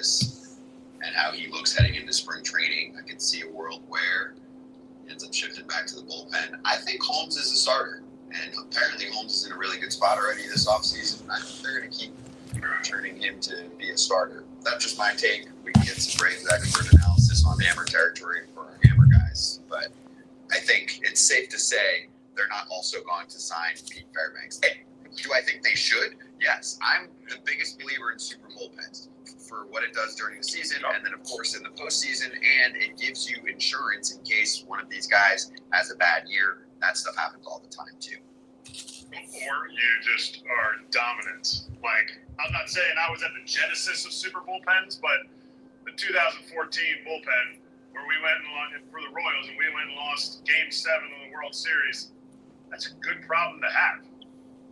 Davis and how he looks heading into spring training, I can see a world where he ends up shifting back to the bullpen. I think Holmes is a starter, and apparently Holmes is in a really good spot already this offseason. I think they're going to keep turning him to be a starter. That's just my take. We can get some Braves expert analysis on Hammer territory for our Hammer guys, but I think it's safe to say they're not also going to sign Pete Fairbanks. Do I think they should? Yes. I'm the biggest believer in super bullpens for what it does during the season, and then, of course, in the postseason, and it gives you insurance in case one of these guys has a bad year. That stuff happens all the time, too. Or you just are dominant. Like, I'm not saying I was at the genesis of super bullpens, but the 2014 bullpen where we went and for the Royals and we went and lost Game 7 of the World Series, that's a good problem to have.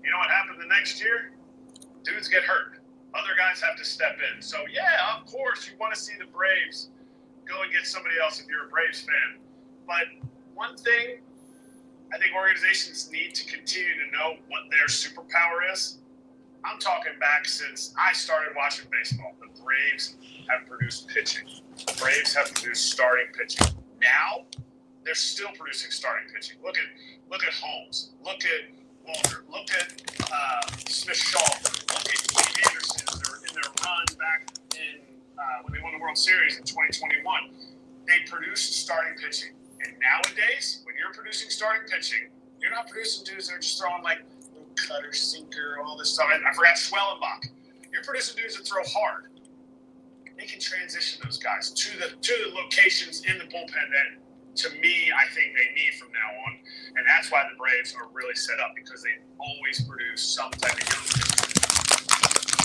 You know what happened the next year? Dudes get hurt. Other guys have to step in. So, yeah, of course, you want to see the Braves go and get somebody else if you're a Braves fan. But one thing, I think organizations need to continue to know what their superpower is. I'm talking back since I started watching baseball. The Braves have produced pitching. The Braves have produced starting pitching. Now, they're still producing starting pitching. Look at Holmes. Look at Walter. Look at Smith-Shawver. Look at Ian Anderson. They're in their run back in when they won the World Series in 2021. They produced starting pitching. And nowadays, when you're producing starting pitching, you're not producing dudes that are just throwing like little cutter, sinker, all this stuff. I forgot Schwellenbach. You're producing dudes that throw hard. They can transition those guys to the locations in the bullpen that, to me, I think they need from now on. And that's why the Braves are really set up, because they always produce some type of young pitcher.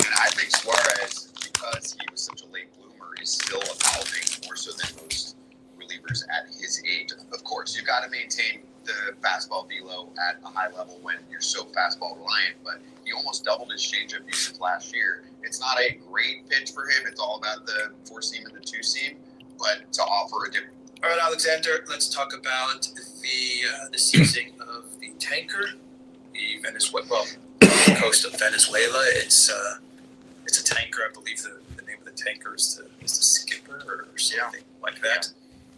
And I think Suarez, because he was such a late bloomer, is still evolving more so than most relievers at his age. Of course, you've got to maintain the fastball velo at a high level when you're so fastball reliant, but he almost doubled his changeup usage last year. It's not a great pitch for him. It's all about the 4-seam and the 2-seam, but to offer a different. All right, Alexander, let's talk about the seizing of the tanker, the coast of Venezuela. It's a tanker. I believe the name of the tanker is the Skipper or something like that.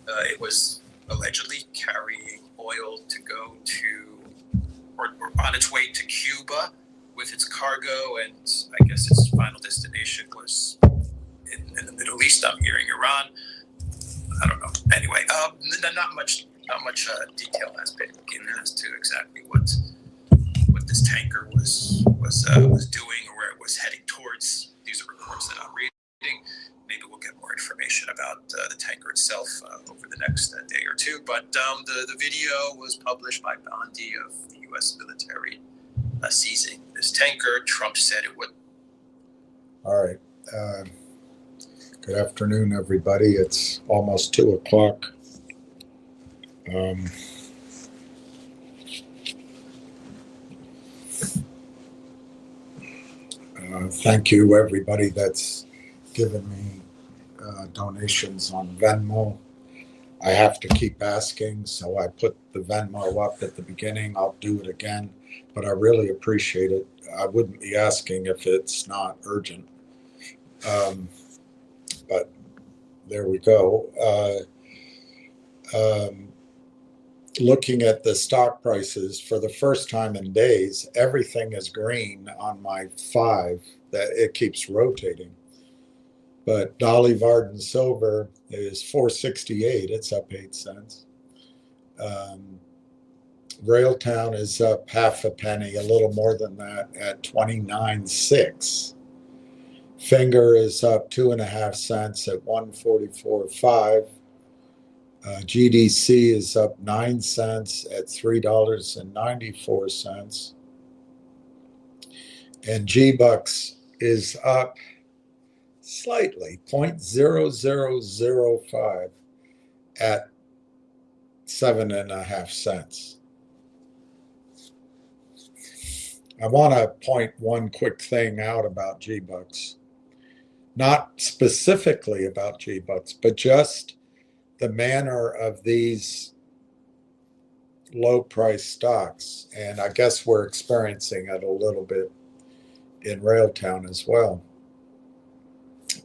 It was allegedly carrying oil to go to, or on its way to Cuba with its cargo, and I guess its final destination was in the Middle East. I'm hearing Iran. I don't know. Anyway, not much detail has been given as to exactly what this tanker was doing or where it was heading towards. These are reports that I'm reading. Maybe we'll get more information about the tanker itself over the next day or two. But the video was published by Bondi of the U.S. military seizing this tanker. Trump said it would. All right. Good afternoon, everybody. It's almost 2 o'clock. Thank you, everybody that's given me donations on Venmo. I have to keep asking, so I put the Venmo up at the beginning. I'll do it again, but I really appreciate it. I wouldn't be asking if it's not urgent. But there we go. Looking at the stock prices for the first time in days, everything is green on my 5. That it keeps rotating. But Dolly Varden Silver is 468. It's up 8 cents. Railtown is up half a penny, a little more than that, at 29.6. Finger is up 2.5 cents at 144.5. GDC is up 9 cents at $3.94. And G-Bucks is up slightly, 0.0005 at 7.5 cents. I want to point one quick thing out about G-Bucks. Not specifically about G-Bucks, but just the manner of these low-price stocks. And I guess we're experiencing it a little bit in Railtown as well.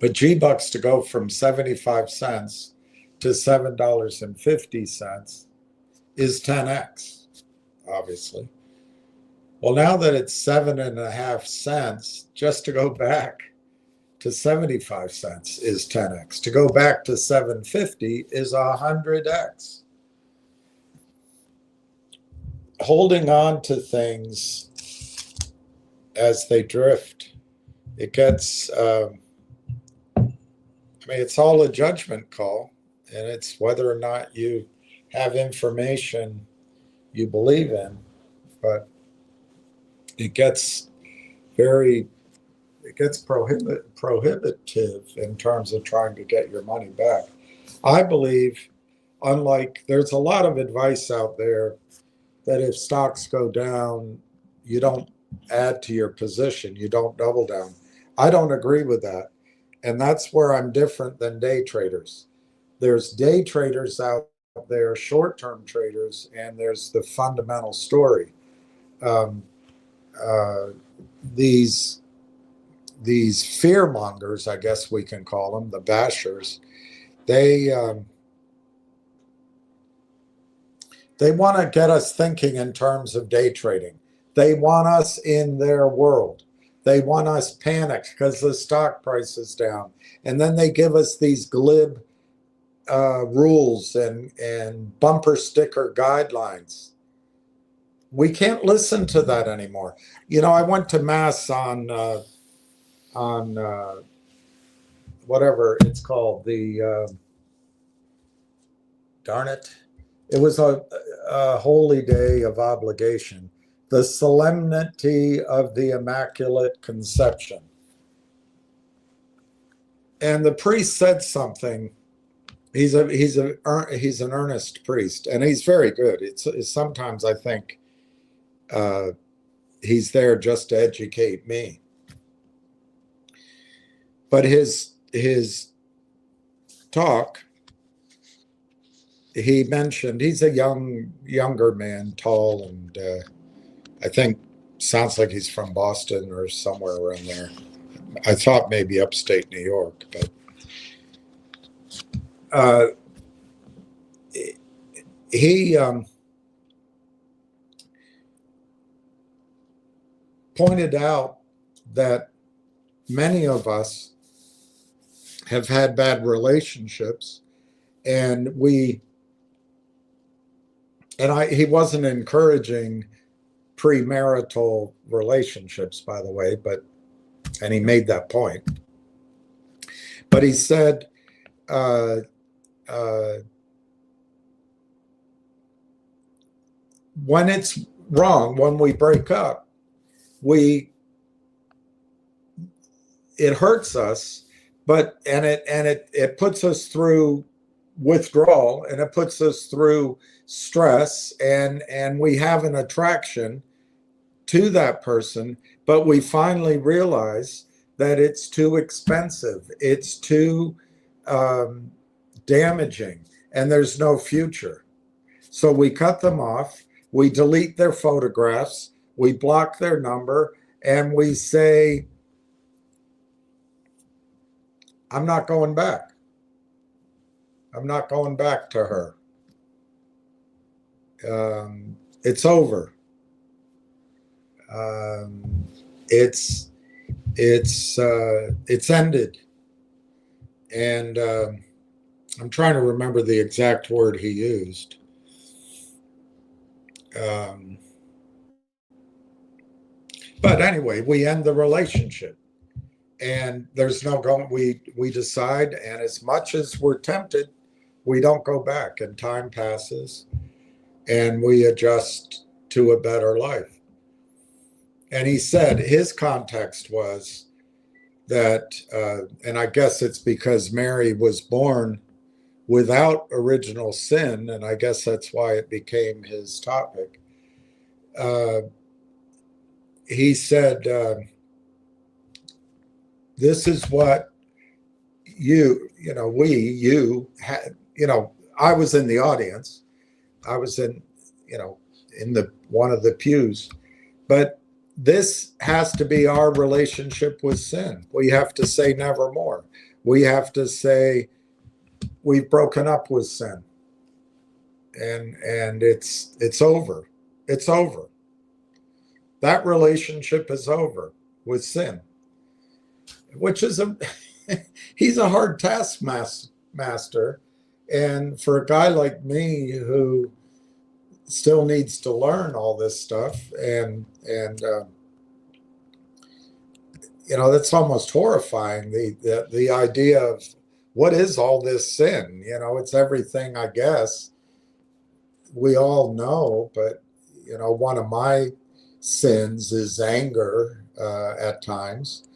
But G-Bucks to go from 75 cents to $7.50 is 10x, obviously. Well, now that it's 7.5 cents, just to go back to 75 cents is 10x. To go back to 7.50 is 100x. Holding on to things as they drift, it gets, it's all a judgment call, and it's whether or not you have information you believe in, but it gets prohibitive in terms of trying to get your money back. I believe, unlike, there's a lot of advice out there that if stocks go down, you don't add to your position, you don't double down. I don't agree with that. And that's where I'm different than day traders. There's day traders out there, short-term traders, and there's the fundamental story. These fear mongers, I guess we can call them, the bashers, they want to get us thinking in terms of day trading. They want us in their world. They want us panicked because the stock price is down. And then they give us these glib rules and bumper sticker guidelines. We can't listen to that anymore. You know, I went to mass on whatever it's called, the darn it. It was a holy day of obligation, the Solemnity of the Immaculate Conception. And the priest said something. He's an earnest priest, and he's very good. It's sometimes I think he's there just to educate me. But his talk, he mentioned he's a younger man, tall, and I think sounds like he's from Boston or somewhere around there. I thought maybe upstate New York, but he pointed out that many of us have had bad relationships, and he wasn't encouraging premarital relationships, by the way, and he made that point. But he said, when it's wrong, when we break up, it hurts us, but it puts us through withdrawal, and it puts us through stress, and we have an attraction to that person, but we finally realize that it's too expensive, it's too damaging, and there's no future. So we cut them off, we delete their photographs, we block their number, and we say, I'm not going back. I'm not going back to her. It's over. It's ended. And I'm trying to remember the exact word he used. But anyway, we end the relationship, and there's no going. We decide, and as much as we're tempted, we don't go back, and time passes, and we adjust to a better life. And he said his context was that, and I guess it's because Mary was born without original sin, and I guess that's why it became his topic. He said, this is what I was in the audience. I was in one of the pews, but this has to be our relationship with sin. We have to say nevermore. We have to say we've broken up with sin, and it's over. It's over. That relationship is over with sin, which is he's a hard taskmaster, and for a guy like me who still needs to learn all this stuff, and that's almost horrifying. The idea of what is all this sin? It's everything, I guess. We all know, but one of my sins is anger at times,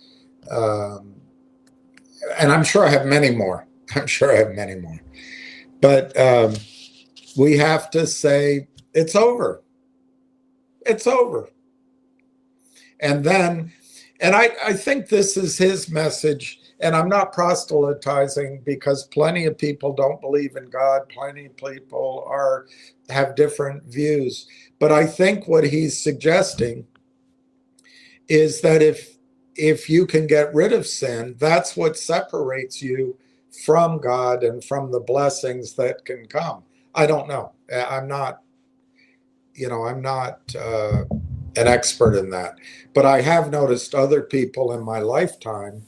and I'm sure I have many more. But we have to say it's over. It's over. And then, and I think this is his message, and I'm not proselytizing, because plenty of people don't believe in God. Plenty of people have different views. But I think what he's suggesting is that if you can get rid of sin, that's what separates you from God and from the blessings that can come. I don't know. I'm not an expert in that, but I have noticed other people in my lifetime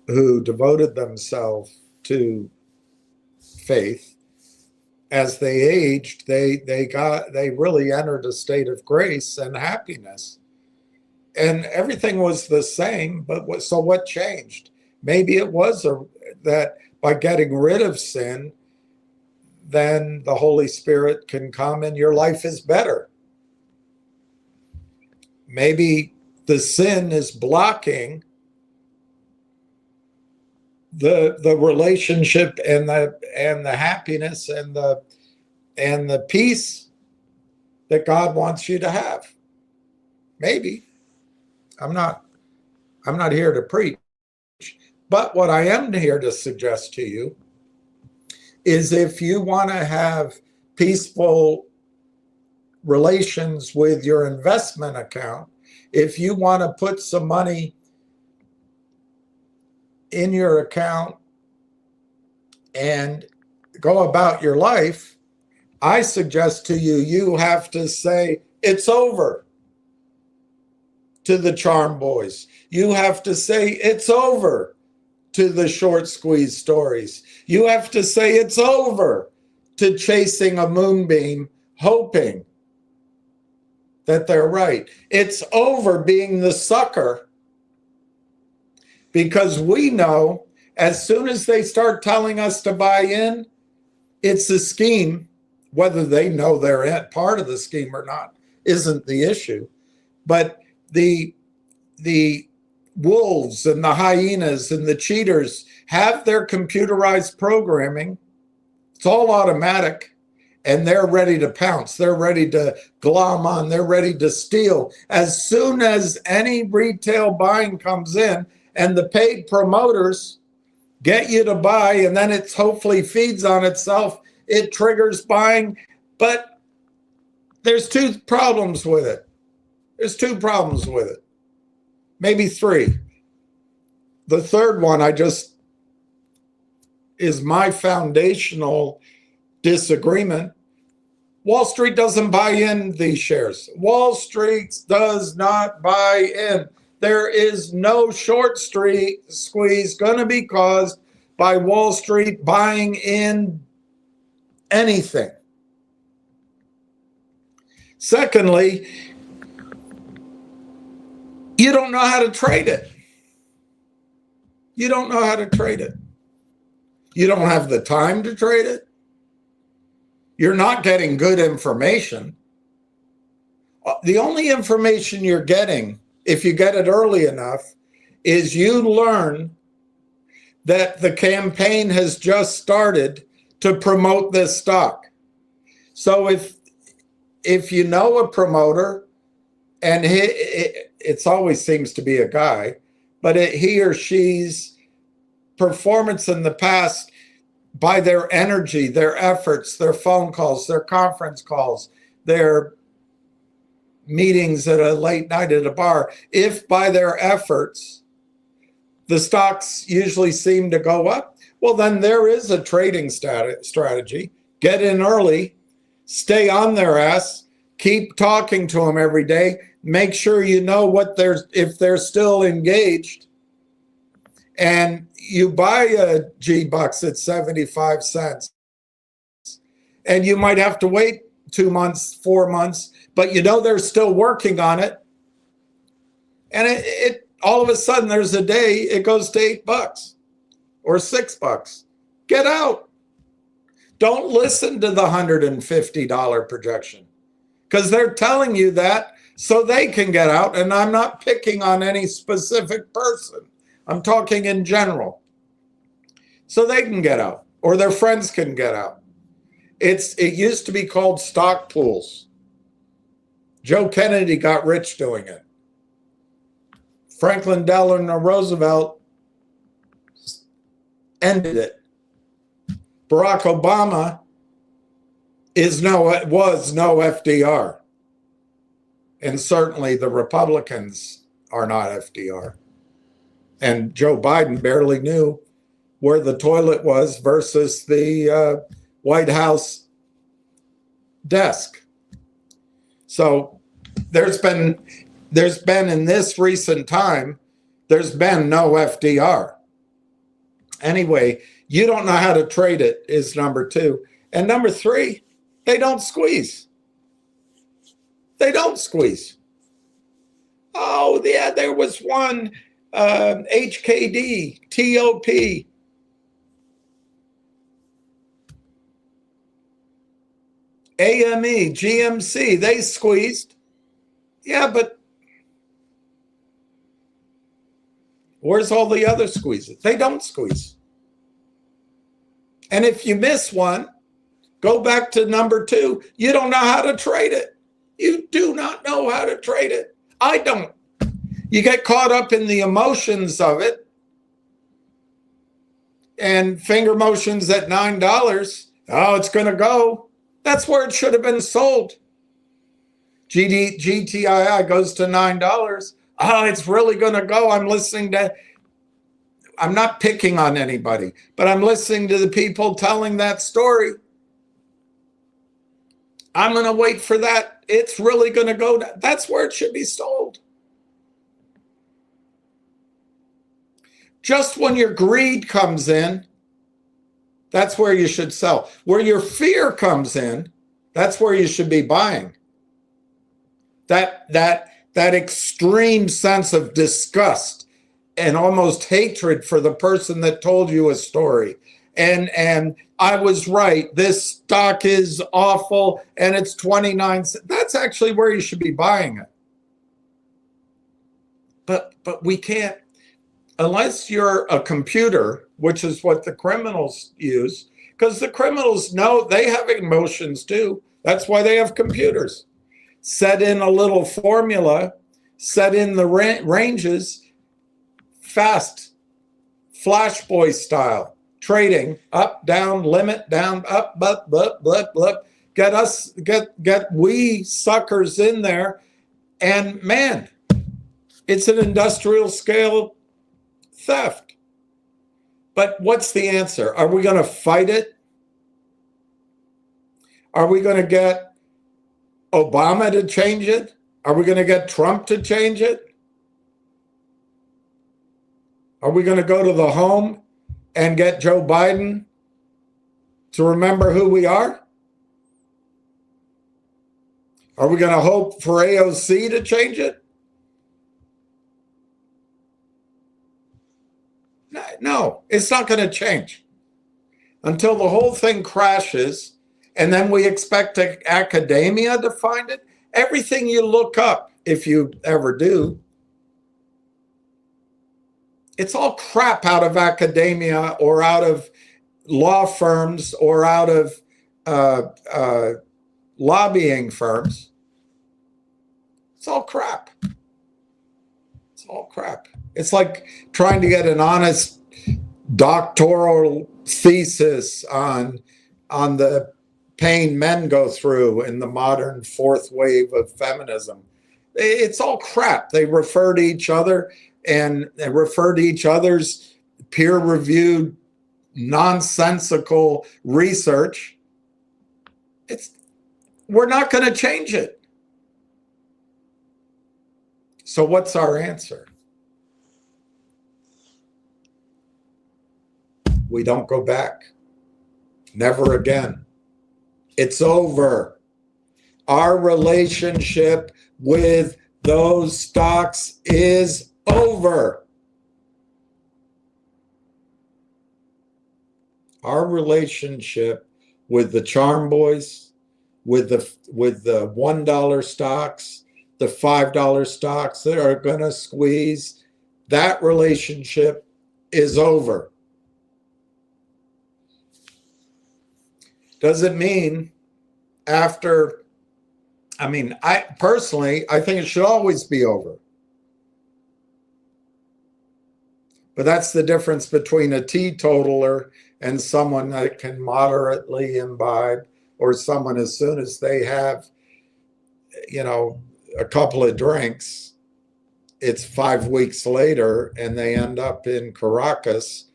who devoted themselves to faith. As they aged, they really entered a state of grace and happiness, and everything was the same. But so what changed? Maybe it was that by getting rid of sin, then the Holy Spirit can come and your life is better. Maybe the sin is blocking the relationship and the happiness and the peace that God wants you to have. Maybe. I'm not here to preach, but what I am here to suggest to you is, if you want to have peaceful relations with your investment account, if you want to put some money in your account and go about your life, I suggest to you, you have to say it's over to the charm boys. You have to say it's over to the short squeeze stories. You have to say it's over to chasing a moonbeam, hoping that they're right. It's over being the sucker, because we know as soon as they start telling us to buy in, it's a scheme. Whether they know they're part of the scheme or not isn't the issue. But the wolves and the hyenas and the cheaters have their computerized programming. It's all automatic, and they're ready to pounce. They're ready to glom on. They're ready to steal. As soon as any retail buying comes in and the paid promoters get you to buy, and then it hopefully feeds on itself, it triggers buying. But there's two problems with it. Maybe three. The third one is my foundational disagreement. Wall Street doesn't buy in these shares. Wall Street does not buy in. There is no short squeeze going to be caused by Wall Street buying in anything. Secondly, you don't know how to trade it. You don't have the time to trade it. You're not getting good information. The only information you're getting, if you get it early enough, is you learn that the campaign has just started to promote this stock. So if you know a promoter, and it always seems to be a guy, but he or she's performance in the past, by their energy, their efforts, their phone calls, their conference calls, their meetings at a late night at a bar, if by their efforts the stocks usually seem to go up, well, then there is a trading strategy. Get in early, stay on their ass, keep talking to them every day, make sure you know if they're still engaged, and you buy a G-Bucks at 75 cents, and you might have to wait 2 months, 4 months, but you know they're still working on it, and it all of a sudden there's a day it goes to $8 or $6. Get out. Don't listen to the $150 projection, because they're telling you that so they can get out. And I'm not picking on any specific person. I'm talking in general. So they can get out, or their friends can get out. It used to be called stock pools. Joe Kennedy got rich doing it. Franklin Delano Roosevelt ended it. Barack Obama was no FDR. And certainly the Republicans are not FDR. And Joe Biden barely knew where the toilet was versus the White House desk. So there's been in this recent time, there's been no FDR. Anyway, you don't know how to trade it is number 2. And number 3, they don't squeeze. They don't squeeze. Oh, yeah, there was one, HKD, TOP. AME, GMC, they squeezed. Yeah, but where's all the other squeezes? They don't squeeze. And if you miss one, go back to number 2. You don't know how to trade it. You do not know how to trade it. I don't. You get caught up in the emotions of it. And finger motions at $9. Oh, it's going to go. That's where it should have been sold. GTII goes to $9. Oh, it's really going to go. I'm not picking on anybody, but I'm listening to the people telling that story. I'm going to wait for that. It's really going to go. That's where it should be sold. Just when your greed comes in, that's where you should sell. Where your fear comes in, that's where you should be buying. That extreme sense of disgust and almost hatred for the person that told you a story. And I was right. This stock is awful and it's 29 cents. That's actually where you should be buying it. But we can't, unless you're a computer, which is what the criminals use, because the criminals know they have emotions too. That's why they have computers. Set in a little formula, set in the ranges, fast, flash boy style, trading, up, down, limit, down, up, blip, blip, blip, blip. Get we suckers in there. And man, it's an industrial scale theft. But what's the answer? Are we going to fight it? Are we going to get Obama to change it? Are we going to get Trump to change it? Are we going to go to the home and get Joe Biden to remember who we are? Are we going to hope for AOC to change it? No, it's not going to change until the whole thing crashes, and then we expect academia to find it. Everything you look up, if you ever do, it's all crap out of academia or out of law firms or out of lobbying firms. It's all crap. It's all crap. It's like trying to get an honest doctoral thesis on the pain men go through in the modern fourth wave of feminism. It's all crap. They refer to each other and they refer to each other's peer-reviewed, nonsensical research. We're not going to change it. So what's our answer? We don't go back. Never again. It's over. Our relationship with those stocks is over. Our relationship with the Charm Boys, with the $1 stocks, the $5 stocks that are going to squeeze, that relationship is over. Does it mean after, I personally think it should always be over. But that's the difference between a teetotaler and someone that can moderately imbibe, or someone as soon as they have, a couple of drinks, it's 5 weeks later and they end up in Caracas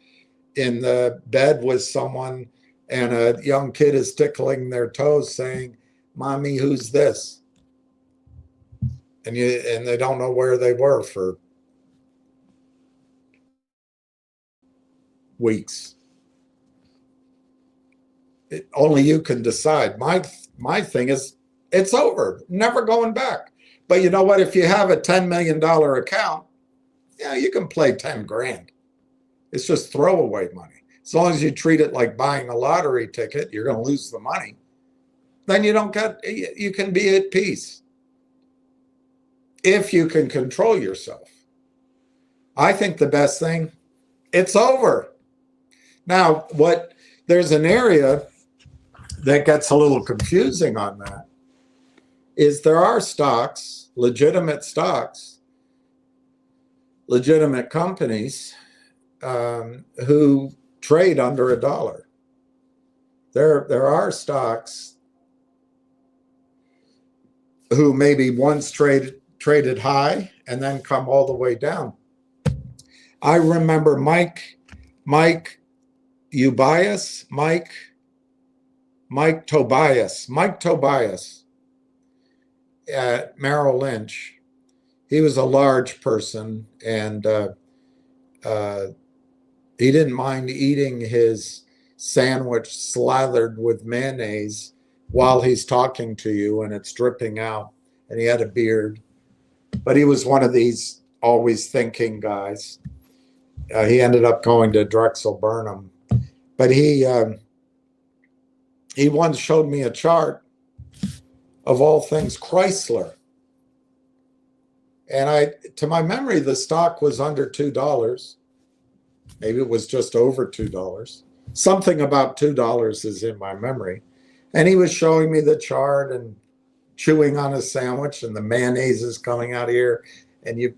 in the bed with someone, and a young kid is tickling their toes saying, "Mommy, who's this?" And they don't know where they were for weeks. Only you can decide. My thing is, it's over. Never going back. But you know what? If you have a $10 million account, you can play 10 grand. It's just throwaway money. As long as you treat it like buying a lottery ticket, you're going to lose the money. Then you can be at peace. If you can control yourself. I think the best thing, it's over. Now, there's an area that gets a little confusing on that is there are stocks, legitimate companies who trade under $1. There are stocks who maybe once traded high and then come all the way down. I remember Mike Tobias at Merrill Lynch. He was a large person, and he didn't mind eating his sandwich slathered with mayonnaise while he's talking to you and it's dripping out, and he had a beard. But he was one of these always thinking guys. He ended up going to Drexel Burnham. But he once showed me a chart of all things Chrysler. And to my memory, the stock was under $2. Maybe it was just over $2. Something about $2 is in my memory. And he was showing me the chart and chewing on a sandwich, and the mayonnaise is coming out here. And you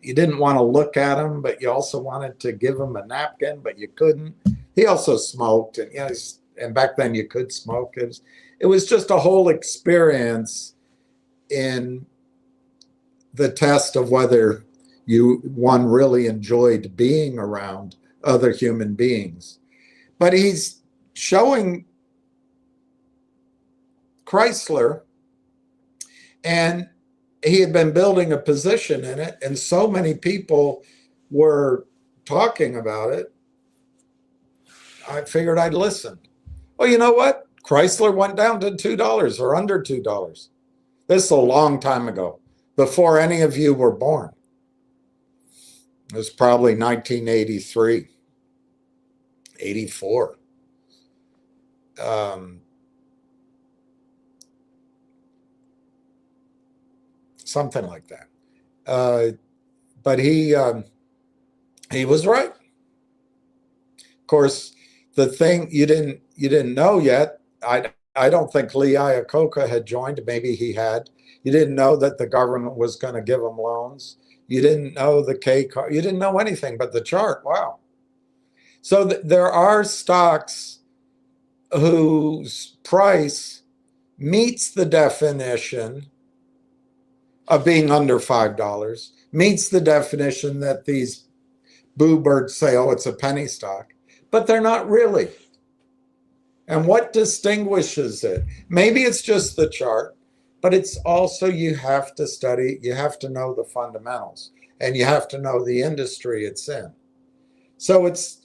didn't want to look at him, but you also wanted to give him a napkin, but you couldn't. He also smoked, and back then you could smoke. It was just a whole experience in the test of whether one really enjoyed being around other human beings. But he's showing Chrysler, and he had been building a position in it, and so many people were talking about it, I figured I'd listen. Well, you know what? Chrysler went down to $2 or under $2. This is a long time ago, before any of you were born. It was probably 1983, 84. Something like that. But he was right. Of course, the thing you didn't know yet, I don't think Lee Iacocca had joined. Maybe he had. You didn't know that the government was going to give him loans. You didn't know the K card. You didn't know anything but the chart. Wow. So there are stocks whose price meets the definition of being under $5, meets the definition that these boo birds say, oh, it's a penny stock, but they're not really. And what distinguishes it? Maybe it's just the chart, but it's also you have to study, you have to know the fundamentals, and you have to know the industry it's in. So it's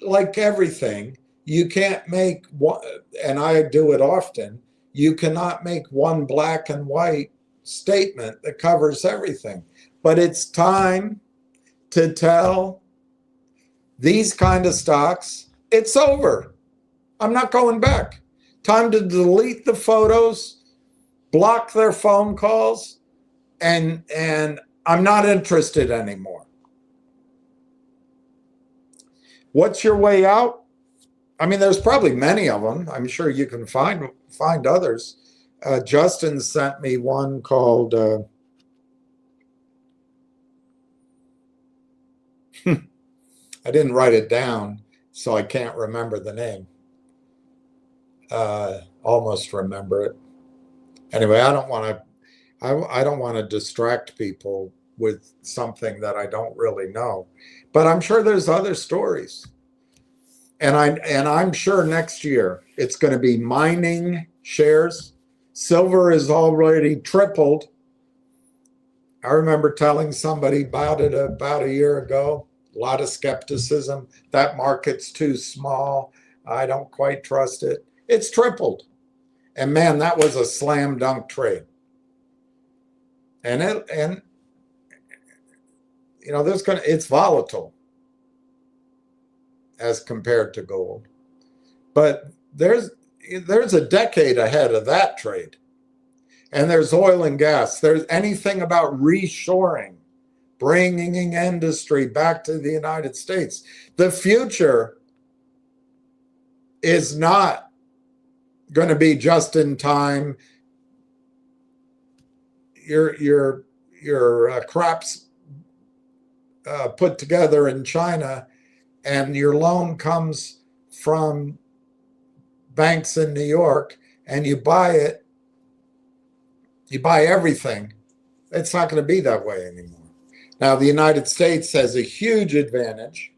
like everything, you can't make one, and I do it often, you cannot make one black and white statement that covers everything. But it's time to tell these kind of stocks, it's over. I'm not going back. Time to delete the photos, block their phone calls, and I'm not interested anymore. What's your way out? I mean, there's probably many of them. I'm sure you can find others. Justin sent me one called I didn't write it down, so I can't remember the name. Almost remember it. Anyway, I don't want to distract people with something that I don't really know. But I'm sure there's other stories. And I'm sure next year it's going to be mining shares. Silver is already tripled. I remember telling somebody about it about a year ago. A lot of skepticism. That market's too small. I don't quite trust it. It's tripled. And man, that was a slam dunk trade. And you know, it's volatile as compared to gold. But there's a decade ahead of that trade. And there's oil and gas. There's anything about reshoring, bringing industry back to the United States. The future is not going to be just in time. Your crops put together in China, and your loan comes from banks in New York, and you buy it. You buy everything. It's not going to be that way anymore. Now, the United States has a huge advantage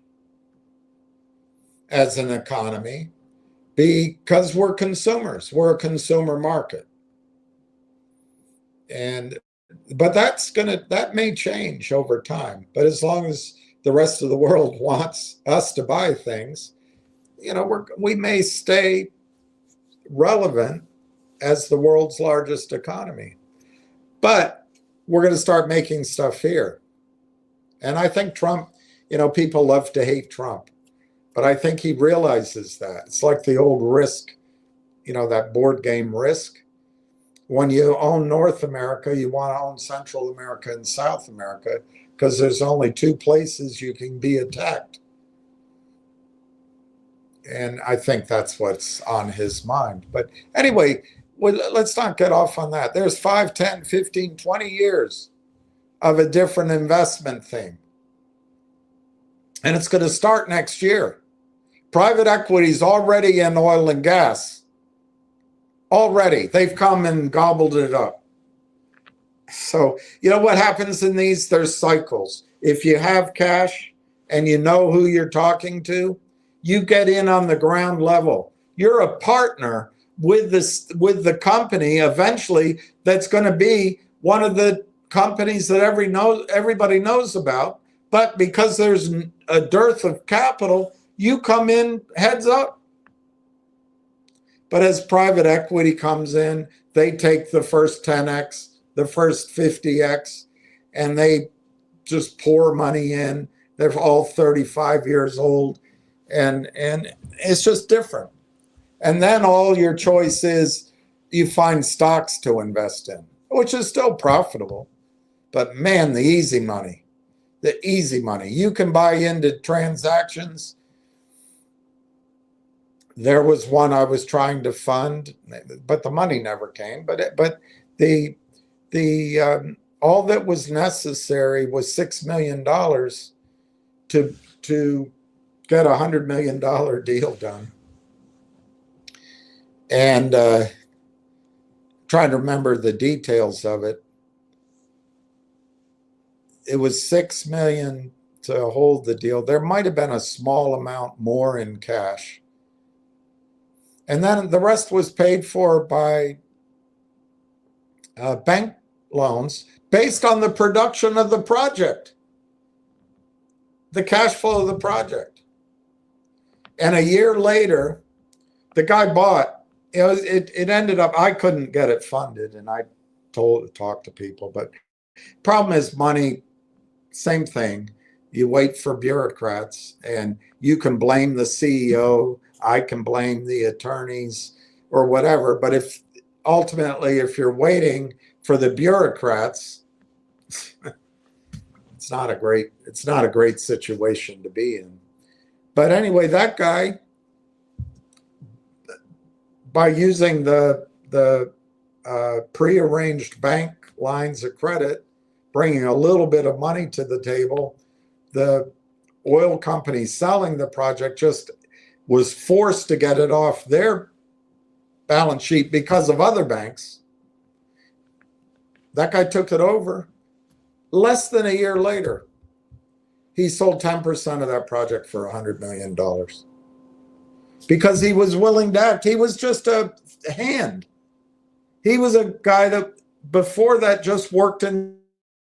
as an economy because we're consumers. We're a consumer market. But that may change over time. But as long as the rest of the world wants us to buy things, you know, we may stay relevant as the world's largest economy. But we're going to start making stuff here. And I think Trump, you know, people love to hate Trump, but I think he realizes that. It's like the old Risk, you know, that board game Risk. When you own North America, you want to own Central America and South America because there's only two places you can be attacked. And I think that's what's on his mind. But anyway, let's not get off on that. There's 5, 10, 15, 20 years of a different investment thing. And it's going to start next year. Private equity is already in oil and gas. Already. They've come and gobbled it up. So, you know what happens in these? There's cycles. If you have cash and you know who you're talking to, you get in on the ground level. You're a partner with the company eventually that's going to be one of the companies that everybody knows about. But because there's a dearth of capital, you come in heads up. But as private equity comes in, they take the first 10x, the first 50x, and they just pour money in. They're all 35 years old, and it's just different. And then all your choice is you find stocks to invest in, which is still profitable. But man, the easy money. You can buy into transactions. There was one I was trying to fund, but the money never came. But the all that was necessary was $6 million to get $100 million deal done. And trying to remember the details of it. it was $6 million to hold the deal. There might have been a small amount more in cash. And then the rest was paid for by bank loans based on the production of the project, the cash flow of the project. And a year later, the guy bought. It ended up, I couldn't get it funded, and I talked to people. But problem is money, same thing. You wait for bureaucrats, and you can blame the CEO. I can blame the attorneys or whatever. But if you're waiting for the bureaucrats, it's not a great situation to be in. But anyway, that guy, by using the prearranged bank lines of credit, bringing a little bit of money to the table, the oil company selling the project just was forced to get it off their balance sheet because of other banks. That guy took it over. Less than a year later, he sold 10% of that project for $100 million because he was willing to act. He was just a hand. He was a guy that before that just worked in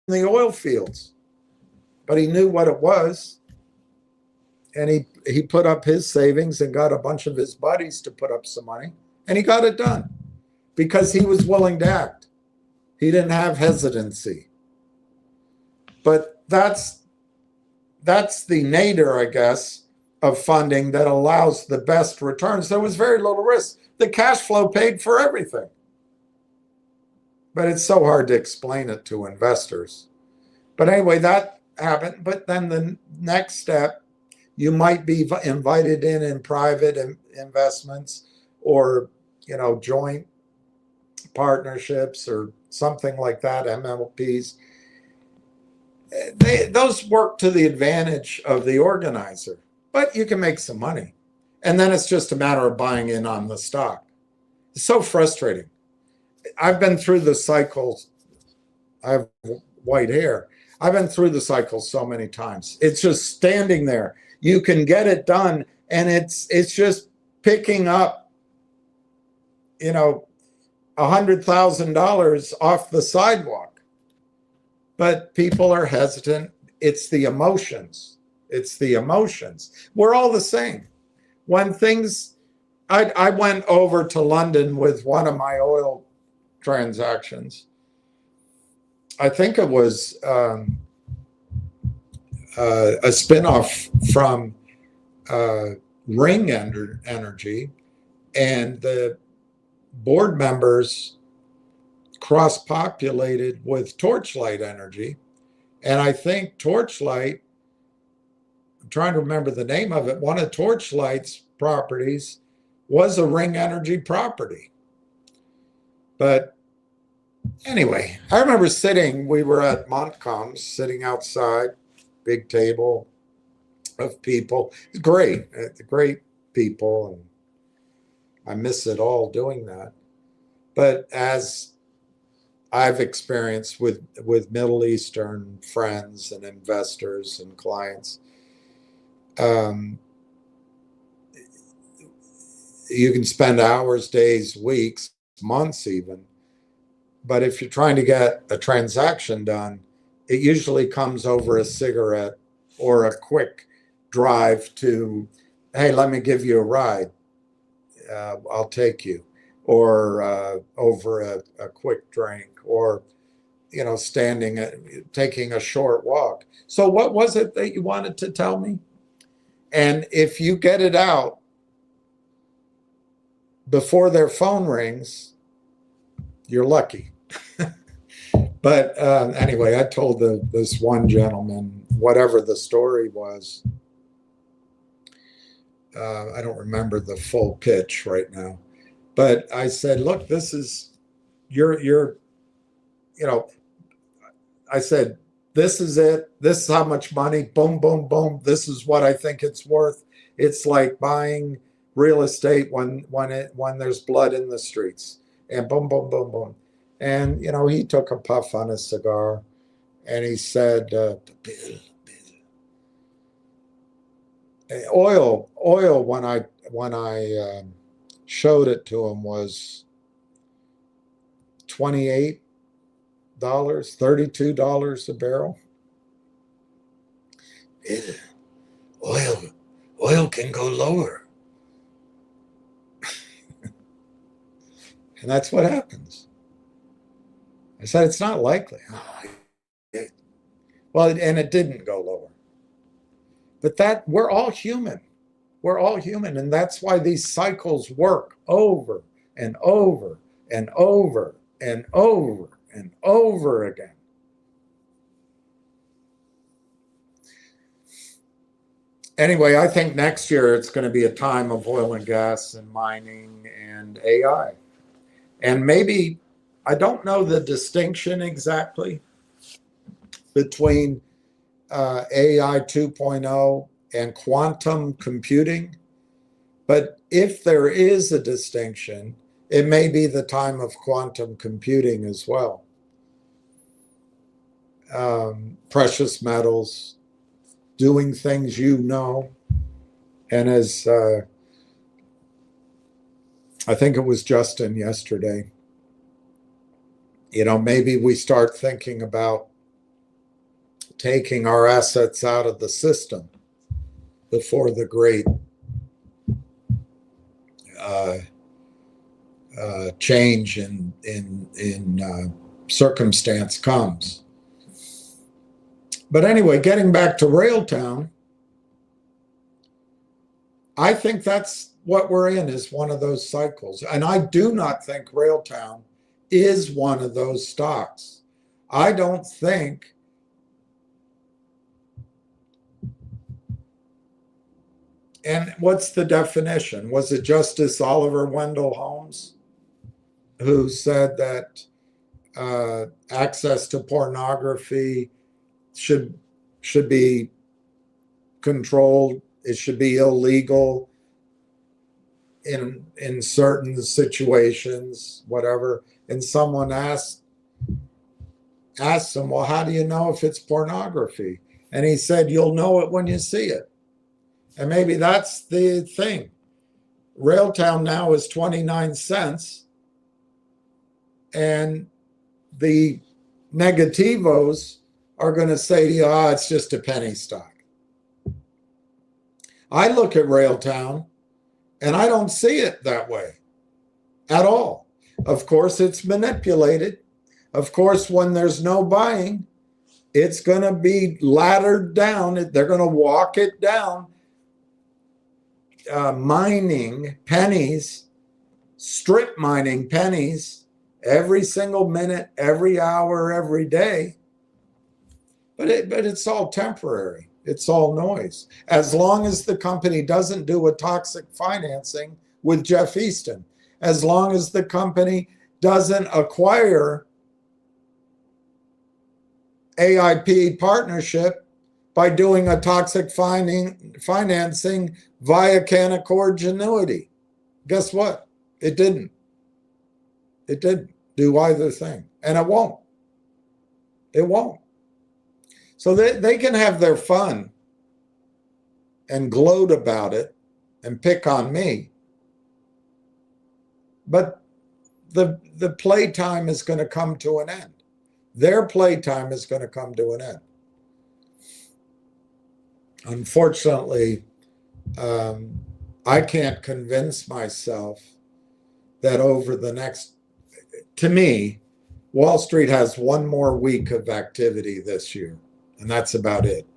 the oil fields, but he knew what it was. And he put up his savings and got a bunch of his buddies to put up some money, and he got it done because he was willing to act. He didn't have hesitancy. But that's the nadir, I guess, of funding that allows the best returns. There was very little risk. The cash flow paid for everything. But it's so hard to explain it to investors. But anyway, that happened. But then the next step, you might be invited in private investments or, joint partnerships or something like that, MLPs. Those work to the advantage of the organizer, but you can make some money. And then it's just a matter of buying in on the stock. It's so frustrating. I've been through the cycles. I have white hair. I've been through the cycle so many times. It's just standing there. You can get it done, and it's just picking up, $100,000 off the sidewalk. But people are hesitant. It's the emotions. We're all the same. When I went over to London with one of my oil transactions. I think it was a spinoff from Ring Energy, and the board members cross-populated with Torchlight Energy. And I think Torchlight, I'm trying to remember the name of it, one of Torchlight's properties was a Ring Energy property. But anyway, I remember we were at Montcalm's, sitting outside, big table of people. It's great. It's great people, and I miss it all doing that. But as I've experienced with Middle Eastern friends and investors and clients, you can spend hours, days, weeks, months even. But if you're trying to get a transaction done, it usually comes over a cigarette or a quick drive to, hey, let me give you a ride. I'll take you. Or over a quick drink, or taking a short walk. So what was it that you wanted to tell me? And if you get it out before their phone rings, you're lucky. But anyway, I told this one gentleman, whatever the story was, I don't remember the full pitch right now. But I said, look, this is I said, this is it. This is how much money. Boom, boom, boom. This is what I think it's worth. It's like buying real estate when there's blood in the streets. And boom, boom, boom, boom. And, he took a puff on his cigar. and he said, oil when I showed it to him was $28, $32 a barrel. Oil can go lower. And that's what happens. I said, it's not likely. Well, and it didn't go lower. But we're all human. We're all human. And that's why these cycles work over and over and over and over and over again. Anyway, I think next year it's going to be a time of oil and gas and mining and AI. And maybe, I don't know the distinction exactly between AI 2.0 and quantum computing. But if there is a distinction, it may be the time of quantum computing as well. Precious metals, doing things you know. And as I think it was Justin yesterday, maybe we start thinking about taking our assets out of the system before the great change in circumstance comes. But anyway, getting back to Railtown, I think that's what we're in, is one of those cycles. And I do not think Railtown is one of those stocks. I don't think and what's the definition? Was it Justice Oliver Wendell Holmes who said that access to pornography should be controlled? It should be illegal in certain situations, whatever. And someone asked him, well, how do you know if it's pornography? And he said, you'll know it when you see it. And maybe that's the thing. Railtown now is 29 cents. And the negativos are going to say to you, it's just a penny stock. I look at Railtown and I don't see it that way at all. Of course, it's manipulated. Of course, when there's no buying, it's going to be laddered down. They're going to walk it down, mining pennies, strip mining pennies every single minute, every hour, every day. But it's all temporary. It's all noise. As long as the company doesn't do a toxic financing with Jeff Easton, as long as the company doesn't acquire AIP partnership by doing a toxic financing via Canaccord Genuity. Guess what? It didn't. It didn't do either thing. And it won't. It won't. So they can have their fun and gloat about it and pick on me. But the playtime is going to come to an end. Their playtime is going to come to an end. Unfortunately, I can't convince myself that over the next, to me, Wall Street has one more week of activity this year, and that's about it.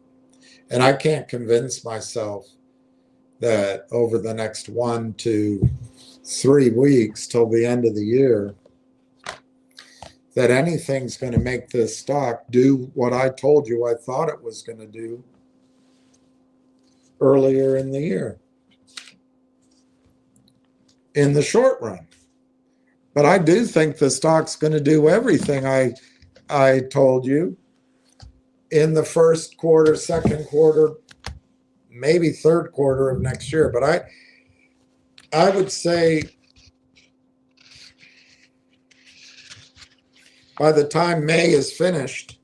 And I can't convince myself that over the next 1 to 3 weeks till the end of the year, that anything's going to make this stock do what I told you I thought it was going to do earlier in the year, in the short run. But I do think the stock's going to do everything I told you in the first quarter, second quarter, maybe third quarter of next year. But I would say by the time May is finished,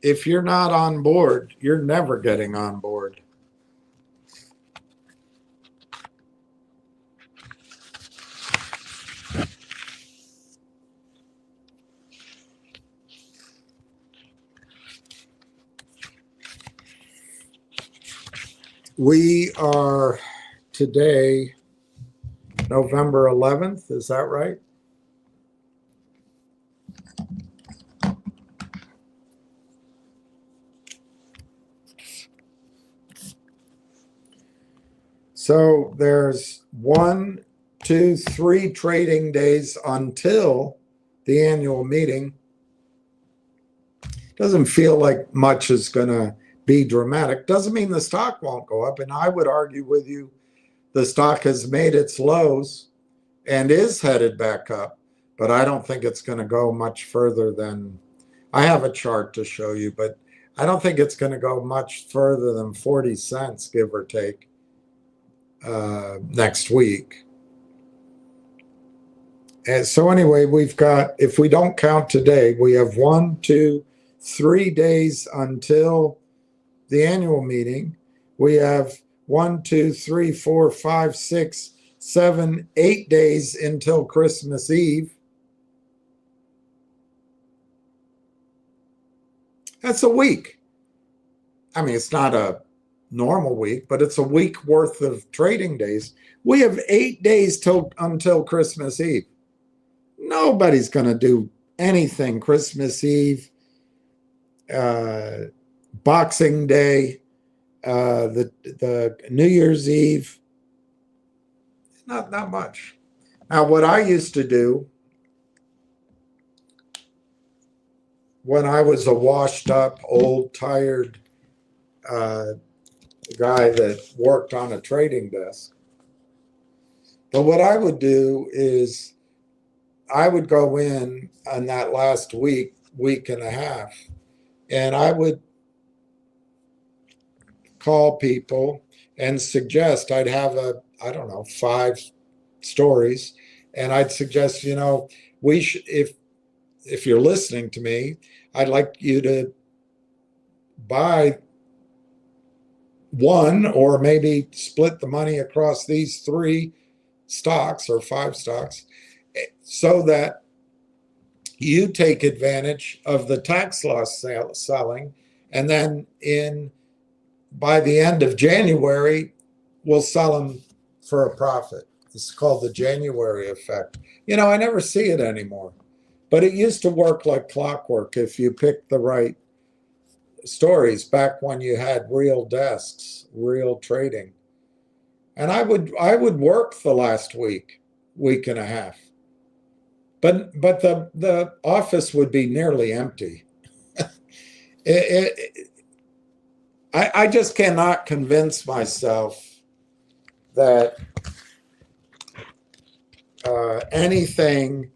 if you're not on board, you're never getting on board. We are today, November 11th. Is that right? So there's 1, 2, 3 trading days until the annual meeting. Doesn't feel like much is going to be dramatic. Doesn't mean the stock won't go up. And I would argue with you, the stock has made its lows and is headed back up. But I don't think it's going to go much further than, I have a chart to show you, but I don't think it's going to go much further than 40 cents, give or take, next week. And so anyway, we've got, if we don't count today, we have 1, 2, 3 days until the annual meeting. We have 1, 2, 3, 4, 5, 6, 7, 8 days until Christmas Eve. That's a week. I mean, it's not a normal week, but it's a week worth of trading days. We have 8 days until Christmas Eve. Nobody's going to do anything Christmas Eve, Boxing Day, the New Year's Eve. Not much. Now, what I used to do when I was a washed up, old, tired guy that worked on a trading desk, but what I would do is I would go in on that last week, week and a half, and I would call people and suggest, I'd have I don't know, 5 stories, and I'd suggest, we should, if you're listening to me, I'd like you to buy one or maybe split the money across these 3 stocks or 5 stocks so that you take advantage of the tax loss selling, and then by the end of January, we'll sell them for a profit. This is called the January effect. I never see it anymore, but it used to work like clockwork if you picked the right stories back when you had real desks, real trading. And I would work the last week and a half. But the office would be nearly empty. I just cannot convince myself that anything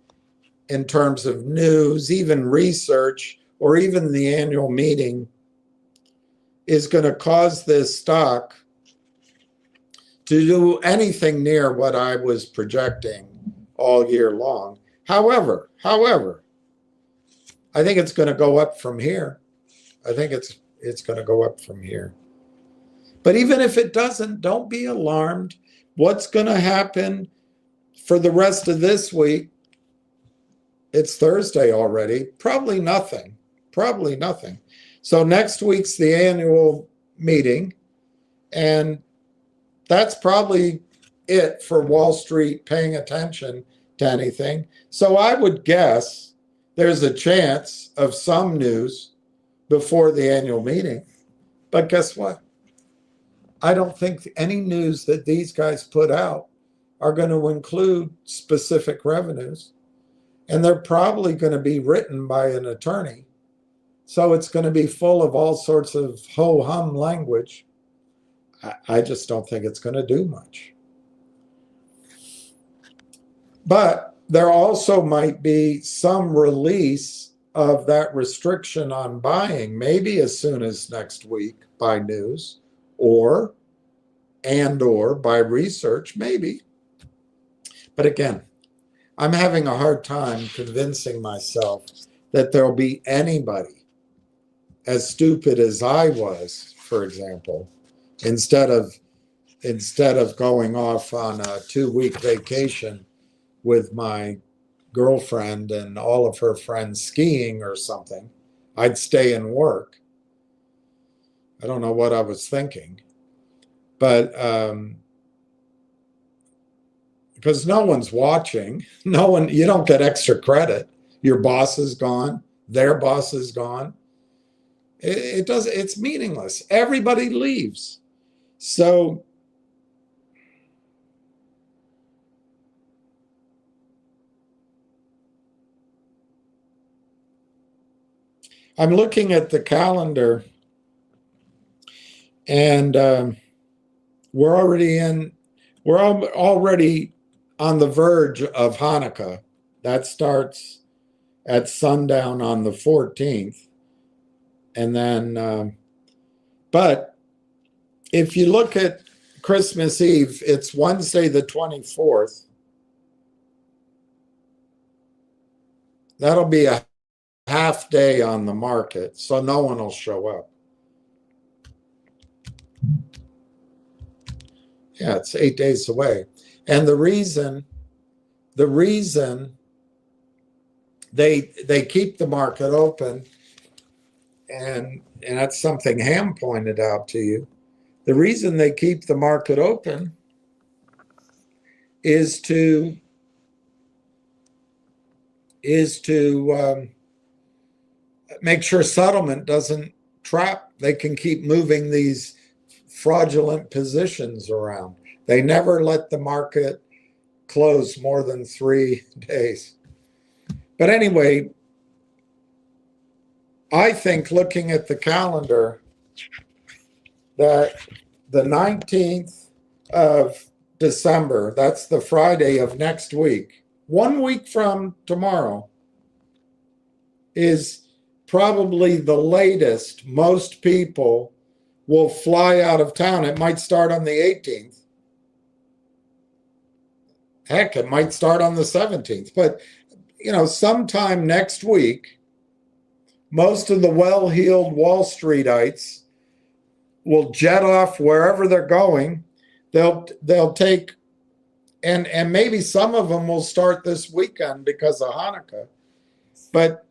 in terms of news, even research, or even the annual meeting is going to cause this stock to do anything near what I was projecting all year long. However, I think it's going to go up from here. I think it's going to go up from here. But even if it doesn't, don't be alarmed. What's going to happen for the rest of this week? It's Thursday already. Probably nothing. So next week's the annual meeting, and that's probably it for Wall Street paying attention to anything. So I would guess there's a chance of some news before the annual meeting. But guess what? I don't think any news that these guys put out are going to include specific revenues. And they're probably going to be written by an attorney. So it's going to be full of all sorts of ho-hum language. I just don't think it's going to do much. But there also might be some release of that restriction on buying, maybe as soon as next week by news or by research, maybe. But again, I'm having a hard time convincing myself that there'll be anybody as stupid as I was, for example, instead of going off on a 2-week vacation with my girlfriend and all of her friends skiing or something, I'd stay and work. I don't know what I was thinking, but because no one's watching, no one, you don't get extra credit. Your boss is gone, their boss is gone. It does, it's meaningless. Everybody leaves. So I'm looking at the calendar, and we're already on the verge of Hanukkah. That starts at sundown on the 14th. And then, but if you look at Christmas Eve, it's Wednesday the 24th. That'll be a half day on the market, so no one will show up. Yeah, it's 8 days away. And the reason they keep the market open, and that's something Ham pointed out to you. The reason they keep the market open is to make sure settlement doesn't trap. They can keep moving these fraudulent positions around. They never let the market close more than 3 days. But anyway, I think, looking at the calendar, that the 19th of December, that's the Friday of next week, 1 week from tomorrow, is probably the latest most people will fly out of town. It might start on the 18th. Heck, it might start on the 17th. But, sometime next week, most of the well-heeled Wall Streetites will jet off wherever they're going. They'll take, and maybe some of them will start this weekend because of Hanukkah. But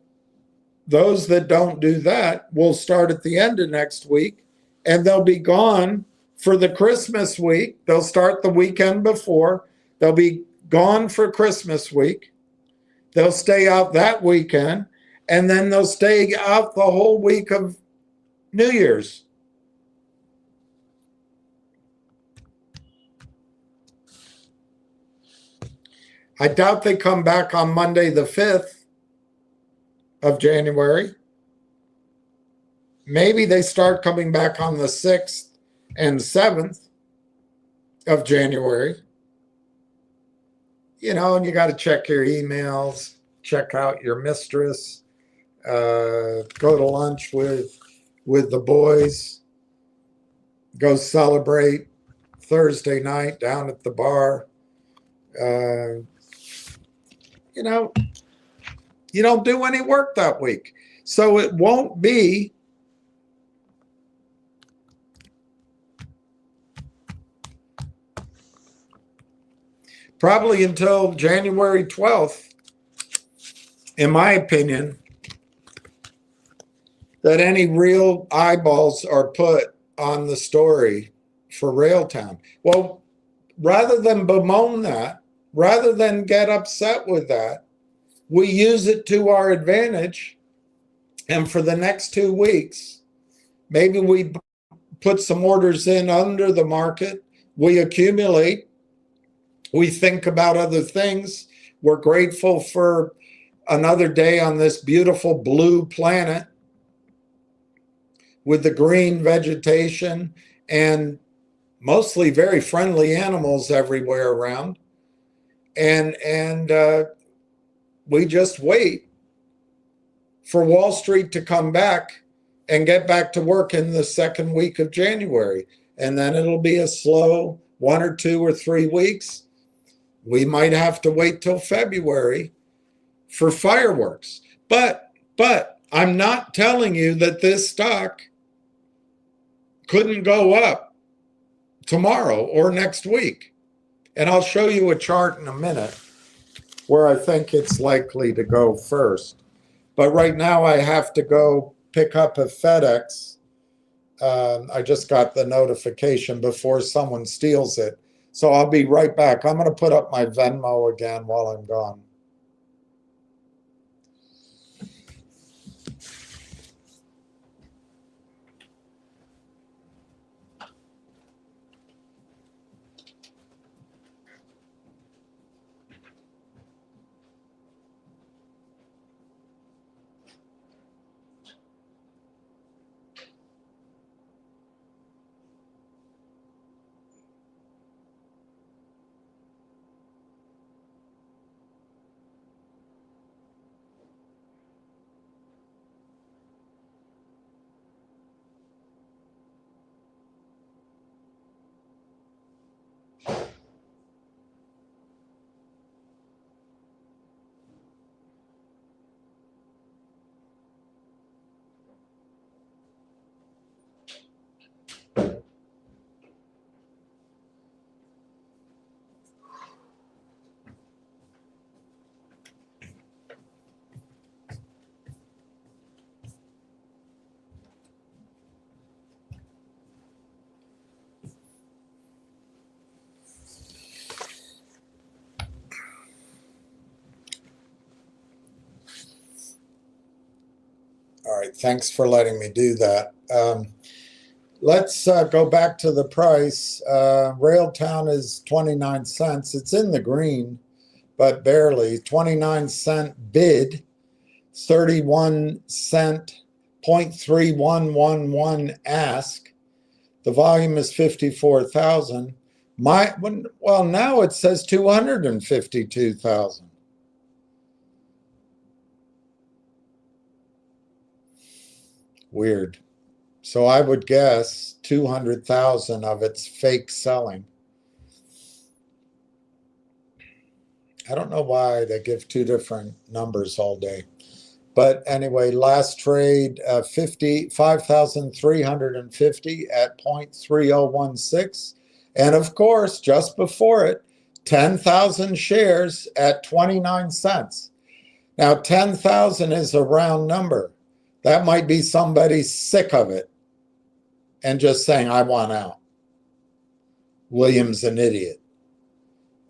those that don't do that will start at the end of next week, and they'll be gone for the Christmas week. They'll start the weekend before. They'll be gone for Christmas week. They'll stay out that weekend, and then they'll stay out the whole week of New Year's. I doubt they come back on Monday the 5th of January. Maybe they start coming back on the 6th and 7th of January. And you got to check your emails, check out your mistress, go to lunch with the boys, go celebrate Thursday night down at the bar. You don't do any work that week. So it won't be probably until January 12th, in my opinion, that any real eyeballs are put on the story for Railtown. Well, rather than bemoan that, rather than get upset with that, we use it to our advantage. And for the next 2 weeks, maybe we put some orders in under the market. We accumulate. We think about other things. We're grateful for another day on this beautiful blue planet with the green vegetation and mostly very friendly animals everywhere around. And we just wait for Wall Street to come back and get back to work in the second week of January. And then it'll be a slow 1 or 2 or 3 weeks. We might have to wait till February for fireworks. But I'm not telling you that this stock couldn't go up tomorrow or next week. And I'll show you a chart in a minute where I think it's likely to go first. But right now I have to go pick up a FedEx. I just got the notification before someone steals it. So I'll be right back. I'm going to put up my Venmo again while I'm gone. All right, thanks for letting me do that. Let's go back to the price. Railtown is 29 cents. It's in the green, but barely. 29-cent bid, 31 cent, 0.3111 ask. The volume is 54,000. Well, now it says 252,000. Weird. So I would guess 200,000 of it's fake selling. I don't know why they give two different numbers all day. But anyway, last trade, 5,350 at 0.3016. And of course, just before it, 10,000 shares at 29 cents. Now, 10,000 is a round number. That might be somebody sick of it and just saying, I want out. William's an idiot.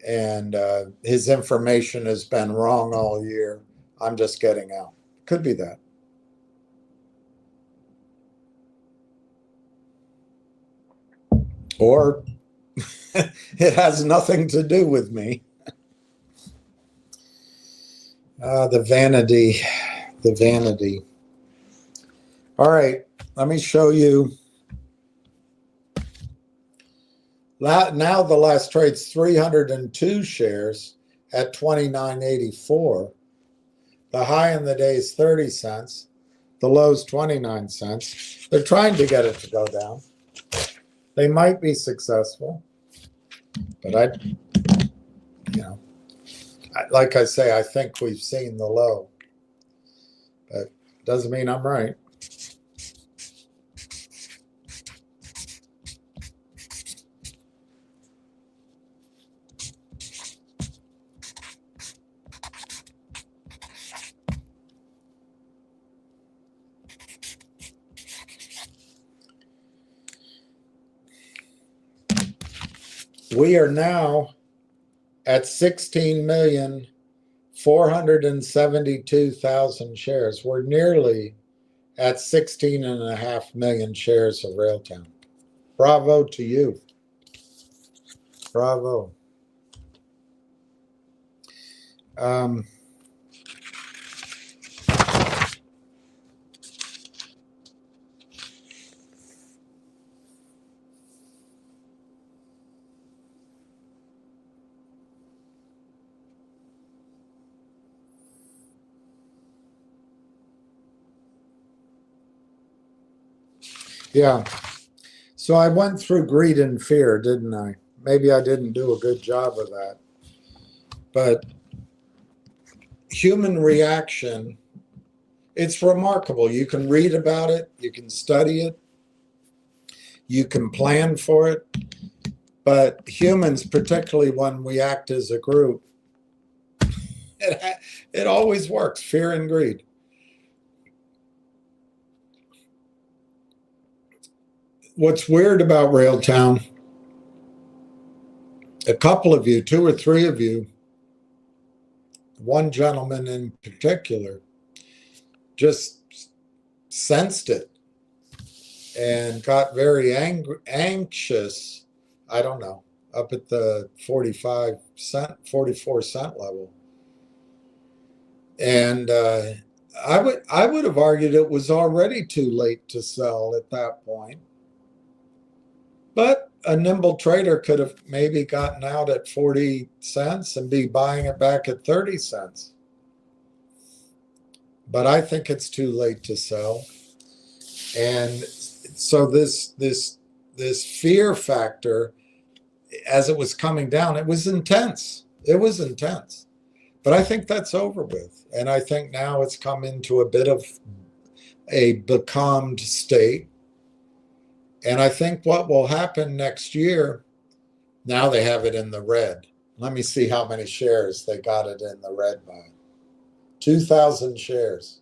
And his information has been wrong all year. I'm just getting out. Could be that. Or it has nothing to do with me. The vanity. All right, let me show you. Now the last trade's 302 shares at 29.84. The high in the day is 30 cents. The low's 29 cents. They're trying to get it to go down. They might be successful, but like I say, I think we've seen the low, but doesn't mean I'm right. We are now at 16,472,000 shares. We're nearly at 16.5 million shares of Railtown. Bravo to you. Bravo. Yeah. So I went through greed and fear, didn't I? Maybe I didn't do a good job of that. But human reaction It's remarkable. You can read about it, you can study it, you can plan for it. But humans, particularly when we act as a group, it always works. Fear and greed. What's weird about Railtown, a couple of you, 2 or 3 of you, one gentleman in particular, just sensed it and got very anxious, I don't know, up at the 44 cent level. And I would have argued it was already too late to sell at that point. But a nimble trader could have maybe gotten out at 40 cents and be buying it back at 30 cents. But I think it's too late to sell. And so this fear factor, as it was coming down, it was intense. It was intense. But I think that's over with. And I think now it's come into a bit of a becalmed state. And I think what will happen next year, now they have it in the red. Let me see how many shares they got it in the red by. 2,000 shares.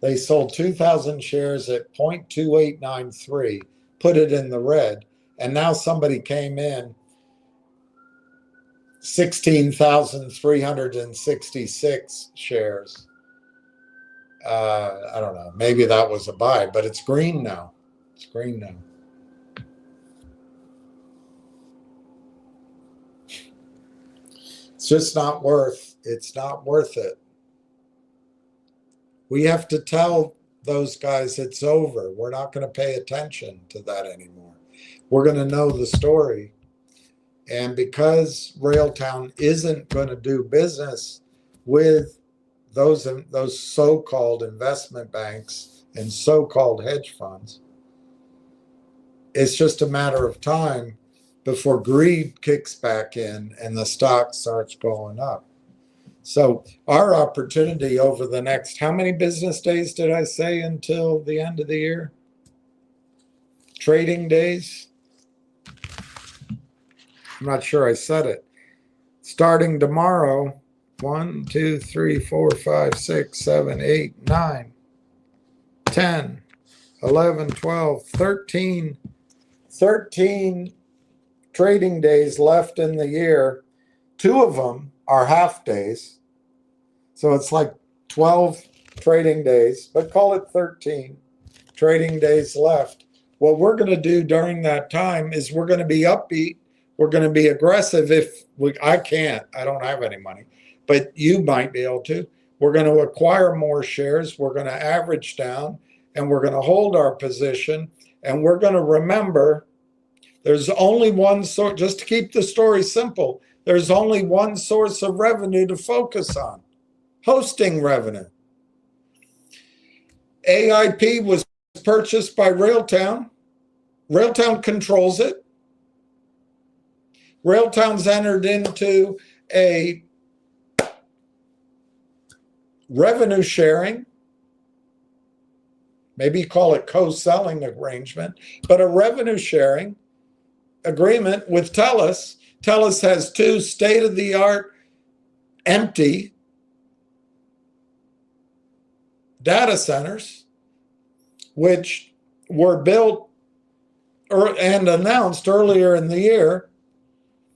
They sold 2,000 shares at 0.2893, put it in the red, and now somebody came in 16,366 shares. I don't know. Maybe that was a buy, but it's green now. It's green now. It's just not worth. It's not worth it. We have to tell those guys it's over. We're not going to pay attention to that anymore. We're going to know the story. And because Railtown isn't going to do business with those so-called investment banks and so-called hedge funds, it's just a matter of time before greed kicks back in and the stock starts going up. So our opportunity over the next, how many business days did I say until the end of the year? Trading days? I'm not sure I said it. Starting tomorrow, 1, 2, 3, 4, 5, 6, 7, 8, 9, 10, 11, 12, 13 trading days left in the year. 2 of them are half days. So it's like 12 trading days, but call it 13 trading days left. What we're going to do during that time is we're going to be upbeat. We're going to be aggressive. I don't have any money, but you might be able to. We're going to acquire more shares. We're going to average down, and we're going to hold our position. And we're going to remember there's only one source, just to keep the story simple, there's only one source of revenue to focus on: hosting revenue. AIP was purchased by Railtown. Railtown controls it. Railtown's entered into a revenue sharing, maybe call it co-selling arrangement, but a revenue sharing agreement with TELUS. TELUS has 2 state-of-the-art empty data centers, which were built and announced earlier in the year.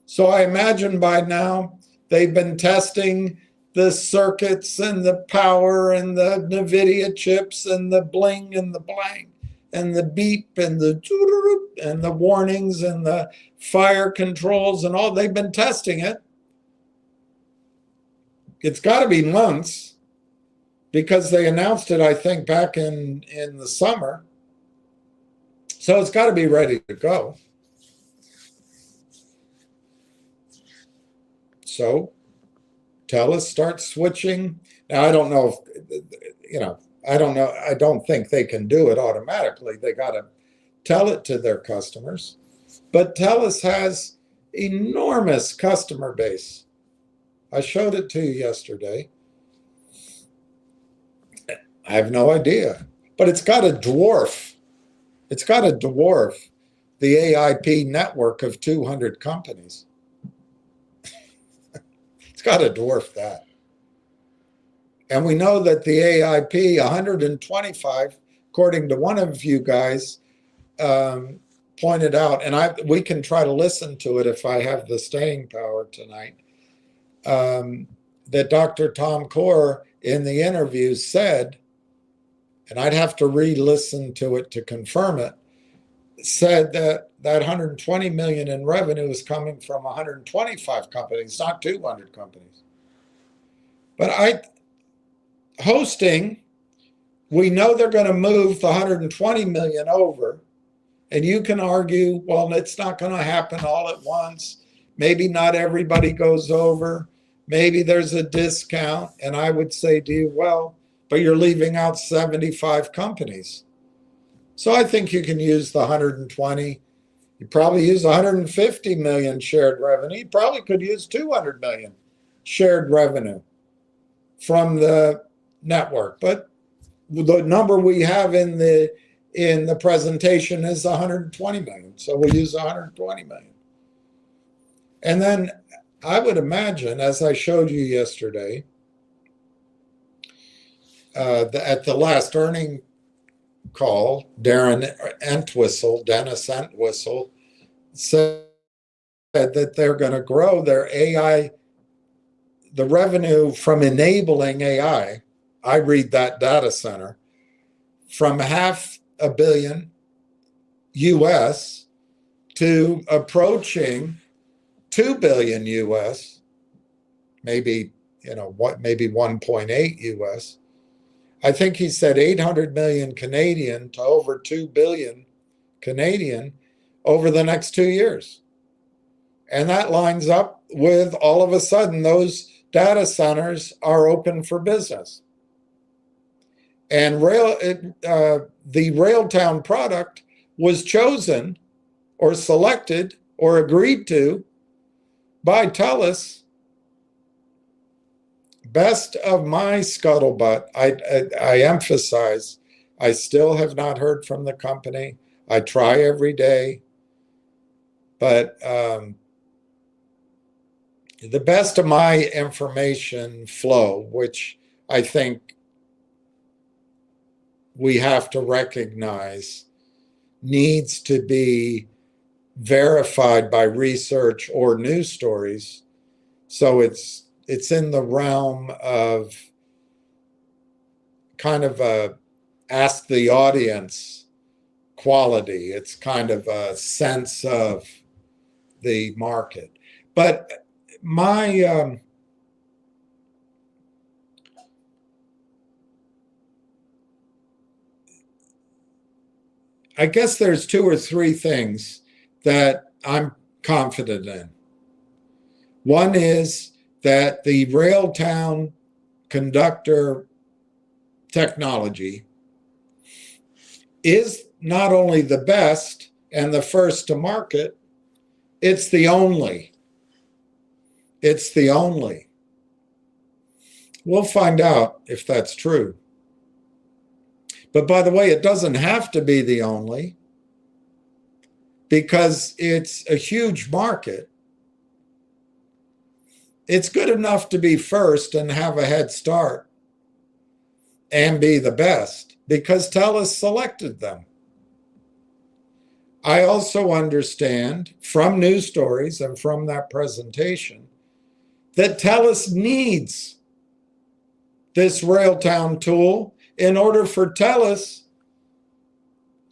So I imagine by now they've been testing the circuits and the power and the NVIDIA chips and the bling and the blang and the beep and the and the warnings and the fire controls and all. They've been testing it. It's got to be months, because they announced it, I think, back in the summer. So it's got to be ready to go. So TELUS starts switching. Now, I don't know if, I don't know. I don't think they can do it automatically. They got to tell it to their customers. But TELUS has enormous customer base. I showed it to you yesterday. I have no idea. But it's got to dwarf the AIP network of 200 companies. It's got to dwarf that. And we know that the AIP 125, according to one of you guys, pointed out, and we can try to listen to it if I have the staying power tonight, that Dr. Tom Core in the interview said, and I'd have to re-listen to it to confirm it, said that 120 million in revenue is coming from 125 companies, not 200 companies. But hosting, we know they're going to move the 120 million over, and you can argue, well, it's not going to happen all at once. Maybe not everybody goes over. Maybe there's a discount. And I would say to you, well, but you're leaving out 75 companies. So I think you can use the 120. You probably use 150 million shared revenue. You probably could use 200 million shared revenue from the network. But the number we have in the presentation is 120 million. So we'll use 120 million. And then I would imagine, as I showed you yesterday, at the last earning call, Dennis Entwistle, said that they're going to grow their AI, the revenue from enabling AI. I read that data center from $500 million US to approaching $2 billion US, maybe 1.8 US. I think he said 800 million Canadian to over 2 billion Canadian over the next 2 years. And that lines up with all of a sudden those data centers are open for business. And the Railtown product was chosen or selected or agreed to by TELUS. Best of my scuttlebutt, I emphasize, I still have not heard from the company. I try every day. But the best of my information flow, which I think we have to recognize needs to be verified by research or news stories. So it's in the realm of kind of a ask the audience quality. It's kind of a sense of the market. But my I guess there's 2 or 3 things that I'm confident in. One is that the Railtown conductor technology is not only the best and the first to market, it's the only. It's the only. We'll find out if that's true. But by the way, it doesn't have to be the only, because it's a huge market. It's good enough to be first and have a head start and be the best because TELUS selected them. I also understand from news stories and from that presentation that TELUS needs this Railtown tool in order for TELUS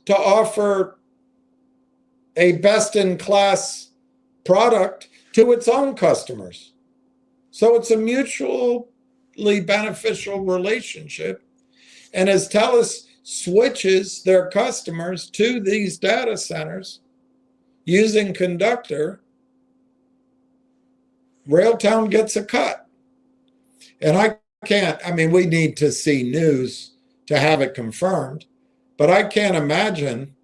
to offer a best-in-class product to its own customers. So it's a mutually beneficial relationship. And as TELUS switches their customers to these data centers using Conductor, Railtown gets a cut. And we need to see news to have it confirmed, but I can't imagine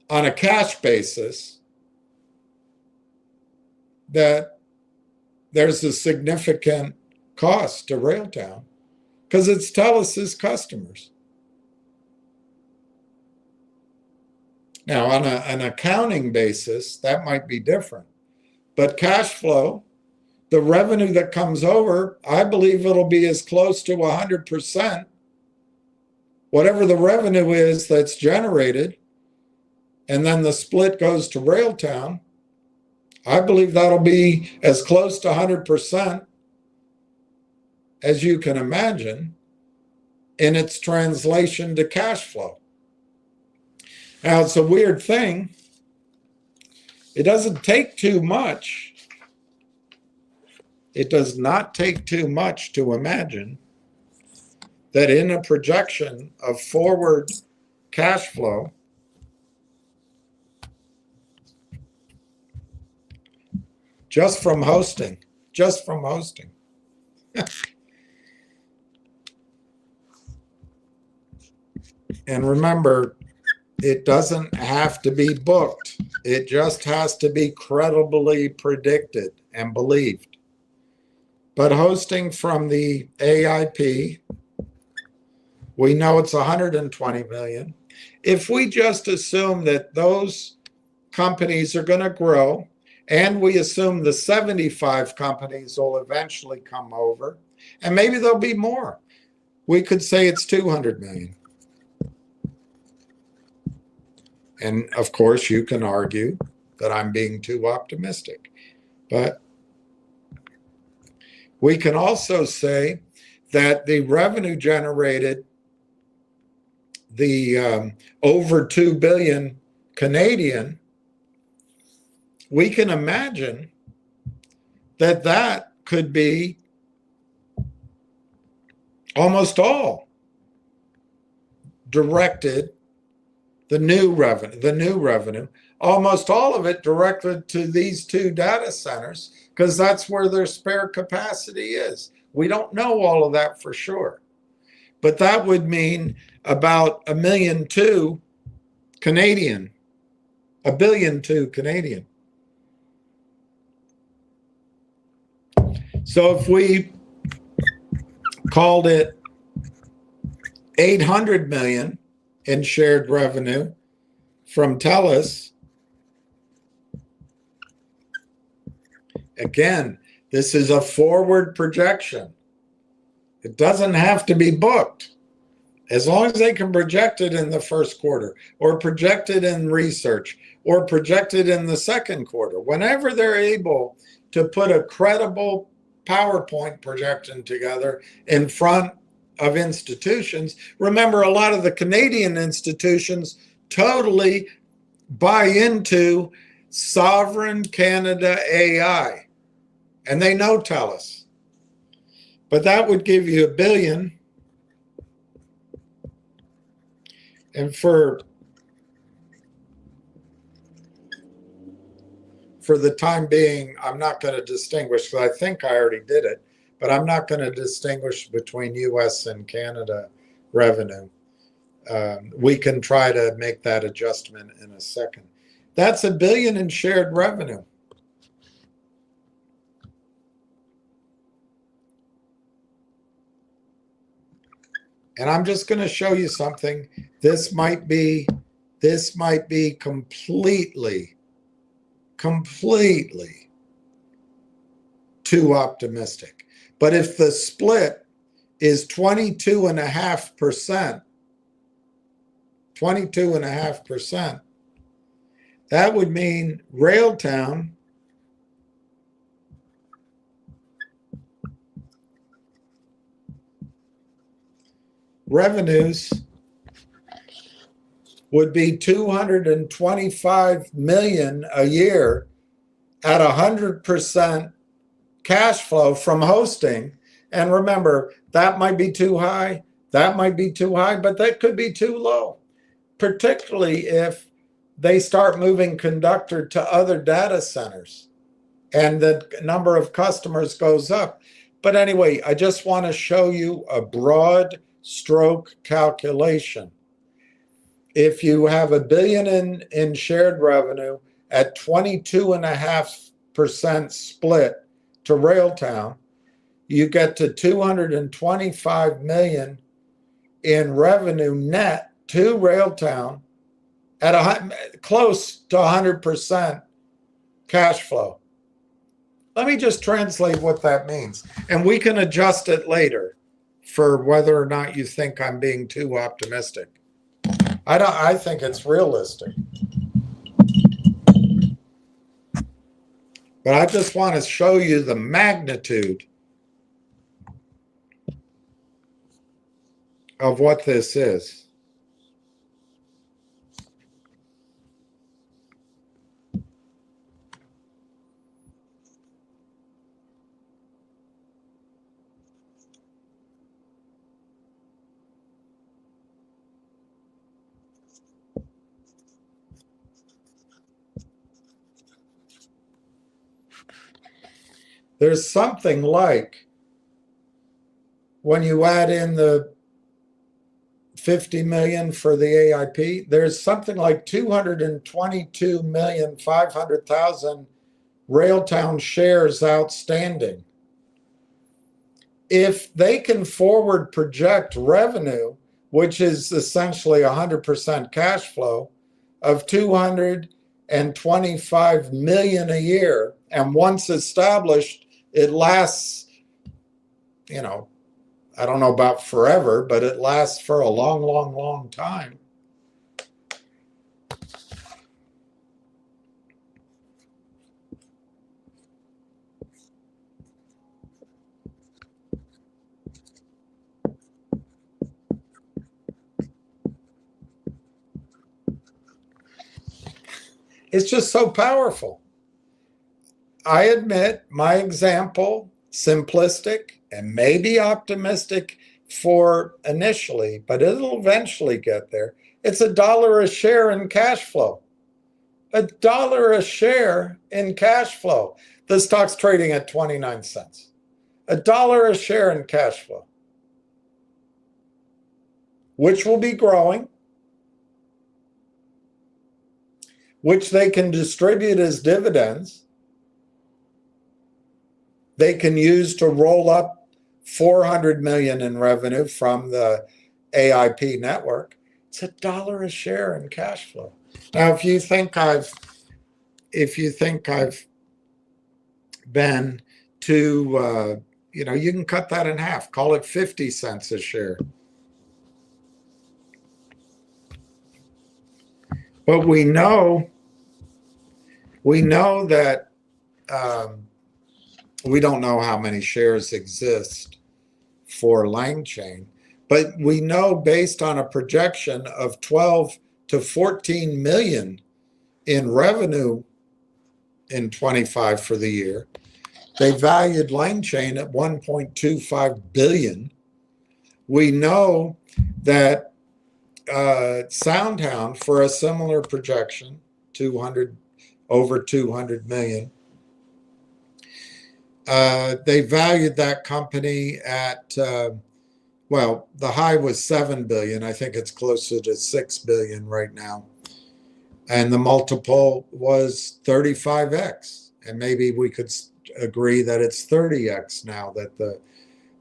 on a cash basis that there's a significant cost to Railtown, because it's TELUS's customers. Now, on an accounting basis, that might be different. But cash flow, the revenue that comes over, I believe it'll be as close to 100%. Whatever the revenue is that's generated, and then the split goes to Railtown, I believe that'll be as close to 100% as you can imagine in its translation to cash flow. Now, it's a weird thing. It doesn't take too much. It does not take too much to imagine that in a projection of forward cash flow, just from hosting. And remember, it doesn't have to be booked. It just has to be credibly predicted and believed. But hosting from the AIP, we know it's 120 million. If we just assume that those companies are going to grow, and we assume the 75 companies will eventually come over, and maybe there'll be more, we could say it's 200 million. And of course, you can argue that I'm being too optimistic. But we can also say that the revenue generated, the over 2 billion Canadian, we can imagine that that could be almost all directed, the new revenue, almost all of it directed to these two data centers, because that's where their spare capacity is. We don't know all of that for sure, but that would mean about 1.2 million Canadian, 1.2 billion Canadian. So if we called it 800 million in shared revenue from TELUS, again, this is a forward projection. It doesn't have to be booked. As long as they can project it in the first quarter, or project it in research, or project it in the second quarter, whenever they're able to put a credible PowerPoint projection together in front of institutions. Remember, a lot of the Canadian institutions totally buy into sovereign Canada AI, and they know TELUS. But that would give you 1 billion. And for the time being, I'm not going to distinguish, because I think I already did it, but I'm not going to distinguish between US and Canada revenue. We can try to make that adjustment in a second. That's 1 billion in shared revenue. And I'm just going to show you something. This might be completely too optimistic. But if the split is 22.5%, that would mean Railtown revenues would be 225 million a year at 100% cash flow from hosting. And remember, that might be too high, that might be too high, but that could be too low, particularly if they start moving conductor to other data centers and the number of customers goes up. But anyway, I just want to show you a broad stroke calculation. If you have 1 billion in shared revenue at 22.5% split to Railtown, you get to 225 million in revenue net to Railtown at close to 100% cash flow. Let me just translate what that means, and we can adjust it later for whether or not you think I'm being too optimistic. I think it's realistic. But I just want to show you the magnitude of what this is. There's something like, when you add in the 50 million for the AIP, there's something like 222,500,000 Railtown shares outstanding. If they can forward project revenue, which is essentially 100% cash flow, of 225 million a year, and once established, it lasts, I don't know about forever, but it lasts for a long, long, long time. It's just so powerful. I admit my example, simplistic and maybe optimistic for initially, but it'll eventually get there. It's $1 a share in cash flow. $1 a share in cash flow. The stock's trading at 29 cents. $1 a share in cash flow, which will be growing, which they can distribute as dividends. They can use to roll up 400 million in revenue from the AIP network. It's $1 a share in cash flow. Now, if you think I've been to, you can cut that in half. Call it 50 cents a share. But we know that we don't know how many shares exist for LangChain, but we know based on a projection of 12 to 14 million in revenue in 25 for the year, they valued LangChain at 1.25 billion. We know that SoundHound, for a similar projection, over 200 million, they valued that company at, the high was 7 billion. I think it's closer to 6 billion right now. And the multiple was 35x. And maybe we could agree that it's 30x now that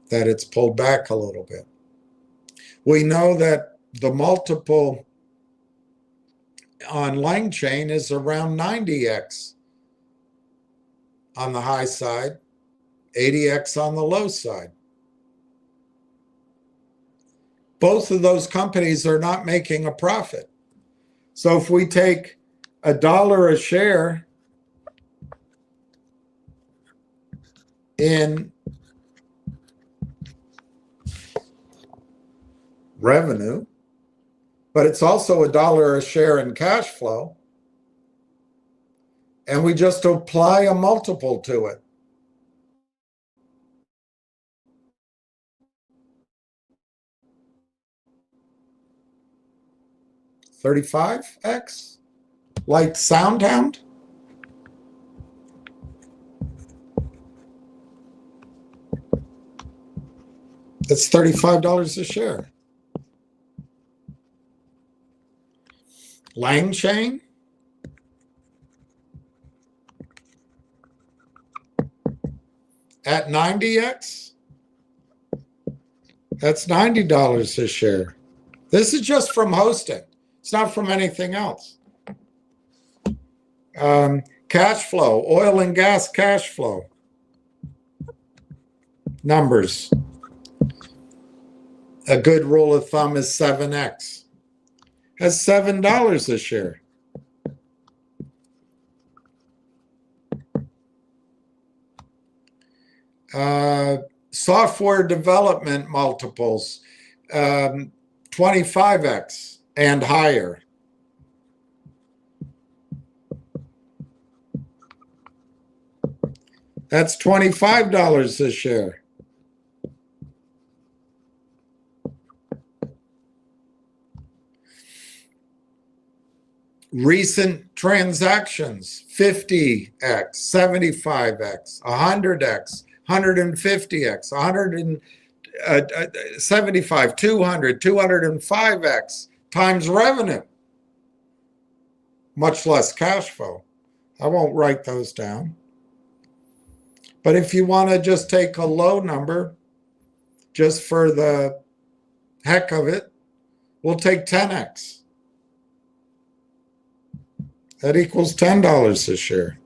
it's pulled back a little bit. We know that the multiple on LangChain is around 90x on the high side, 80x on the low side. Both of those companies are not making a profit. So if we take $1 a share in revenue, but it's also $1 a share in cash flow, and we just apply a multiple to it, $35x, like SoundHound. It's $35 a share. LangChain, at 90x, That's $90 a share. This is just from hosting. It's not from anything else. Cash flow, oil and gas cash flow. Numbers. A good rule of thumb is 7x. That's $7 a share. Software development multiples, 25x and higher. That's $25 a share. Recent transactions, 50x, 75x, 100x, 150x, 175, 200, 205x times revenue. Much less cash flow. I won't write those down. But if you want to just take a low number, just for the heck of it, we'll take 10x. That equals $10 a share.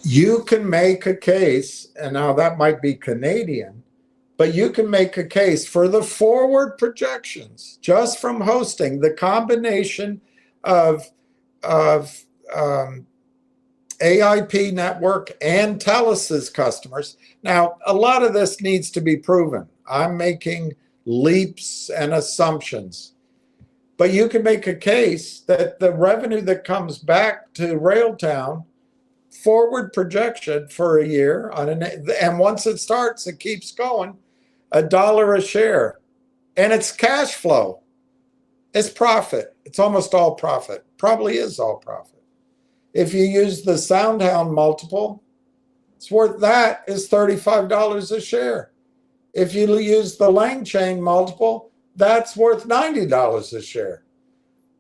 You can make a case, and now that might be Canadian, but you can make a case for the forward projections just from hosting, the combination of AIP network and Telus' customers. Now, a lot of this needs to be proven. I'm making leaps and assumptions. But you can make a case that the revenue that comes back to Railtown, forward projection for a year, and once it starts, it keeps going, $1 a share. And it's cash flow. It's profit. It's almost all profit. Probably is all profit. If you use the SoundHound multiple, it's worth that is $35 a share. If you use the Lang Chain multiple, that's worth $90 a share.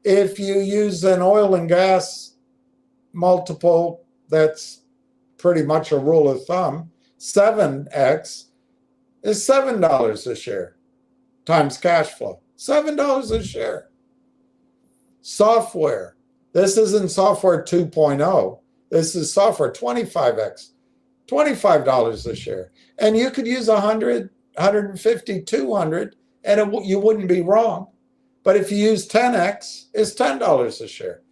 If you use an oil and gas multiple, that's pretty much a rule of thumb, 7x is $7 a share times cash flow. $7 a share. Software. This isn't software 2.0. This is software 25x, $25 a share. And you could use 100, 150, 200, and you wouldn't be wrong. But if you use 10x, it's $10 a share.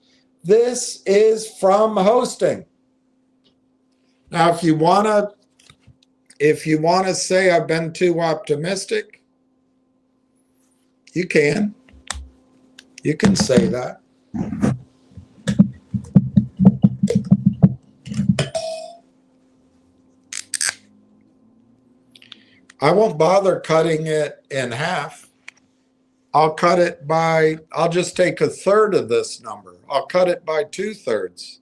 This is from hosting. Now, if you want to say I've been too optimistic, you can. You can say that. I won't bother cutting it in half. I'll just take 1/3 of this number. I'll cut it by 2/3.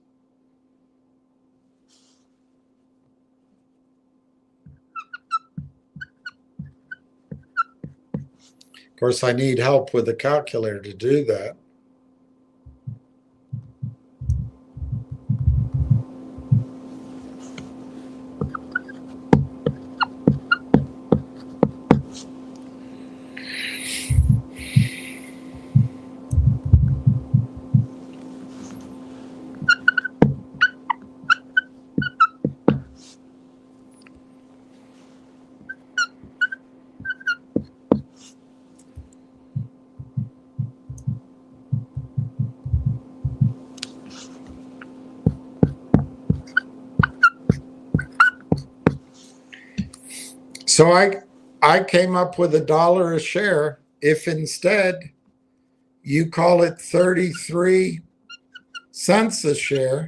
Of course, I need help with the calculator to do that. So I came up with $1 a share if instead you call it 33 cents a share.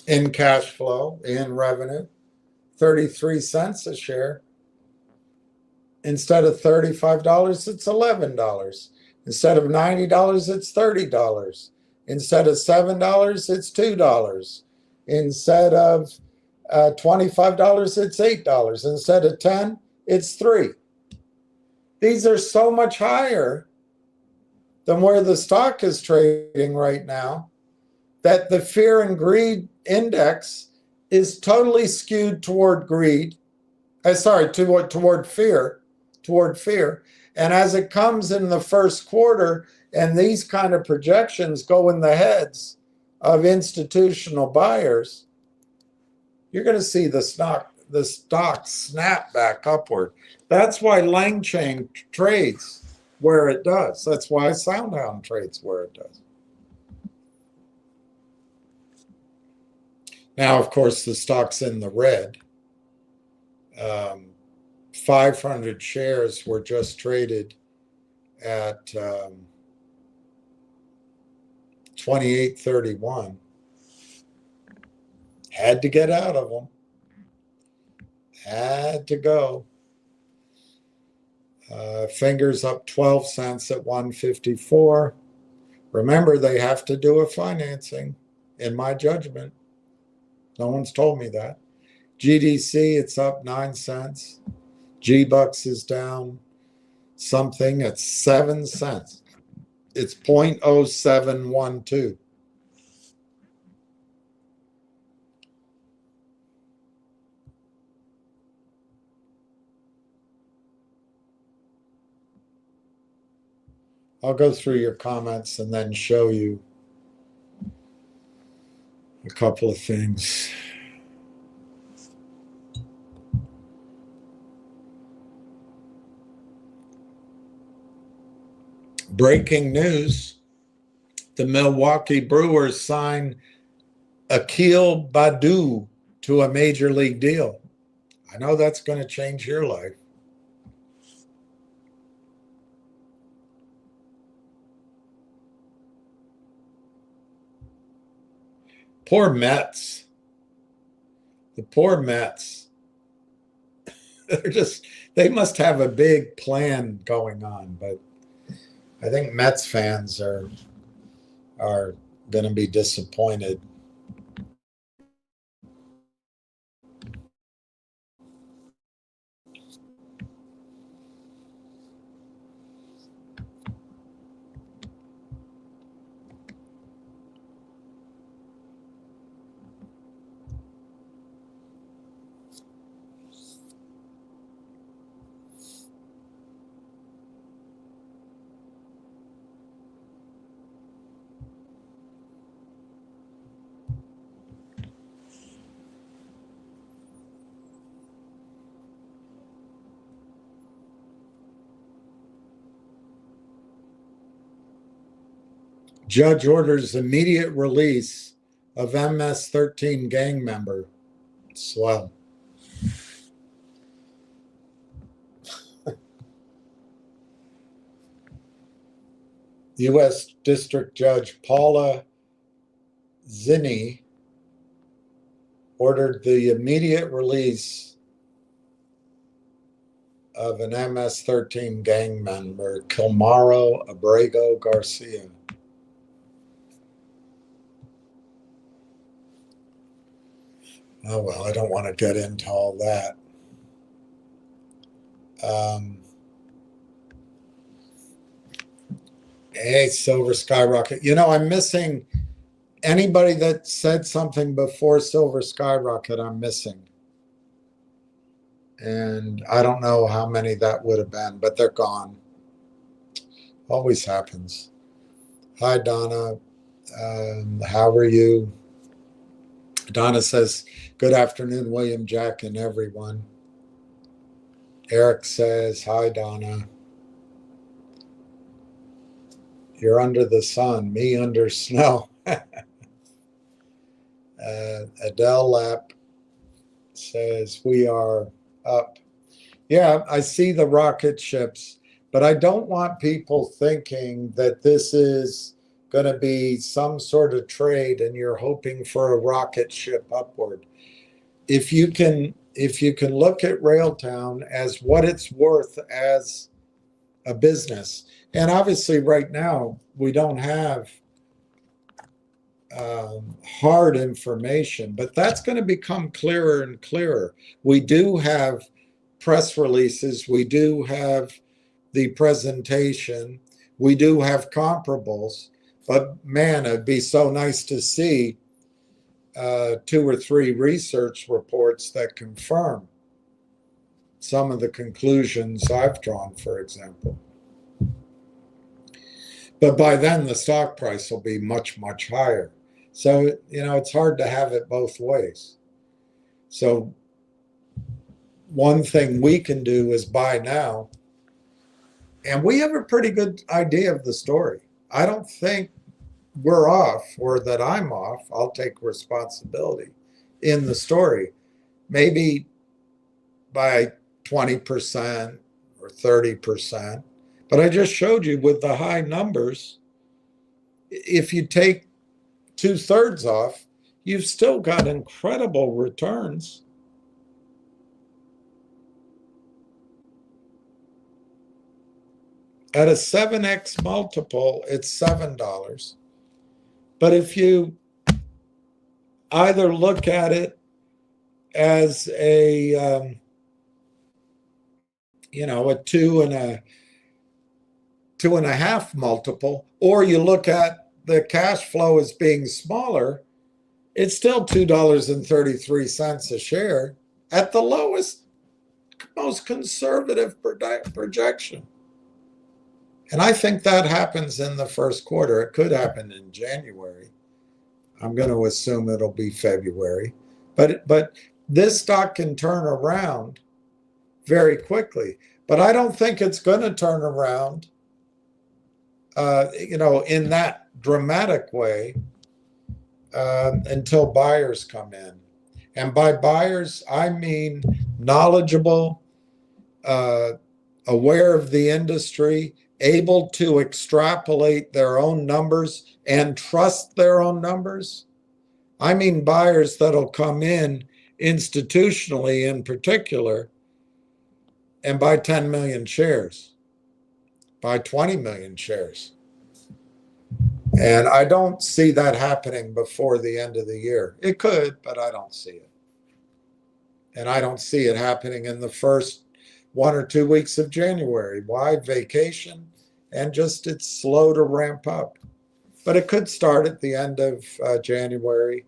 In cash flow, in revenue, 33 cents a share. Instead of $35, it's $11. Instead of $90, it's $30. Instead of $7, it's $2. Instead of $25, it's $8. Instead of $10, it's $3. these are so much higher than where the stock is trading right now that the fear and greed index is totally skewed toward greed. Toward fear, And as it comes in the first quarter, and these kind of projections go in the heads of institutional buyers, you're going to see the stock snap back upward. That's why Lang Chain trades where it does. That's why Soundhound trades where it does. Now, of course, the stock's in the red. 500 shares were just traded at 28.31. Had to get out of them. Had to go. Fingers up 12 cents at 154. Remember, they have to do a financing, in my judgment. No one's told me that. GDC, it's up 9 cents. G-Bucks is down something at 7 cents. It's 0.0712. I'll go through your comments and then show you a couple of things. Breaking news, the Milwaukee Brewers sign Akil Baddoo to a major league deal. I know that's going to change your life. Poor Mets. The poor Mets. They must have a big plan going on, but I think Mets fans are going to be disappointed. Judge orders immediate release of MS-13 gang member. Swell. U.S. District Judge Paula Zinni ordered the immediate release of an MS-13 gang member, Kilmaro Abrego Garcia. Oh, well, I don't want to get into all that. Hey, Silver Skyrocket. You know, I'm missing anybody that said something before Silver Skyrocket, I'm missing. And I don't know how many that would have been, but they're gone. Always happens. Hi, Donna. How are you? Donna says, good afternoon, William, Jack, and everyone. Eric says, hi, Donna. You're under the sun, me under snow. Adele Lapp says, we are up. Yeah, I see the rocket ships, but I don't want people thinking that this is going to be some sort of trade and you're hoping for a rocket ship upward. If you can look at Railtown as what it's worth as a business, and obviously right now we don't have hard information, but that's going to become clearer and clearer. We do have press releases, we do have the presentation. We do have comparables, but man, it'd be so nice to see 2 or 3 research reports that confirm some of the conclusions I've drawn, for example. But by then, the stock price will be much, much higher. So, it's hard to have it both ways. So one thing we can do is buy now. And we have a pretty good idea of the story. I don't think we're off or that I'm off. I'll take responsibility in the story. Maybe by 20% or 30%. But I just showed you with the high numbers, if you take 2/3 off, you've still got incredible returns. At a 7x multiple, it's $7. But if you either look at it as a, a 2.5 multiple, or you look at the cash flow as being smaller, it's still $2.33 a share at the lowest, most conservative projection. And I think that happens in the first quarter. It could happen in January. I'm going to assume it'll be February. But this stock can turn around very quickly. But I don't think it's going to turn around, in that dramatic way until buyers come in. And by buyers, I mean knowledgeable, aware of the industry, able to extrapolate their own numbers and trust their own numbers. I mean buyers that'll come in institutionally in particular and buy 10 million shares, buy 20 million shares. And I don't see that happening before the end of the year. It could, but I don't see it. And I don't see it happening in the first 1 or 2 weeks of January. Why? Vacation, and just it's slow to ramp up. But it could start at the end of January,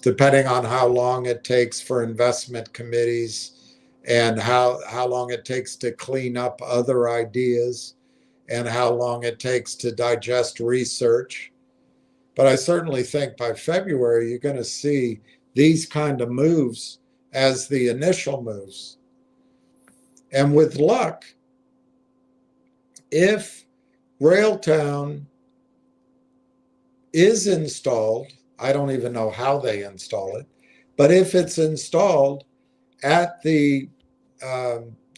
depending on how long it takes for investment committees and how long it takes to clean up other ideas and how long it takes to digest research. But I certainly think by February, you're going to see these kind of moves as the initial moves. And with luck, if Railtown is installed, I don't even know how they install it, but if it's installed at the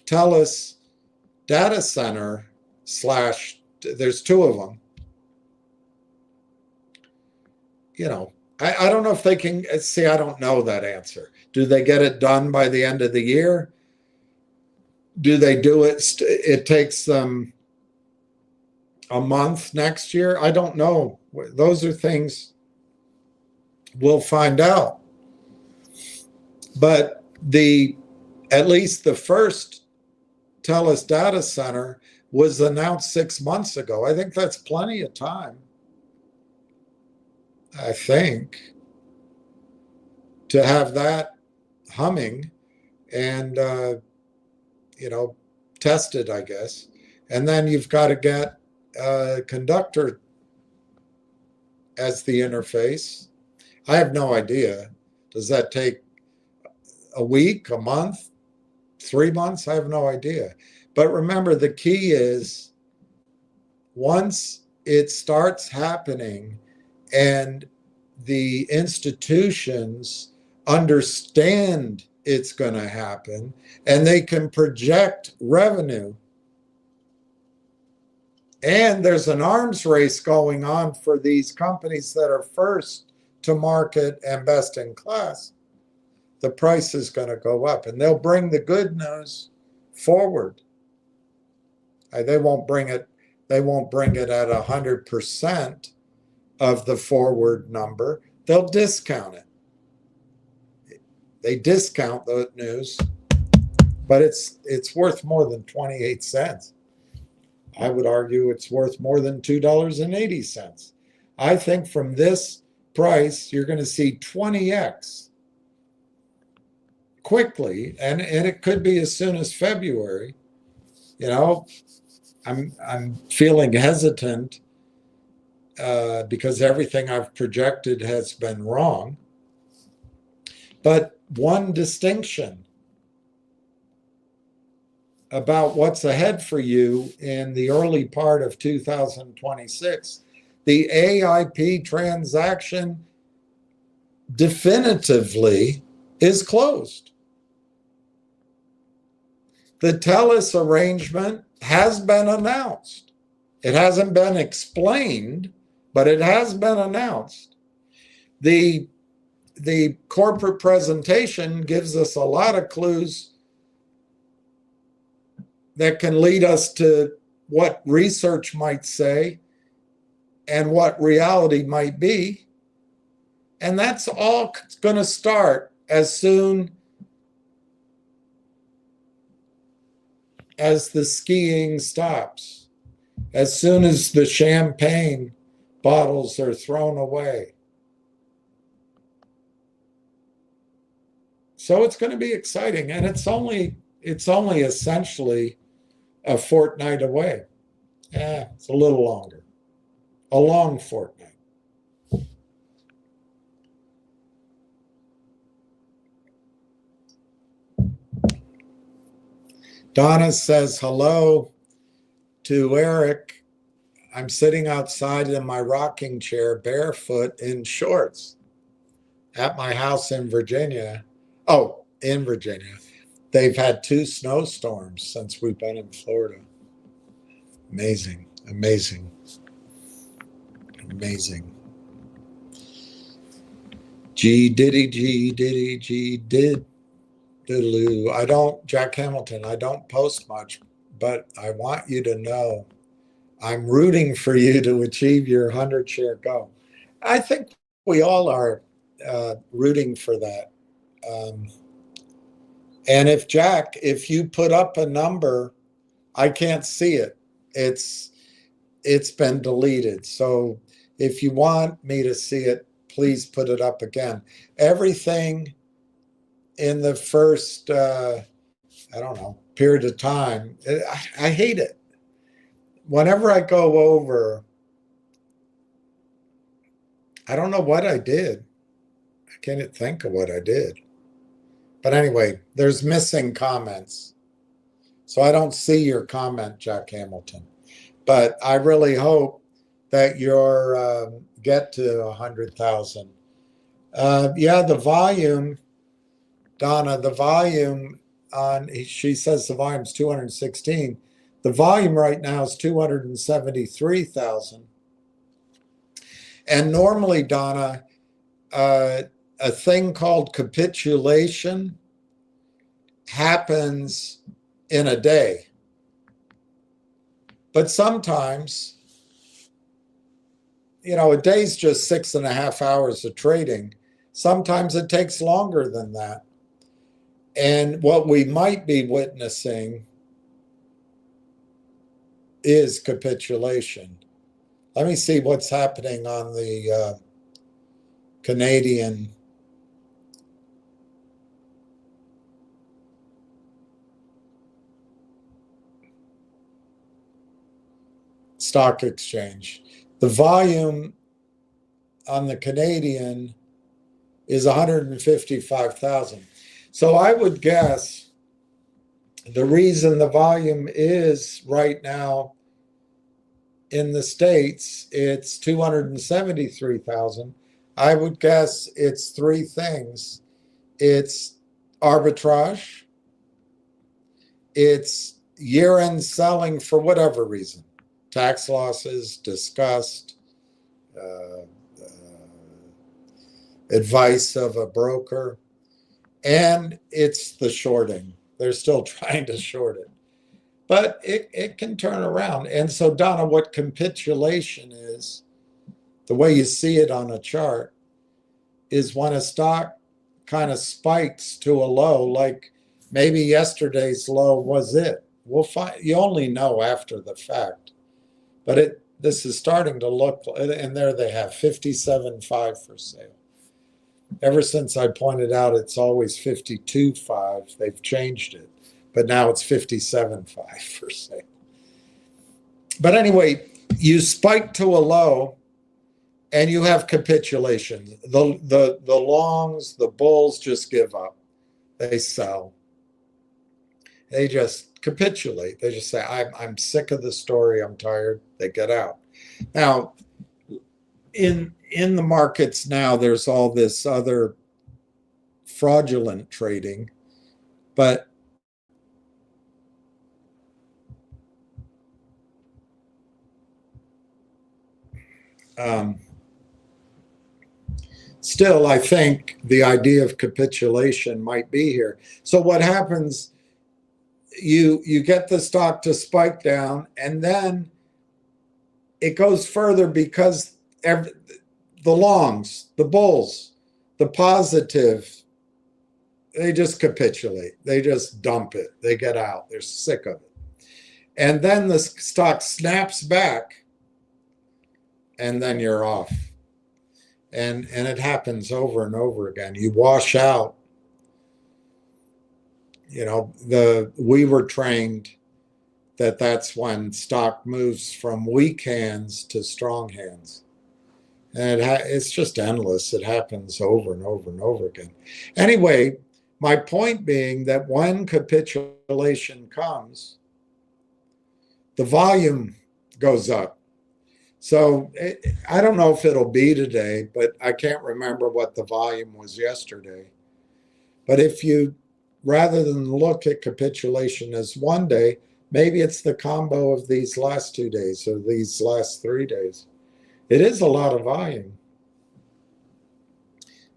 TELUS data center there's 2 of them, I don't know if they can see. I don't know that answer. Do they get it done by the end of the year? Do they do it? It takes them a month next year. I don't know. Those are things we'll find out. But at least the first TELUS data center was announced 6 months ago. I think that's plenty of time, I think, to have that humming and, tested, I guess. And then you've got to get a conductor as the interface. I have no idea. Does that take a week, a month, 3 months? I have no idea. But remember, the key is once it starts happening and the institutions understand it's going to happen and they can project revenue, and there's an arms race going on for these companies that are first to market and best in class, the price is going to go up, and they'll bring the good news forward. They won't bring it at 100% of the forward number. They'll discount it. They discount the news, but it's worth more than 28 cents. I would argue it's worth more than $2.80. I think from this price, you're going to see 20x quickly, and it could be as soon as February. You know, I'm feeling hesitant because everything I've projected has been wrong. But one distinction about what's ahead for you in the early part of 2026, the AIP transaction definitively is closed. The TELUS arrangement has been announced. It hasn't been explained, but it has been announced. The corporate presentation gives us a lot of clues that can lead us to what research might say and what reality might be. And that's all going to start as soon as the skiing stops, as soon as the champagne bottles are thrown away. So it's going to be exciting, and it's only essentially a fortnight away. Yeah, it's a little longer. A long fortnight. Donna says hello to Eric. I'm sitting outside in my rocking chair, barefoot in shorts at my house in Virginia. Oh, in Virginia. They've had 2 snowstorms since we've been in Florida. Amazing, amazing, amazing. G diddy, G did. I don't, Jack Hamilton, I don't post much, but I want you to know I'm rooting for you to achieve your 100 share goal. I think we all are rooting for that. And if you put up a number, I can't see it. It's been deleted. So if you want me to see it, please put it up again. Everything in the first, period of time, I hate it. Whenever I go over, I don't know what I did. I can't think of what I did. But anyway, there's missing comments. So I don't see your comment, Jack Hamilton. But I really hope that you're get to 100,000. Yeah, the volume, Donna, the volume she says the volume's 216. The volume right now is 273,000. And normally, Donna, a thing called capitulation happens in a day. But sometimes, a day's just 6.5 hours of trading. Sometimes it takes longer than that. And what we might be witnessing is capitulation. Let me see what's happening on the Canadian stock exchange. The volume on the Canadian is 155,000. So I would guess the reason the volume is right now in the States, it's 273,000. I would guess it's 3 things. It's arbitrage. It's year-end selling for whatever reason. Tax losses, disgust, advice of a broker. And it's the shorting. They're still trying to short it. But it can turn around. And so, Donna, what capitulation is, the way you see it on a chart, is when a stock kind of spikes to a low, like maybe yesterday's low was it. We'll find. You only know after the fact, but this is starting to look. And there they have 57.5 for sale. Ever since I pointed out it's always 52.5, they've changed it, but now it's 57.5 for sale. But anyway, you spike to a low, and you have capitulation. The longs, the bulls just give up. They sell. They just capitulate. They just say, I'm sick of the story. I'm tired. They get out. Now, in the markets now, there's all this other fraudulent trading, but still, I think the idea of capitulation might be here. So what happens, you get the stock to spike down, and then it goes further because the longs, the bulls, the positive, they just capitulate. They just dump it. They get out. They're sick of it. And then the stock snaps back, and then you're off. And it happens over and over again. You wash out. You know, we were trained that's when stock moves from weak hands to strong hands. And it's just endless. It happens over and over and over again. Anyway, my point being that when capitulation comes, the volume goes up. So I don't know if it'll be today, but I can't remember what the volume was yesterday. But if you, rather than look at capitulation as one day, maybe it's the combo of these last 2 days or these last 3 days. It is a lot of volume.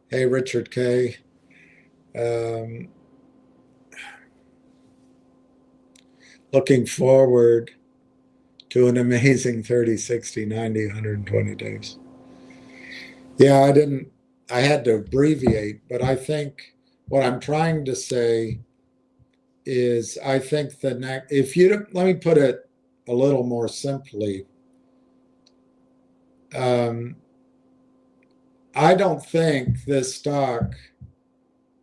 Hey, Richard K. Looking forward to an amazing 30, 60, 90, 120 days. Yeah, I had to abbreviate, but I think what I'm trying to say is I think let me put it a little more simply. I don't think this stock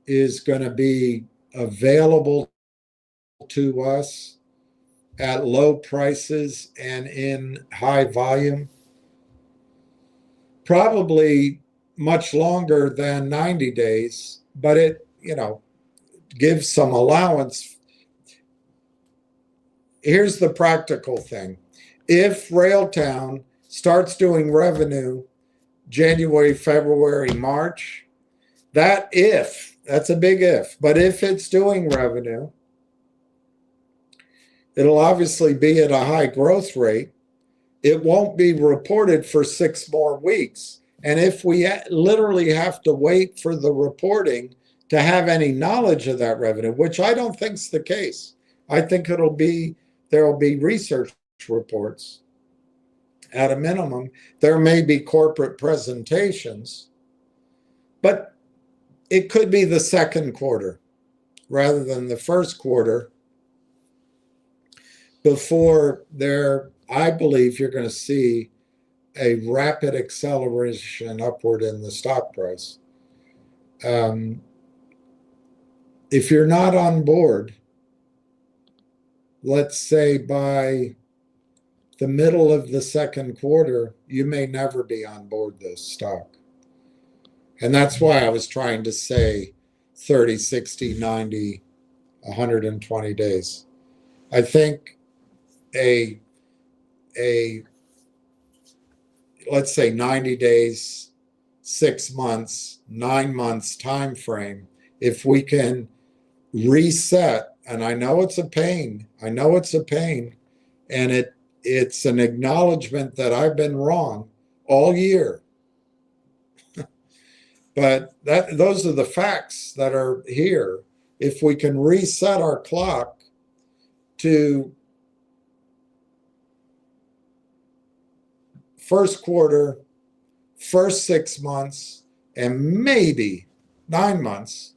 is going to be available to us at low prices and in high volume, probably much longer than 90 days, but it, gives some allowance. Here's the practical thing. If Railtown starts doing revenue January, February, March, that's a big if, but if it's doing revenue, it'll obviously be at a high growth rate. It won't be reported for 6 more weeks. And if we literally have to wait for the reporting to have any knowledge of that revenue, which I don't think is the case, I think there will be research reports at a minimum. There may be corporate presentations, but it could be the second quarter rather than the first quarter before I believe you're going to see a rapid acceleration upward in the stock price. If you're not on board, let's say by the middle of the second quarter, you may never be on board this stock. And that's why I was trying to say 30, 60, 90, 120 days. I think let's say 90 days, 6 months, 9 months time frame, if we can reset, and I know it's a pain, and it's an acknowledgement that I've been wrong all year. But those are the facts that are here. If we can reset our clock to first quarter, first 6 months, and maybe 9 months,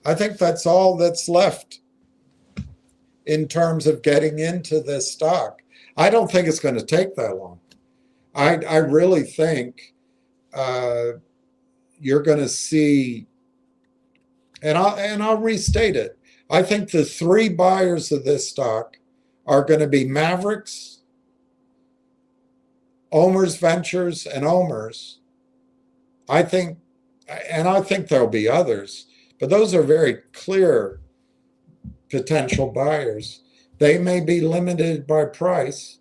I think that's all that's left in terms of getting into this stock. I don't think it's going to take that long. I really think you're going to see, and I'll restate it. I think the three buyers of this stock are going to be Mavericks, Omer's Ventures, and Omer's. I think there'll be others, but those are very clear potential buyers. They may be limited by price.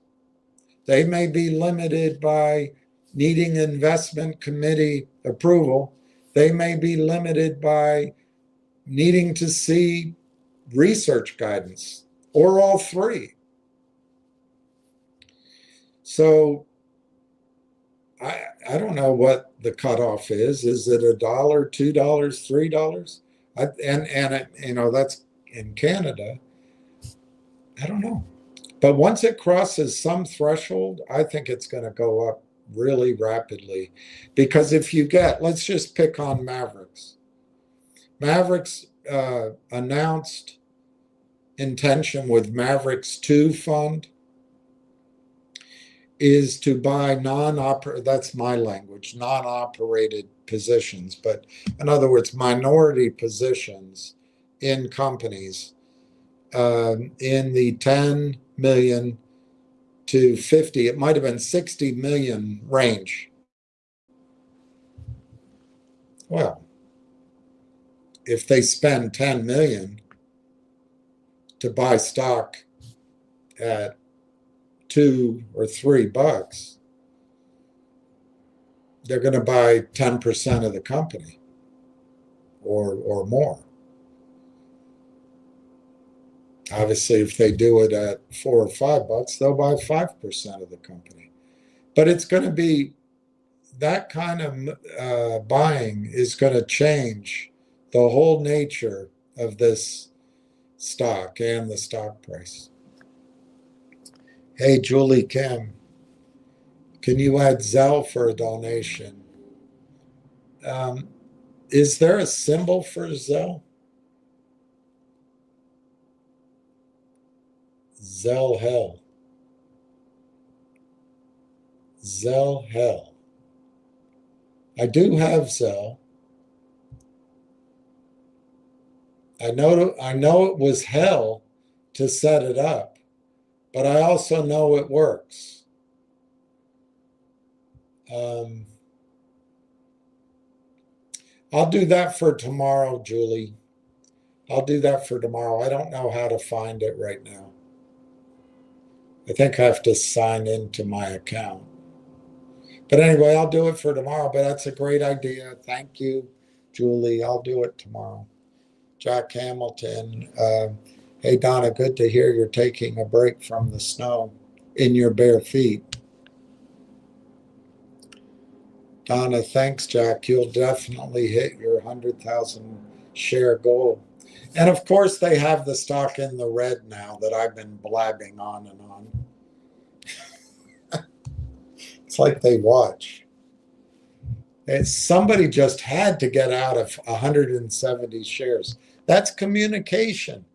They may be limited by needing investment committee approval. They may be limited by needing to see research guidance, or all three. So I don't know what the cutoff is. Is it $1, $2, $3? That's in Canada. I don't know. But once it crosses some threshold, I think it's going to go up really rapidly. Because if you get, let's just pick on Mavericks. Mavericks announced intention with Mavericks 2 fund is to buy that's my language, non-operated positions, but in other words, minority positions in companies in the 10 million to 50, it might have been 60 million range. Well, if they spend 10 million to buy stock at $2 or $3, they're going to buy 10% of the company or more. Obviously, if they do it at $4 or $5, they'll buy 5% of the company. But it's going to be that kind of buying is going to change the whole nature of this stock and the stock price. Hey, Julie Kim, can you add Zelle for a donation? Is there a symbol for Zelle? Zelle hell. Zelle hell. I do have Zelle. I know it was hell to set it up, but I also know it works. I'll do that for tomorrow, Julie. I'll do that for tomorrow. I don't know how to find it right now. I think I have to sign into my account. But anyway, I'll do it for tomorrow. But that's a great idea. Thank you, Julie. I'll do it tomorrow. Jack Hamilton. Hey, Donna, good to hear you're taking a break from the snow in your bare feet. Donna, thanks, Jack. You'll definitely hit your 100,000 share goal. And of course, they have the stock in the red now that I've been blabbing on and on. It's like they watch. Somebody just had to get out of 170 shares. That's communication.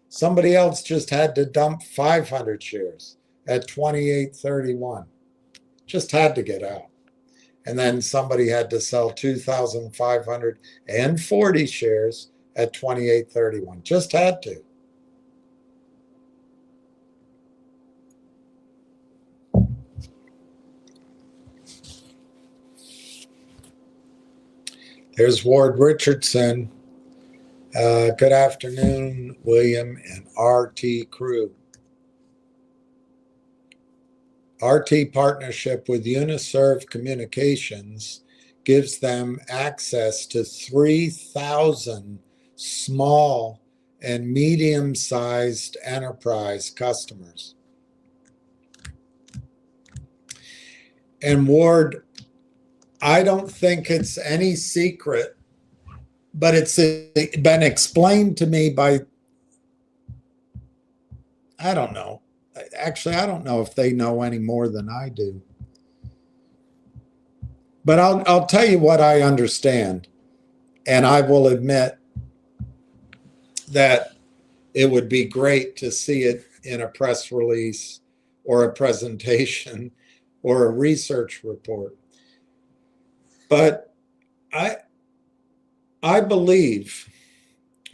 Somebody else just had to dump 500 shares at 28.31. Just had to get out. And then somebody had to sell 2,540 shares at 28.31. Just had to. There's Ward Richardson. Good afternoon, William and RT crew. RT partnership with Uniserve Communications gives them access to 3,000 small and medium-sized enterprise customers. And Ward, I don't think it's any secret, but it's been explained to me by, I don't know. Actually, I don't know if they know any more than I do. But I'll tell you what I understand. And I will admit that it would be great to see it in a press release or a presentation or a research report. But I believe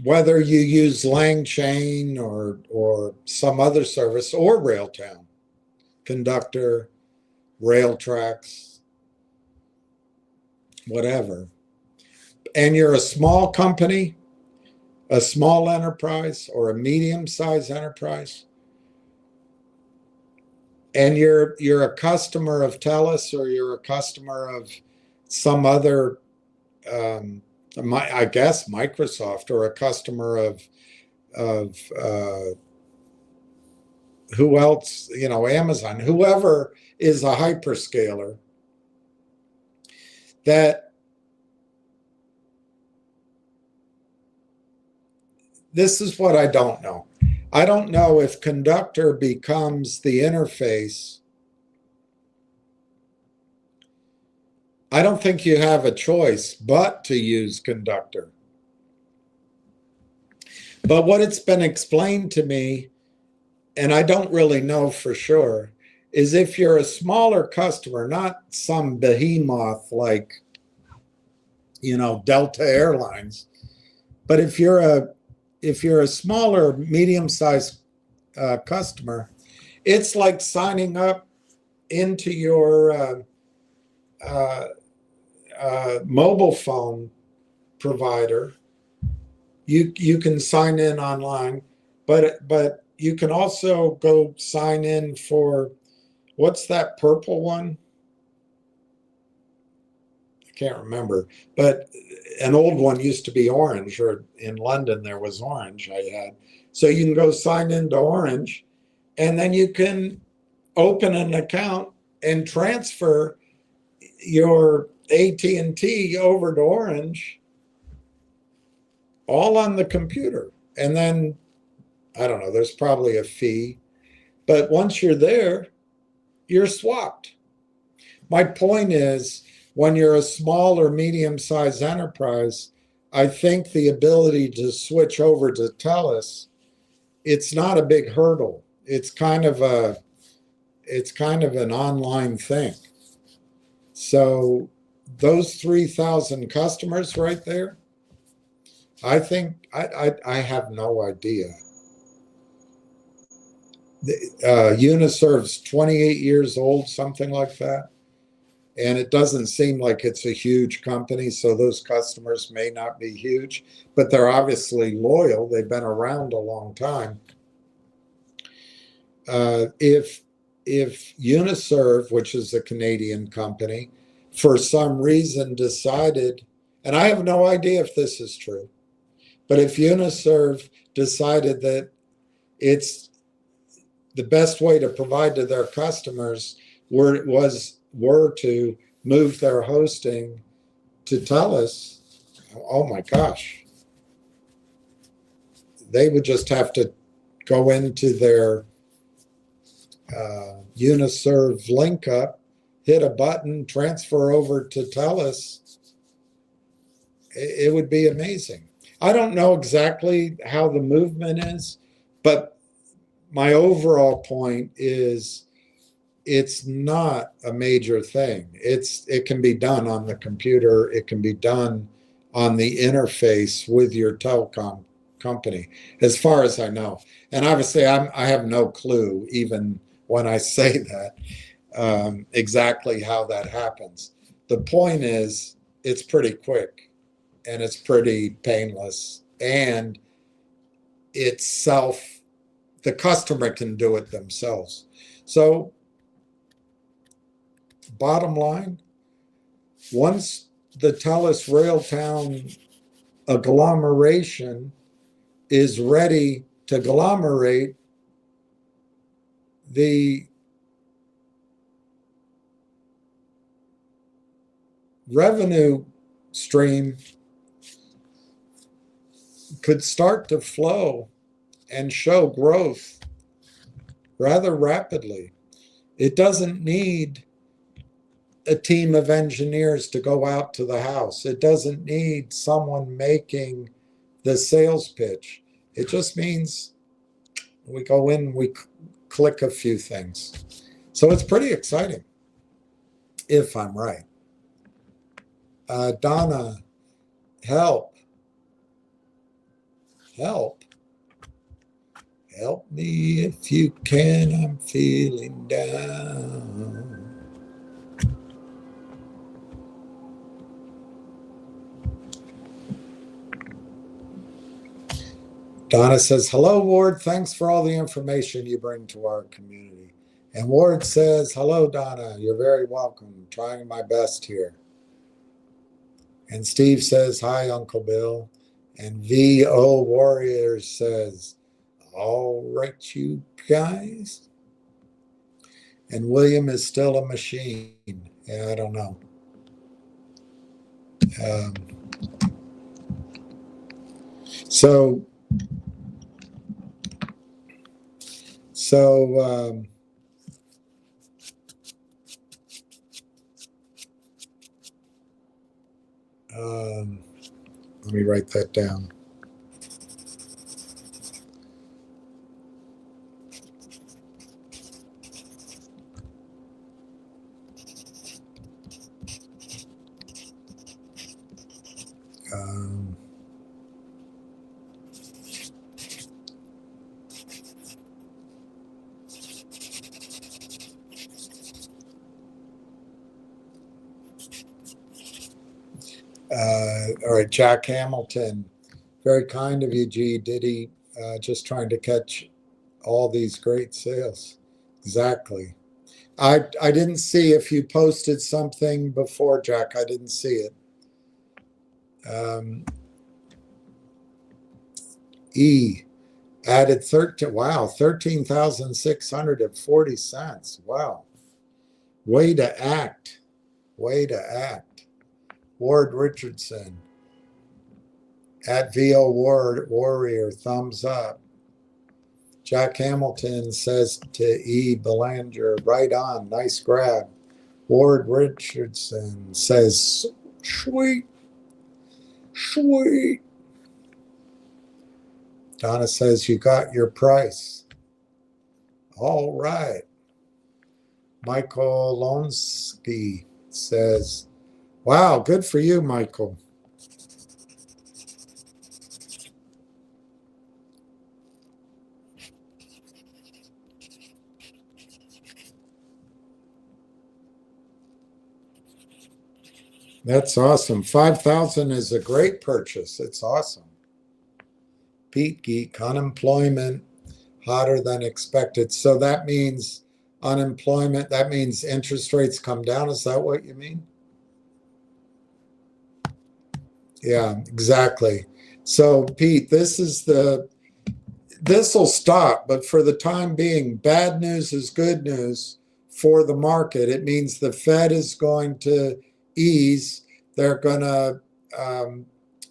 whether you use LangChain or some other service or Railtown, Conductor, Railtracks, whatever, and you're a small company, a small enterprise or a medium-sized enterprise, and you're a customer of TELUS or you're a customer of some other, I guess Microsoft, or a customer of who else, Amazon, whoever is a hyperscaler, that this is what I don't know. I don't know if Conductor becomes the interface. I don't think you have a choice but to use Conductor. But what it's been explained to me, and I don't really know for sure, is if you're a smaller customer, not some behemoth like, Delta Airlines, but if you're a smaller, medium-sized customer, it's like signing up into your mobile phone provider. You can sign in online, but you can also go sign in for, what's that purple one? I can't remember, but an old one used to be orange, or in London there was orange I had. So you can go sign into Orange, and then you can open an account and transfer your AT&T over to Orange, all on the computer. And then, I don't know, there's probably a fee, but once you're there, you're swapped. My point is, when you're a small or medium-sized enterprise, I think the ability to switch over to TELUS, it's not a big hurdle. It's kind of an online thing. So those 3,000 customers right there, I think I have no idea. Uniserv's 28 years old, something like that. And it doesn't seem like it's a huge company, so those customers may not be huge, but they're obviously loyal. They've been around a long time. If Uniserv, which is a Canadian company, for some reason decided, and I have no idea if this is true, but if Uniserv decided that it's the best way to provide to their customers were to move their hosting to TELUS, oh my gosh, they would just have to go into their Uniserv link up, hit a button, transfer over to TELUS. It would be amazing. I don't know exactly how the movement is, but my overall point is it's not a major thing. It can be done on the computer. It can be done on the interface with your telecom company, as far as I know. And obviously, I have no clue, even when I say that, exactly how that happens. The point is, it's pretty quick, and it's pretty painless, and the customer can do it themselves. So, bottom line, once the TELUS Railtown agglomeration is ready to agglomerate, the revenue stream could start to flow and show growth rather rapidly. It doesn't need a team of engineers to go out to the house. It doesn't need someone making the sales pitch. It just means we go in, we click a few things. So it's pretty exciting, if I'm right. Donna, help. Help. Help me if you can, I'm feeling down. Donna says, hello, Ward. Thanks for all the information you bring to our community. And Ward says, hello, Donna. You're very welcome. Trying my best here. And Steve says, hi, Uncle Bill. And VO Warriors says, all right, you guys. And William is still a machine. Yeah, I don't know. So let me write that down. All right, Jack Hamilton. Very kind of you, G. Diddy. Just trying to catch all these great sales. Exactly. I didn't see if you posted something before, Jack. I didn't see it. E added 13,640 cents. Wow. Way to act. Way to act. Ward Richardson. At VO Warrior, thumbs up. Jack Hamilton says to E. Belanger, right on, nice grab. Ward Richardson says, sweet, sweet. Donna says, you got your price. All right. Michael Lonsky says, wow, good for you, Michael. That's awesome. 5,000 is a great purchase. It's awesome. Pete Geek, unemployment hotter than expected. So that means unemployment, that means interest rates come down. Is that what you mean? Yeah, exactly. So Pete, this will stop, but for the time being, bad news is good news for the market. It means the Fed is going to ease. They're going to,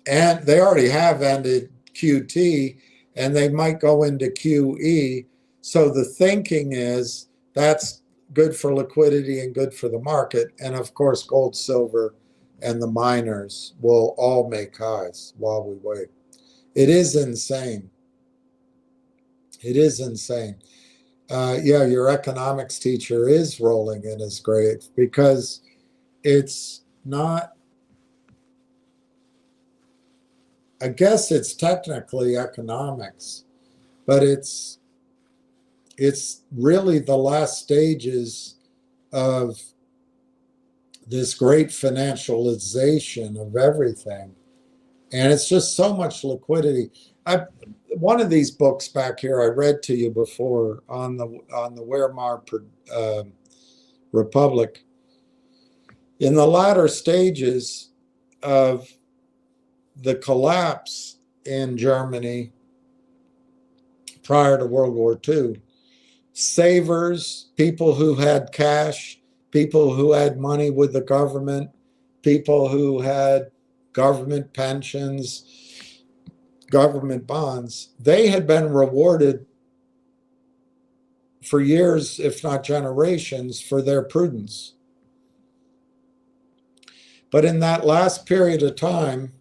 and they already have ended QT, and they might go into QE. So the thinking is that's good for liquidity and good for the market. And of course, gold, silver, and the miners will all make highs while we wait. It is insane. It is insane. Yeah, your economics teacher is rolling in his grave because it's not, I guess it's technically economics, but it's really the last stages of this great financialization of everything. And it's just so much liquidity. One of these books back here I read to you before on the Weimar Republic. In the latter stages of the collapse in Germany prior to World War II, savers, people who had cash, people who had money with the government, people who had government pensions, government bonds, they had been rewarded for years, if not generations, for their prudence. But in that last period of time,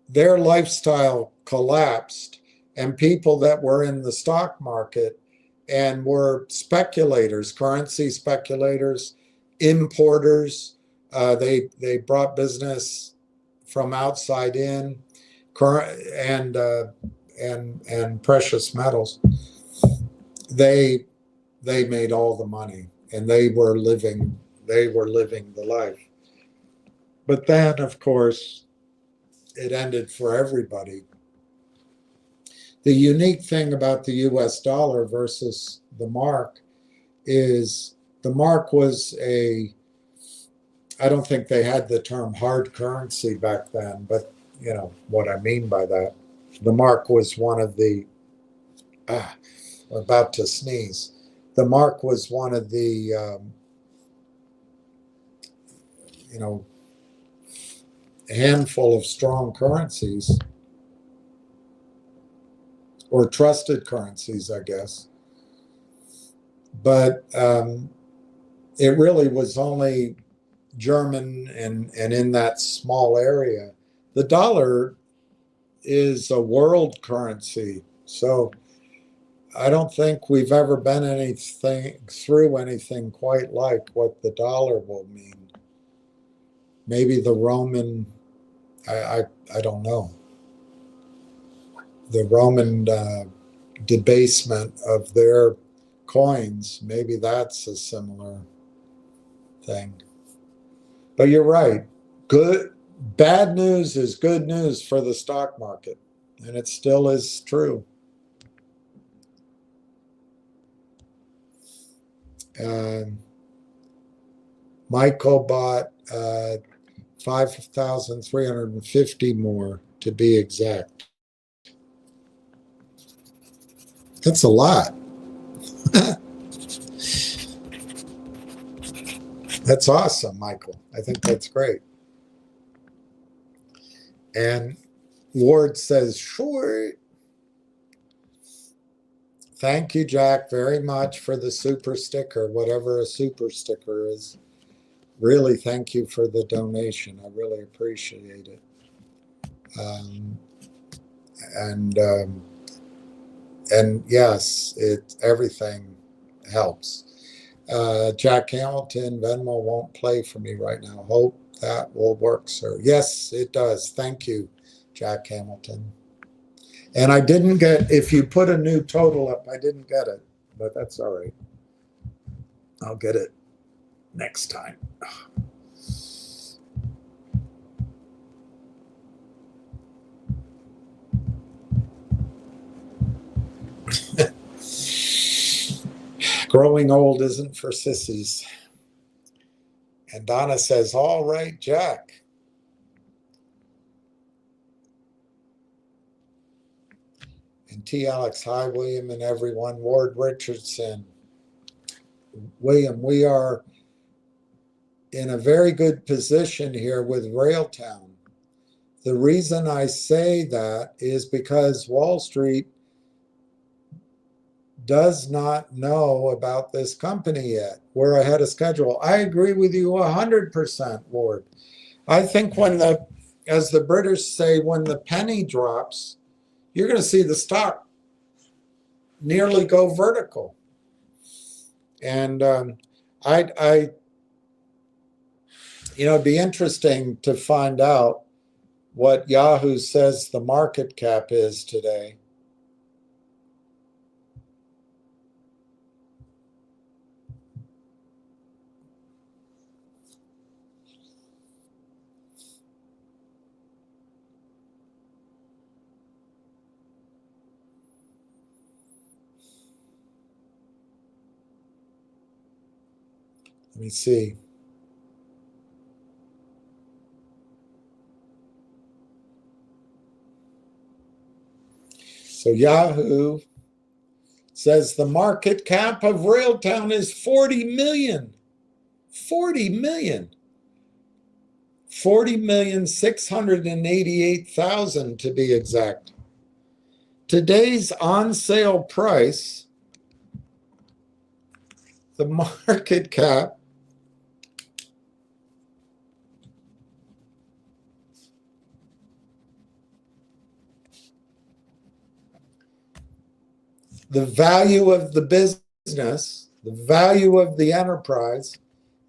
their lifestyle collapsed, and people that were in the stock market and were speculators, currency speculators, importers, they brought business from outside in, and precious metals. They made all the money, and they were living the life. But then, of course, it ended for everybody. The unique thing about the US dollar versus the mark is the mark was I don't think they had the term hard currency back then, but you know what I mean by that. The mark was one of the, about to sneeze. The mark was one of the, you know, handful of strong currencies, or trusted currencies, I guess. But it really was only German and in that small area. The dollar is a world currency. So I don't think we've ever been through anything quite like what the dollar will mean. Maybe the Roman, I don't know. The Roman debasement of their coins, maybe that's a similar thing. But you're right. Bad news is good news for the stock market, and it still is true. Michael bought 5,350 more, to be exact. That's a lot. That's awesome, Michael. I think that's great. And Ward says, sure. Thank you, Jack, very much for the super sticker, whatever a super sticker is. Really, thank you for the donation. I really appreciate it. And yes, everything helps. Jack Hamilton, Venmo won't play for me right now. Hope that will work, sir. Yes, it does. Thank you, Jack Hamilton. And I didn't get, if you put a new total up, I didn't get it, but that's all right. I'll get it next time. Growing old isn't for sissies. And Donna says, all right, Jack. And T. Alex, hi, William, and everyone. Ward Richardson. William, we are in a very good position here with Railtown. The reason I say that is because Wall Street does not know about this company yet. We're ahead of schedule. I agree with you 100%, Ward. I think as the British say, when the penny drops, you're going to see the stock nearly go vertical. And it'd be interesting to find out what Yahoo says the market cap is today. Let me see. So Yahoo says the market cap of Railtown is 40 million. 40 million. 40,688,000 to be exact. Today's on sale price, the market cap the value of the business, the value of the enterprise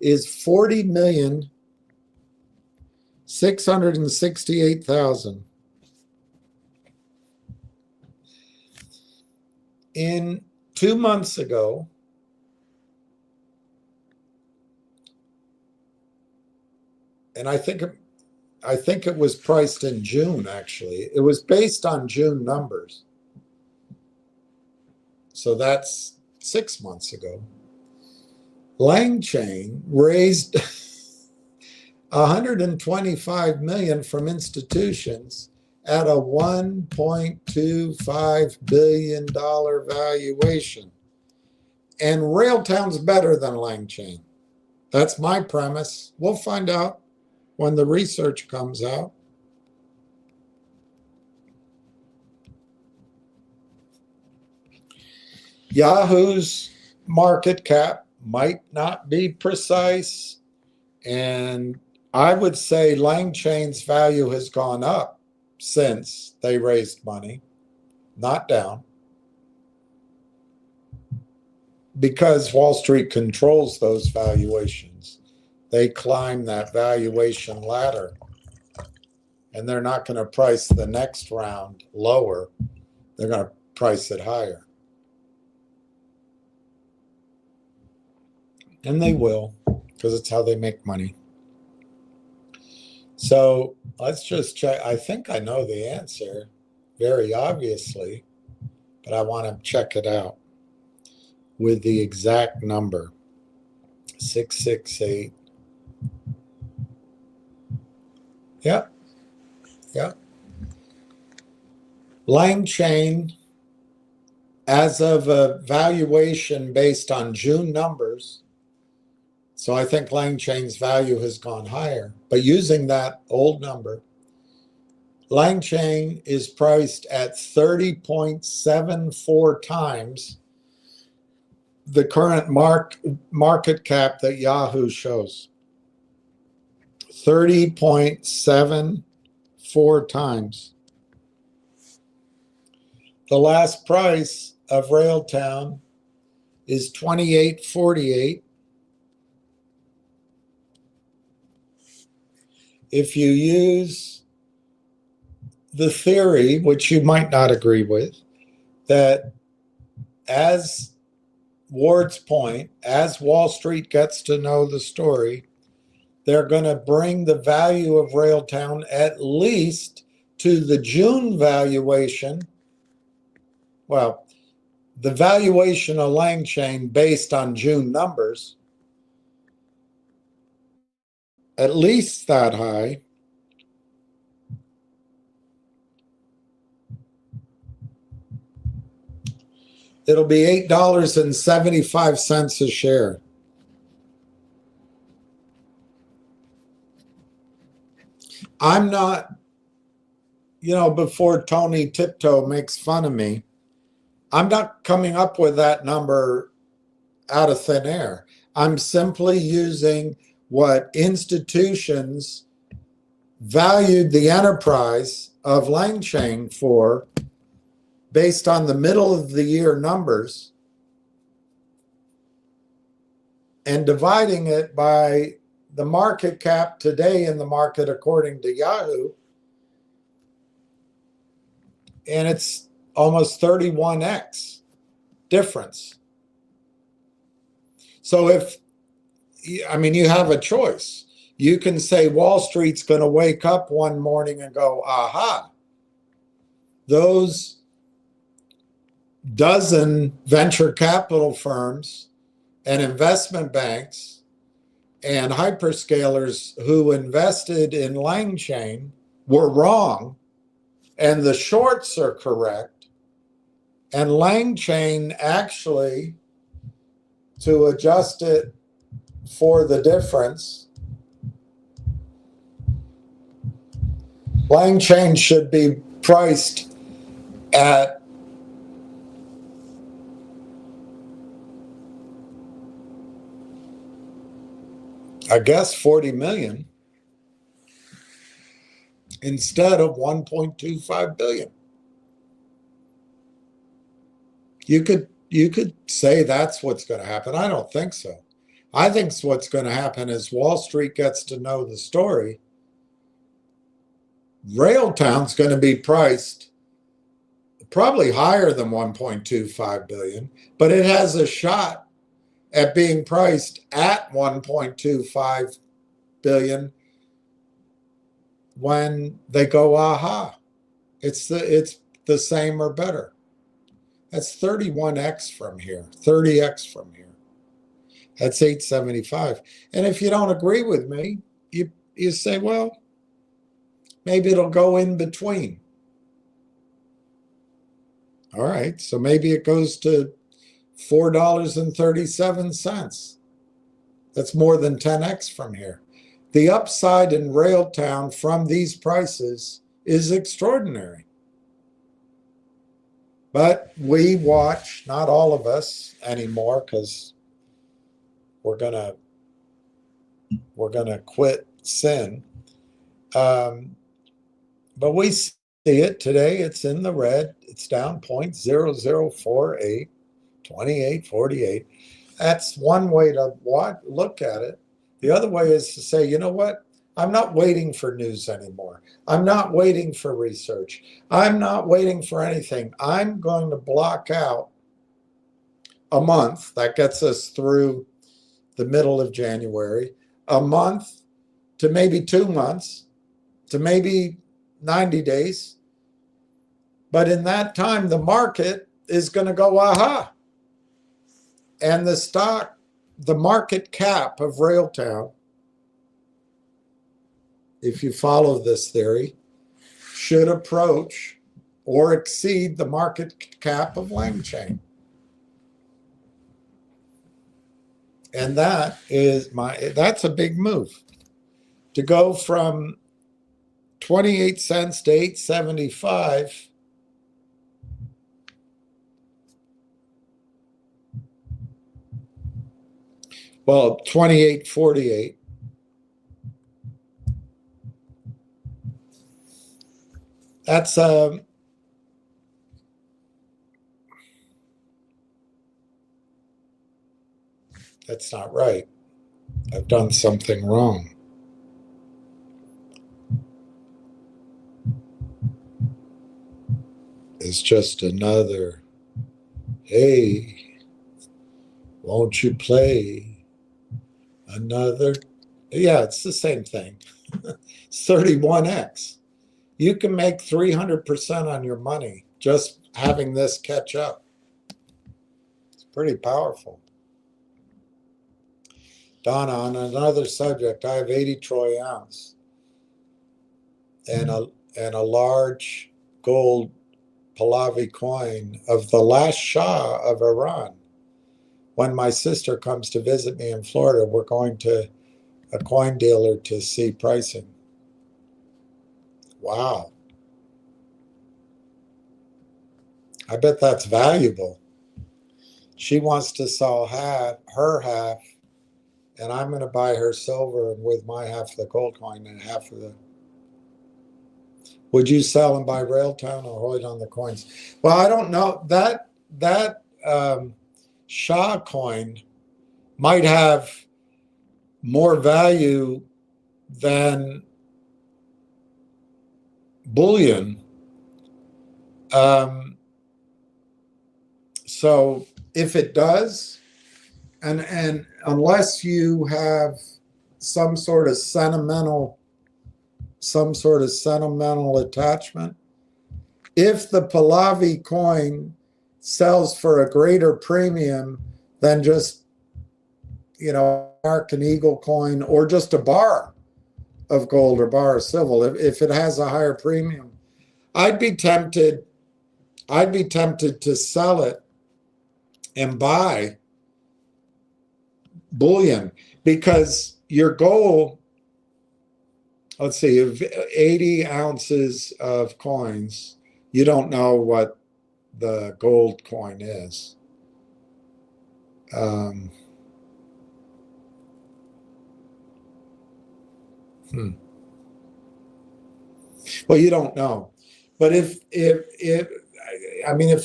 is $40,668,000. In 2 months ago, and I think it was priced in June, actually. It was based on June numbers. So that's 6 months ago. Lang Chain raised $125 million from institutions at a $1.25 billion valuation. And Railtown's better than Lang Chain. That's my premise. We'll find out when the research comes out. Yahoo's market cap might not be precise, and I would say Lang Chain's value has gone up since they raised money, not down, because Wall Street controls those valuations. They climb that valuation ladder, and they're not going to price the next round lower. They're going to price it higher. And they will, because it's how they make money. So let's just check. I think I know the answer, very obviously, but I want to check it out with the exact number. 668. Yep. Lang Chain, as of a valuation based on June numbers, so I think Lang Chain's value has gone higher. But using that old number, Lang Chain is priced at 30.74 times the current market cap that Yahoo shows. 30.74 times. The last price of Railtown is $28.48. If you use the theory, which you might not agree with, that as Ward's point, as Wall Street gets to know the story, they're going to bring the value of Railtown at least to the June valuation. Well, the valuation of Lang Chain based on June numbers, at least that high. It'll be $8.75 a share. I'm not, before Tony Tiptoe makes fun of me, I'm not coming up with that number out of thin air. I'm simply using what institutions valued the enterprise of Lang Chain for based on the middle of the year numbers and dividing it by the market cap today in the market according to Yahoo. And it's almost 31x difference. So you have a choice. You can say Wall Street's going to wake up one morning and go, aha, those dozen venture capital firms and investment banks and hyperscalers who invested in Lang Chain were wrong, and the shorts are correct. And Lang Chain actually, to adjust it for the difference, Lang Chain should be priced at I guess 40 million instead of 1.25 billion. You could say that's what's going to happen. I don't think so. I think what's going to happen is Wall Street gets to know the story. Railtown's going to be priced probably higher than 1.25 billion, but it has a shot at being priced at 1.25 billion when they go aha. It's the same or better. That's 31x from here, 30x from here. That's 875. And if you don't agree with me, you say, well, maybe it'll go in between. All right, so maybe it goes to $4.37. That's more than 10x from here. The upside in Railtown from these prices is extraordinary. But we watch, not all of us anymore, because we're gonna quit sin. But we see it today. It's in the red. It's down 0.0048, 28.48. That's one way to look at it. The other way is to say, you know what? I'm not waiting for news anymore. I'm not waiting for research. I'm not waiting for anything. I'm going to block out a month. That gets us through the middle of January. A month to maybe 2 months to maybe 90 days. But in that time, the market is going to go aha. And the market cap of Railtown, if you follow this theory, should approach or exceed the market cap of Langchain. And that's a big move. To go from 28 cents to 8.75. Well, 28.48. That's not right. I've done something wrong. It's just another, hey, won't you play another? Yeah, it's the same thing. 31x. You can make 300% on your money just having this catch up. It's pretty powerful. Donna, on another subject, I have 80 troy ounce and a large gold Pahlavi coin of the last Shah of Iran. When my sister comes to visit me in Florida, we're going to a coin dealer to see pricing. Wow. I bet that's valuable. She wants to sell her half, and I'm going to buy her silver, and with my half of the gold coin and half of the... Would you sell and buy Railtown or hold on the coins? Well, I don't know. That Shah coin might have more value than bullion. So if it does, and unless you have some sort of sentimental attachment, if the Pahlavi coin sells for a greater premium than just, American Eagle coin or just a bar of gold or bar of silver, if it has a higher premium, I'd be tempted to sell it and buy bullion, because your goal, let's see, 80 ounces of coins, you don't know what the gold coin is. Well, you don't know. But if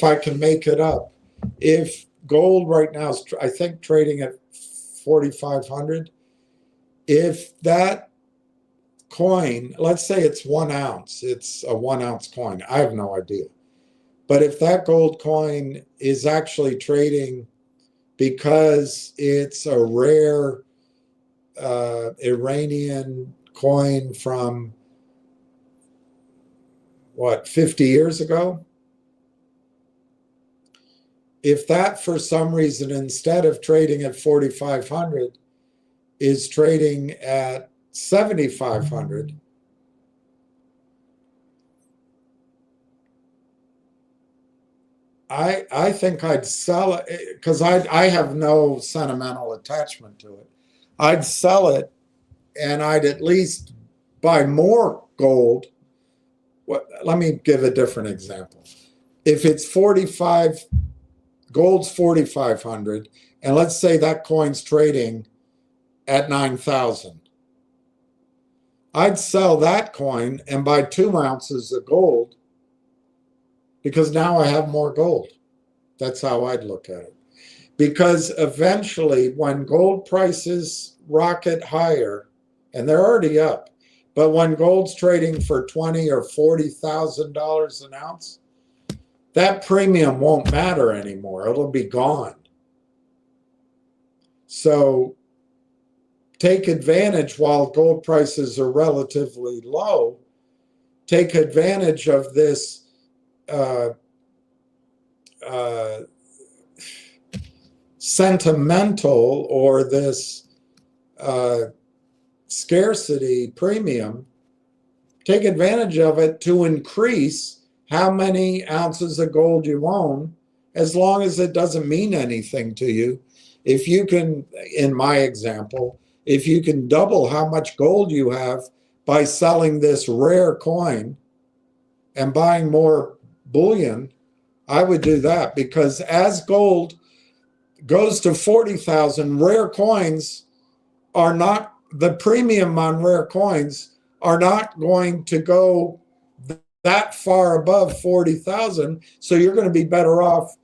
I can make it up, if gold right now is, I think, trading at 4,500, if that coin, let's say it's 1 ounce, it's a 1 ounce coin, I have no idea. But if that gold coin is actually trading because it's a rare Iranian coin from what, 50 years ago? If that for some reason, instead of trading at 4,500, is trading at 7,500, I think I'd sell it because I have no sentimental attachment to it. I'd sell it and I'd at least buy more gold. Let me give a different example. If it's 45, gold's 4,500, and let's say that coin's trading at 9,000. I'd sell that coin and buy 2 ounces of gold because now I have more gold. That's how I'd look at it. Because eventually, when gold prices rocket higher, and they're already up, but when gold's trading for $20,000 or $40,000 an ounce, that premium won't matter anymore. It'll be gone. So take advantage while gold prices are relatively low. Take advantage of this sentimental or this scarcity premium. Take advantage of it to increase how many ounces of gold you own, as long as it doesn't mean anything to you. If you can, in my example, if you can double how much gold you have by selling this rare coin and buying more bullion, I would do that, because as gold goes to 40,000, rare coins are not, the premium on rare coins are not going to go that far above 40,000. So you're going to be better off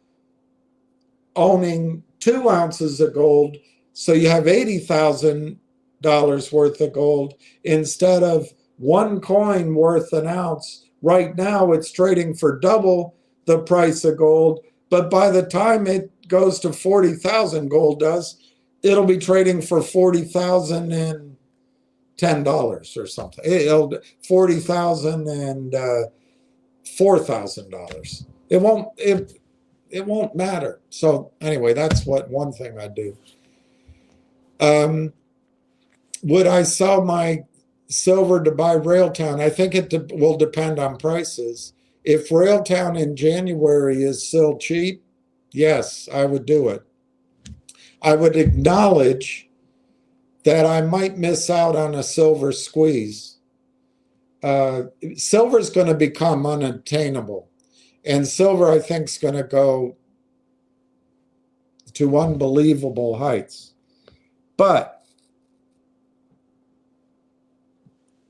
owning 2 ounces of gold. So you have $80,000 worth of gold instead of one coin worth an ounce. Right now it's trading for double the price of gold, but by the time it goes to 40,000, gold does, it'll be trading for $40,010 or something. It'll $40,004,000. It won't matter. So anyway, that's what one thing I do. Would I sell my silver to buy Railtown? I think it will depend on prices. If Railtown in January is still cheap, yes, I would do it. I would acknowledge that I might miss out on a silver squeeze. Silver is going to become unattainable. And silver, I think, is going to go to unbelievable heights. But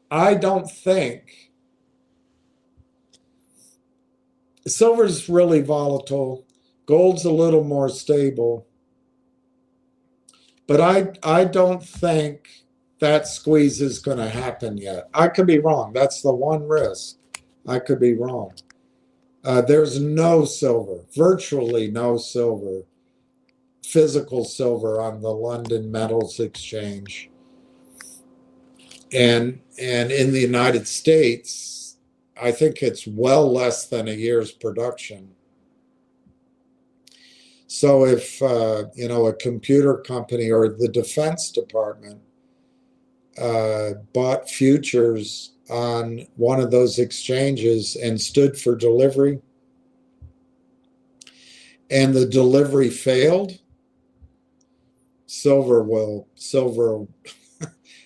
I don't think silver's really volatile. Gold's a little more stable. But I don't think that squeeze is going to happen yet. I could be wrong. That's the one risk. I could be wrong. There's no silver, virtually no silver, physical silver on the London Metals Exchange. And in the United States, I think it's well less than a year's production. So if a computer company or the Defense Department bought futures on one of those exchanges and stood for delivery, and the delivery failed,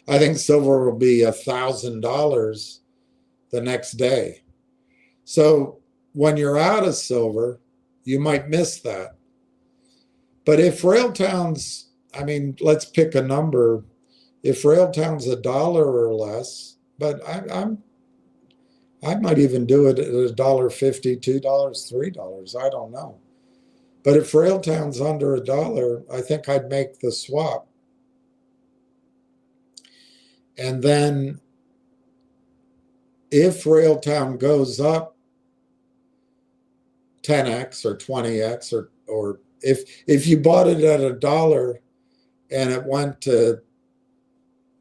I think silver will be $1,000 the next day. So when you're out of silver, you might miss that. But if Railtown's, let's pick a number. If Railtown's $1 or less, but I might even do it at $1.50, $2, $3. I don't know. But if Railtown's under $1, I think I'd make the swap. And then if Railtown goes up 10x or 20x, or if you bought it at $1 and it went to,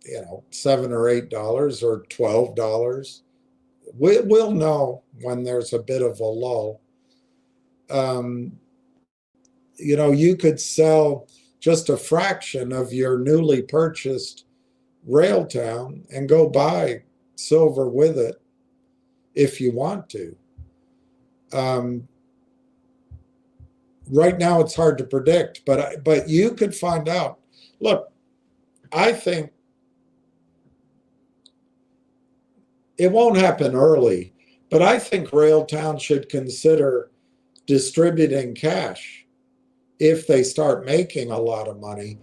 $7 or $8 or $12, we'll know when there's a bit of a lull. You could sell just a fraction of your newly purchased Railtown and go buy silver with it if you want to. Right now it's hard to predict, but you could find out. Look, I think it won't happen early, but I think Railtown should consider distributing cash if they start making a lot of money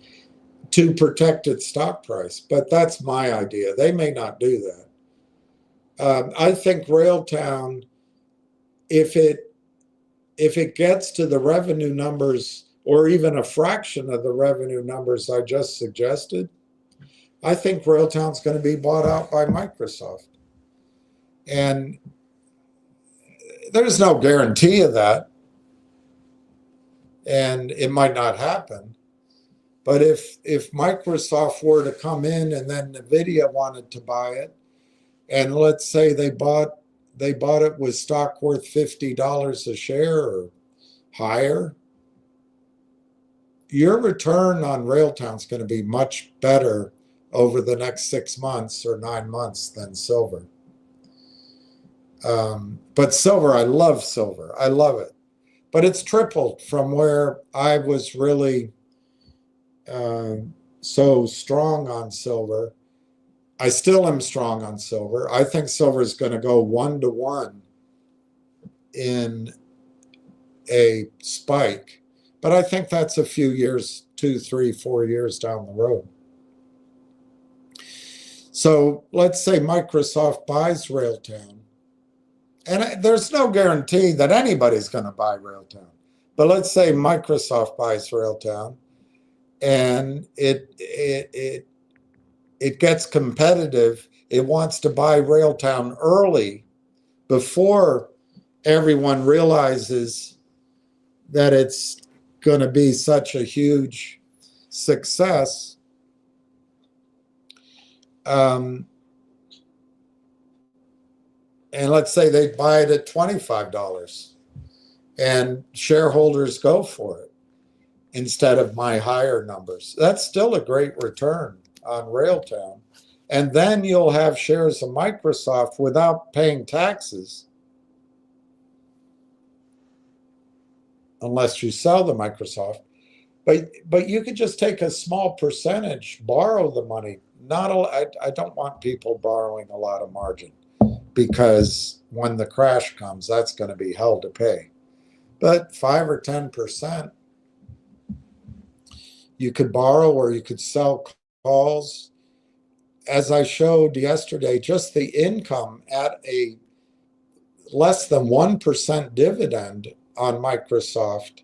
to protect its stock price. But that's my idea. They may not do that. I think Railtown, if it gets to the revenue numbers or even a fraction of the revenue numbers I just suggested, I think Railtown's going to be bought out by Microsoft. And there's no guarantee of that. And it might not happen. But if Microsoft were to come in and then NVIDIA wanted to buy it, and let's say they bought it with stock worth $50 a share or higher, your return on Railtown is going to be much better over the next 6 months or 9 months than silver. But silver, I love silver. I love it. But it's tripled from where I was really so strong on silver. I still am strong on silver. I think silver is going to go 1-to-1 in a spike. But I think that's a few years, 2, 3, 4 years down the road. So let's say Microsoft buys Railtown. And there's no guarantee that anybody's going to buy Railtown. But let's say Microsoft buys Railtown and it gets competitive. It wants to buy Railtown early before everyone realizes that it's going to be such a huge success. And let's say they buy it at $25 and shareholders go for it instead of my higher numbers. That's still a great return on Railtown. And then you'll have shares of Microsoft without paying taxes, unless you sell the Microsoft. But you could just take a small percentage, borrow the money. I don't want people borrowing a lot of margin, because when the crash comes, that's going to be hell to pay. But 5 or 10%, you could borrow or you could sell calls. As I showed yesterday, just the income at a less than 1% dividend on Microsoft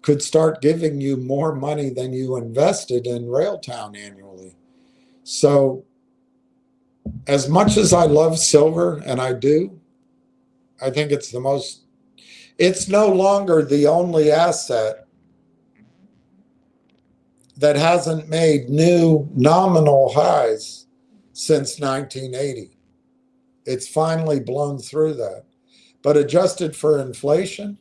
could start giving you more money than you invested in Railtown annually. So as much as I love silver, and I do, I think it's no longer the only asset that hasn't made new nominal highs since 1980. It's finally blown through that. But adjusted for inflation,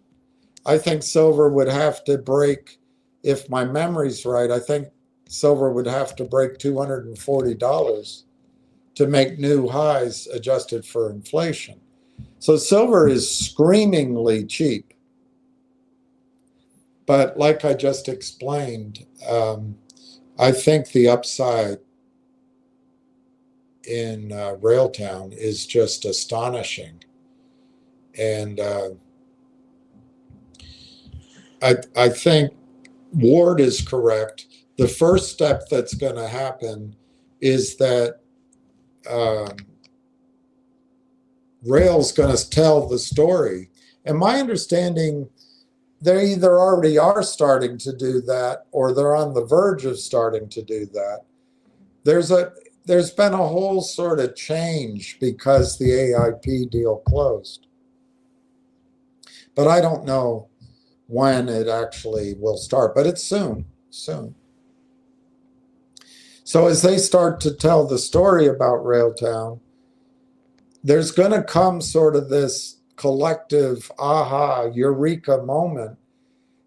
I think silver would have to break, if my memory's right, I think silver would have to break $240 to make new highs adjusted for inflation. So silver is screamingly cheap. But like I just explained, I think the upside in Railtown is just astonishing. And I think Ward is correct. The first step that's going to happen is that Rail's going to tell the story. And my understanding, they either already are starting to do that or they're on the verge of starting to do that. There's been a whole sort of change because the AIP deal closed. But I don't know when it actually will start, but it's soon. So as they start to tell the story about Railtown, there's going to come sort of this collective aha, eureka moment.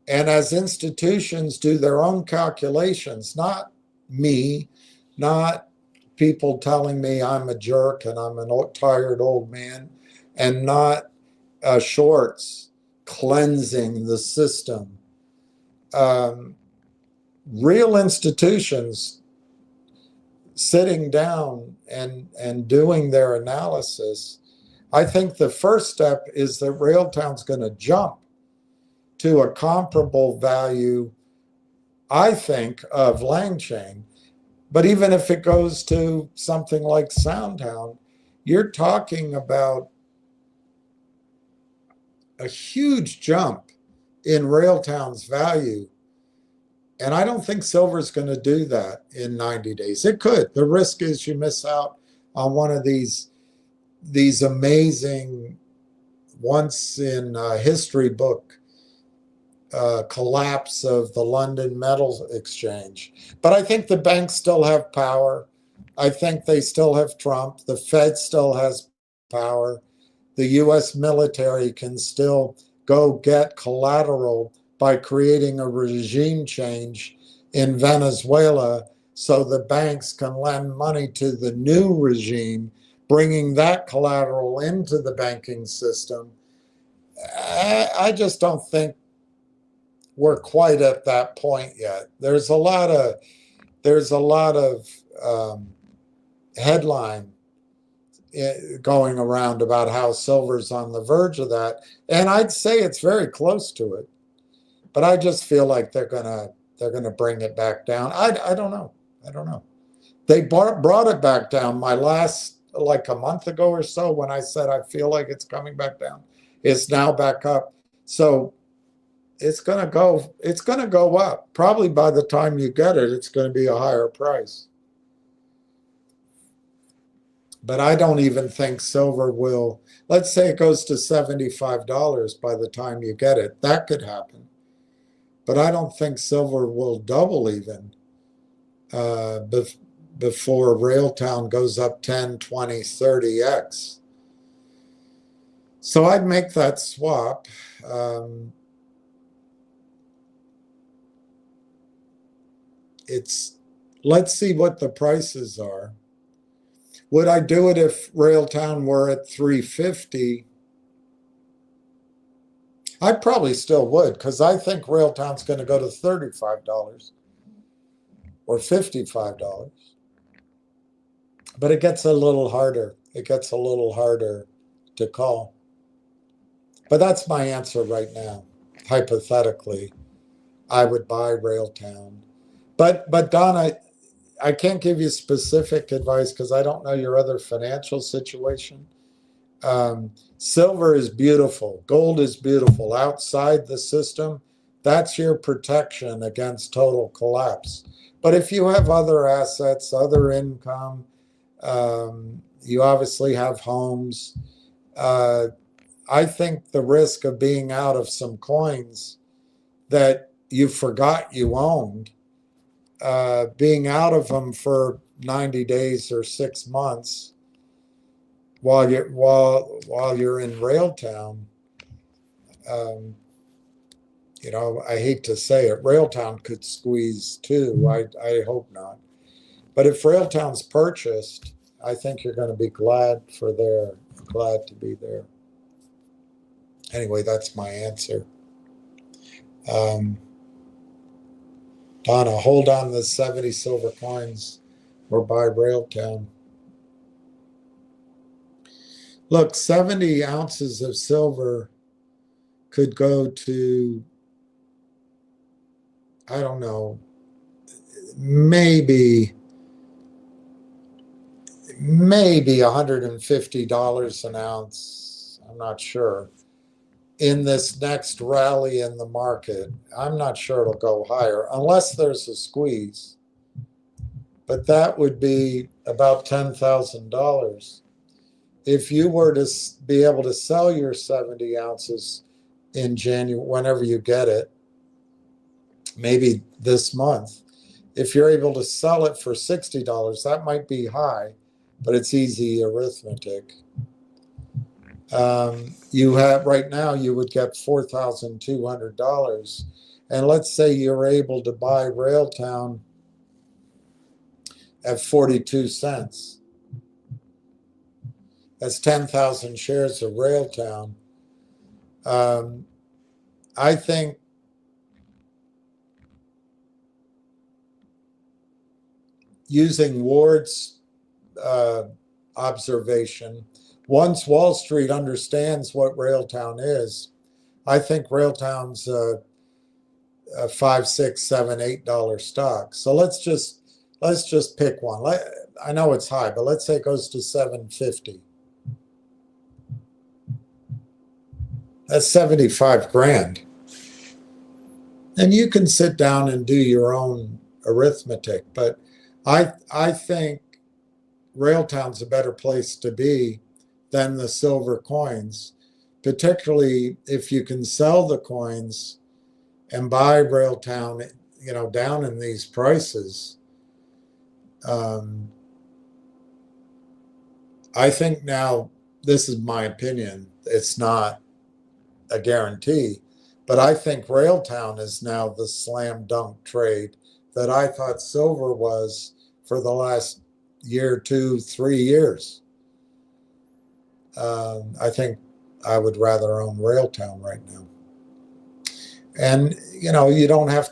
And as institutions do their own calculations, not me, not people telling me I'm a jerk and I'm a tired old man, and not Shorts cleansing the system. Real institutions sitting down and doing their analysis. I think the first step is that Railtown's going to jump to a comparable value, I think, of Langchain. But even if it goes to something like Soundhound, you're talking about a huge jump in Railtown's value. And I don't think silver's going to do that in 90 days. It could. The risk is you miss out on one of these amazing, once in history book collapse of the London Metal Exchange. But I think the banks still have power. I think they still have Trump. The Fed still has power. The US military can still go get collateral by creating a regime change in Venezuela so the banks can lend money to the new regime, bringing that collateral into the banking system. I just don't think we're quite at that point yet. There's a lot of headline going around about how silver's on the verge of that, and I'd say it's very close to it. But I just feel like they're gonna bring it back down. I don't know. They brought it back down. My last, like a month ago or so, when I said I feel like it's coming back down, it's now back up. So it's gonna go up. Probably by the time you get it, it's going to be a higher price. But I don't even think silver will. Let's say it goes to $75 by the time you get it. That could happen. But I don't think silver will double even before Railtown goes up 10, 20, 30x. So I'd make that swap. Let's see what the prices are. Would I do it if Railtown were at 350? I probably still would, because I think Railtown's going to go to $35 or $55. But it gets a little harder. It gets a little harder to call. But that's my answer right now. Hypothetically, I would buy Railtown. But Don, I can't give you specific advice because I don't know your other financial situation. Silver is beautiful. Gold is beautiful. Outside the system, that's your protection against total collapse. But if you have other assets, other income, you obviously have homes. I think the risk of being out of some coins that you forgot you owned, being out of them for 90 days or 6 months while you're in Railtown, I hate to say it, Railtown could squeeze too. I hope not. But if Railtown's purchased, I think you're going to be glad to be there. Anyway, that's my answer. Donna, hold on the 70 silver coins or buy Railtown. Look, 70 ounces of silver could go to, I don't know, maybe $150 an ounce. I'm not sure. in this next rally in the market, I'm not sure it'll go higher unless there's a squeeze. But that would be about $10,000. If you were to be able to sell your 70 ounces in January, whenever you get it, maybe this month, if you're able to sell it for $60, that might be high, but it's easy arithmetic. You have right now, you would get $4,200. And let's say you're able to buy Railtown at 42 cents. That's 10,000 shares of Railtown. I think using Ward's observation, once Wall Street understands what Railtown is, I think Railtown's a $5, $6, $7, $8 stock. So let's just pick one. I know it's high, but let's say it goes to $7.50. That's 75 grand. And you can sit down and do your own arithmetic, but I think Railtown's a better place to be than the silver coins, particularly if you can sell the coins and buy Railtown, down in these prices. I think now, this is my opinion, it's not a guarantee, but I think Railtown is now the slam dunk trade that I thought silver was for the last year, 2, 3 years. I think I would rather own Railtown right now. And, you don't have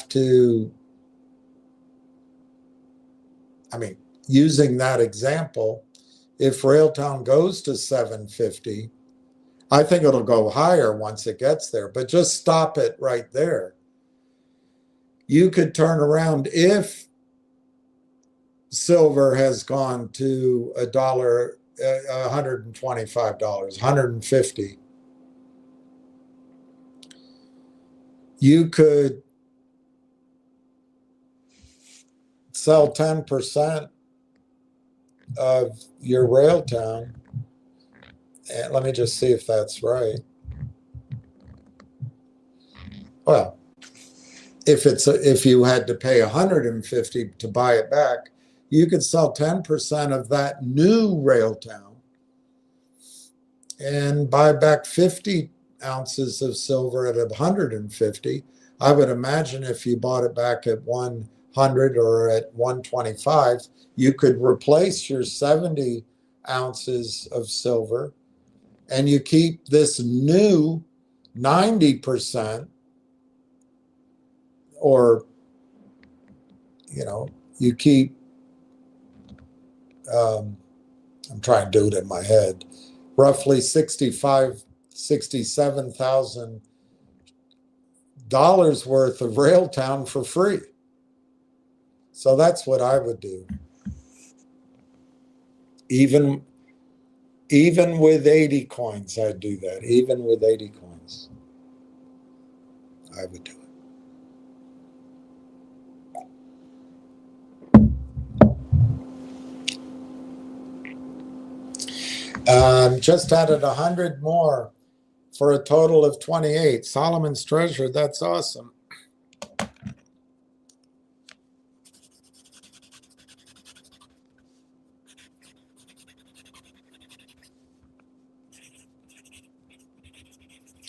to, I mean, using that example, if Railtown goes to 750, I think it'll go higher once it gets there, but just stop it right there. You could turn around if silver has gone to $125, $150. You could sell 10% of your Railtown. And let me just see if that's right. Well, if you had to pay $150 to buy it back, you could sell 10% of that new Railtown and buy back 50 ounces of silver at $150. I would imagine if you bought it back at 100 or at 125, you could replace your 70 ounces of silver and you keep this new 90%, or, you keep, I'm trying to do it in my head, roughly $67,000 worth of Railtown for free. So that's what I would do. Even with 80 coins, I'd do that. Even with 80 coins, I would do it. Just added 100 more for a total of 28. Solomon's Treasure, that's awesome.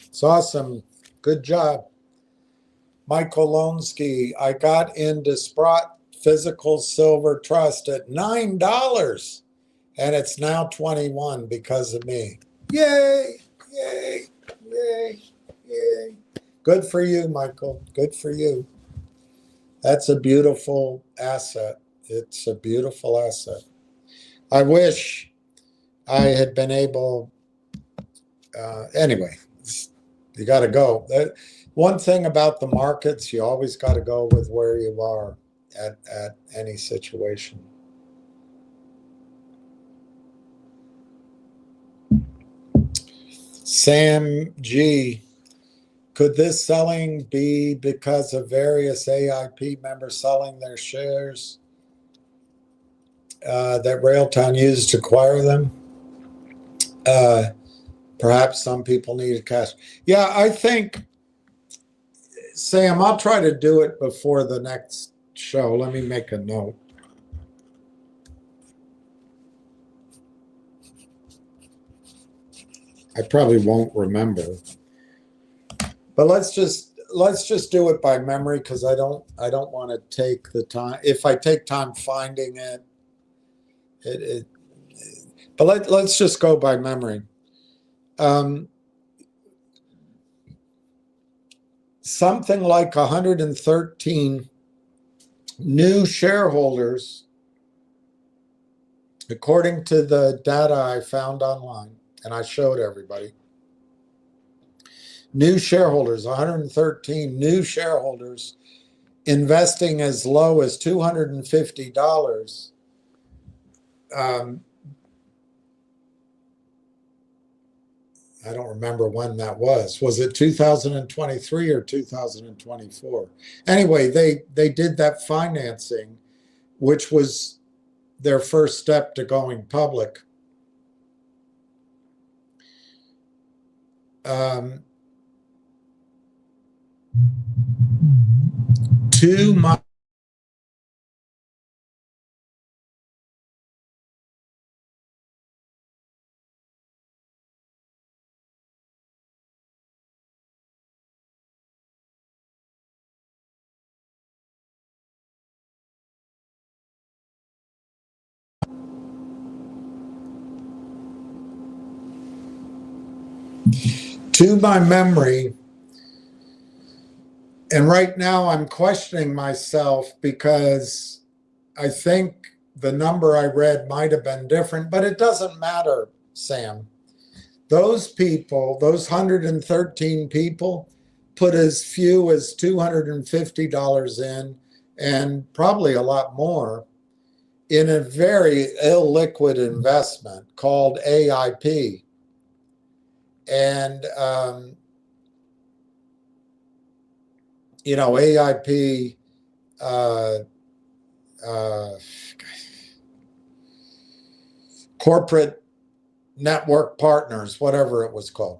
It's awesome. Good job. Michael Lonsky, I got into Sprott Physical Silver Trust at $9, and it's now 21 because of me. Yay, yay, yay, yay. Good for you, Michael. Good for you. That's a beautiful asset. It's a beautiful asset. I wish I had been able, anyway, you got to go. One thing about the markets, you always got to go with where you are at any situation. Sam G. Could this selling be because of various AIP members selling their shares that Railtown used to acquire them? Perhaps some people needed cash. Yeah, I think, Sam, I'll try to do it before the next show. Let me make a note. I probably won't remember. But let's just do it by memory, because I don't want to take the time. If I take time finding it but let's just go by memory. Something like 113 new shareholders, according to the data I found online, and I showed everybody. New shareholders, 113 new shareholders investing as low as $250. I don't remember when that was. Was it 2023 or 2024? Anyway, they did that financing, which was their first step to going public. To my memory, and right now I'm questioning myself, because I think the number I read might have been different, but it doesn't matter, Sam. Those people, those 113 people, put as few as $250 in, and probably a lot more, in a very illiquid investment called AIP. And, AIP, corporate network partners, whatever it was called.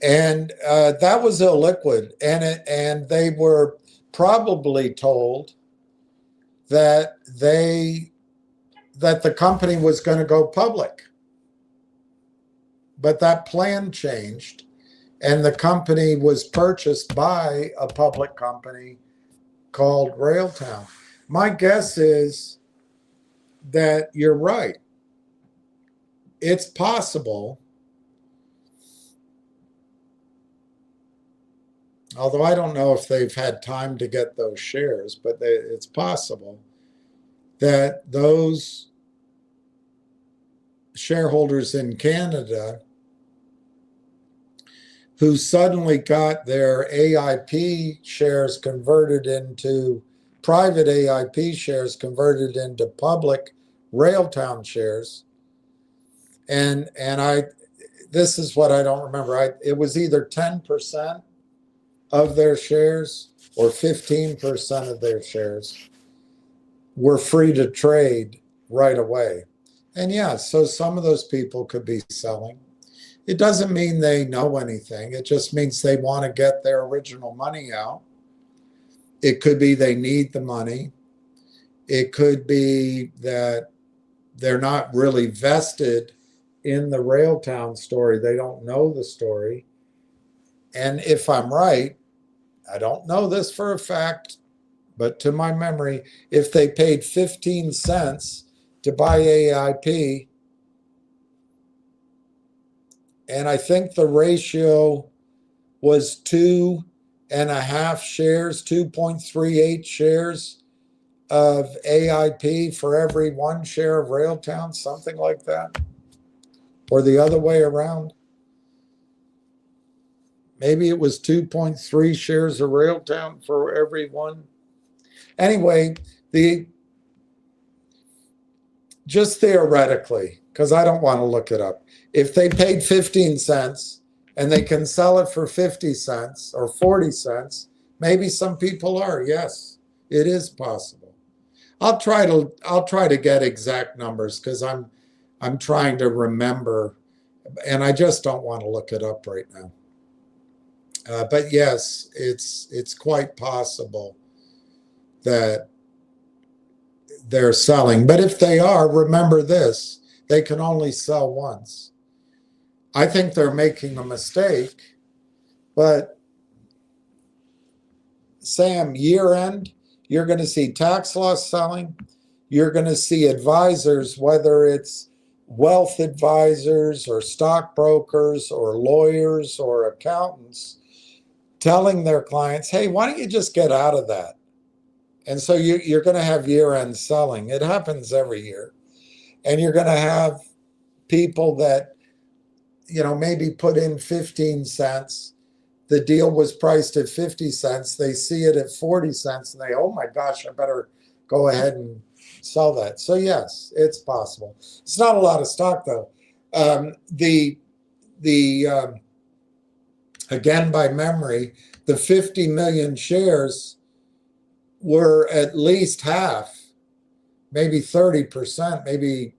And that was illiquid. And they were probably told that the company was going to go public. But that plan changed, and the company was purchased by a public company called Railtown. My guess is that you're right. It's possible, although I don't know if they've had time to get those shares, but it's possible that those shareholders in Canada who suddenly got their AIP shares converted into private AIP shares converted into public Railtown shares. And this is what I don't remember. It was either 10% of their shares or 15% of their shares were free to trade right away. And yeah, so some of those people could be selling. It doesn't mean they know anything. It just means they want to get their original money out. It could be they need the money. It could be that they're not really vested in the Railtown story. They don't know the story. And if I'm right, I don't know this for a fact, but to my memory, if they paid 15 cents to buy AIP, and I think the ratio was 2.5 shares, 2.38 shares of AIP for every 1 share of Railtown, something like that, or the other way around. Maybe it was 2.3 shares of Railtown for every 1. Anyway, just theoretically, because I don't want to look it up, if they paid 15 cents and they can sell it for 50 cents or 40 cents. Maybe some people are. Yes, it is possible. I'll try to get exact numbers because I'm trying to remember, and I just don't want to look it up right now. But yes, it's quite possible that they're selling. But if they are, remember this: they can only sell once. I think they're making a mistake, but Sam, year end, you're going to see tax loss selling. You're going to see advisors, whether it's wealth advisors or stockbrokers or lawyers or accountants, telling their clients, hey, why don't you just get out of that? And so you're going to have year end selling. It happens every year. And you're going to have people that, maybe put in 15 cents. The deal was priced at 50 cents. They see it at 40 cents and they, oh my gosh, I better go ahead and sell that. So yes, it's possible. It's not a lot of stock though. The again, by memory, the 50 million shares were at least half, maybe 30%, maybe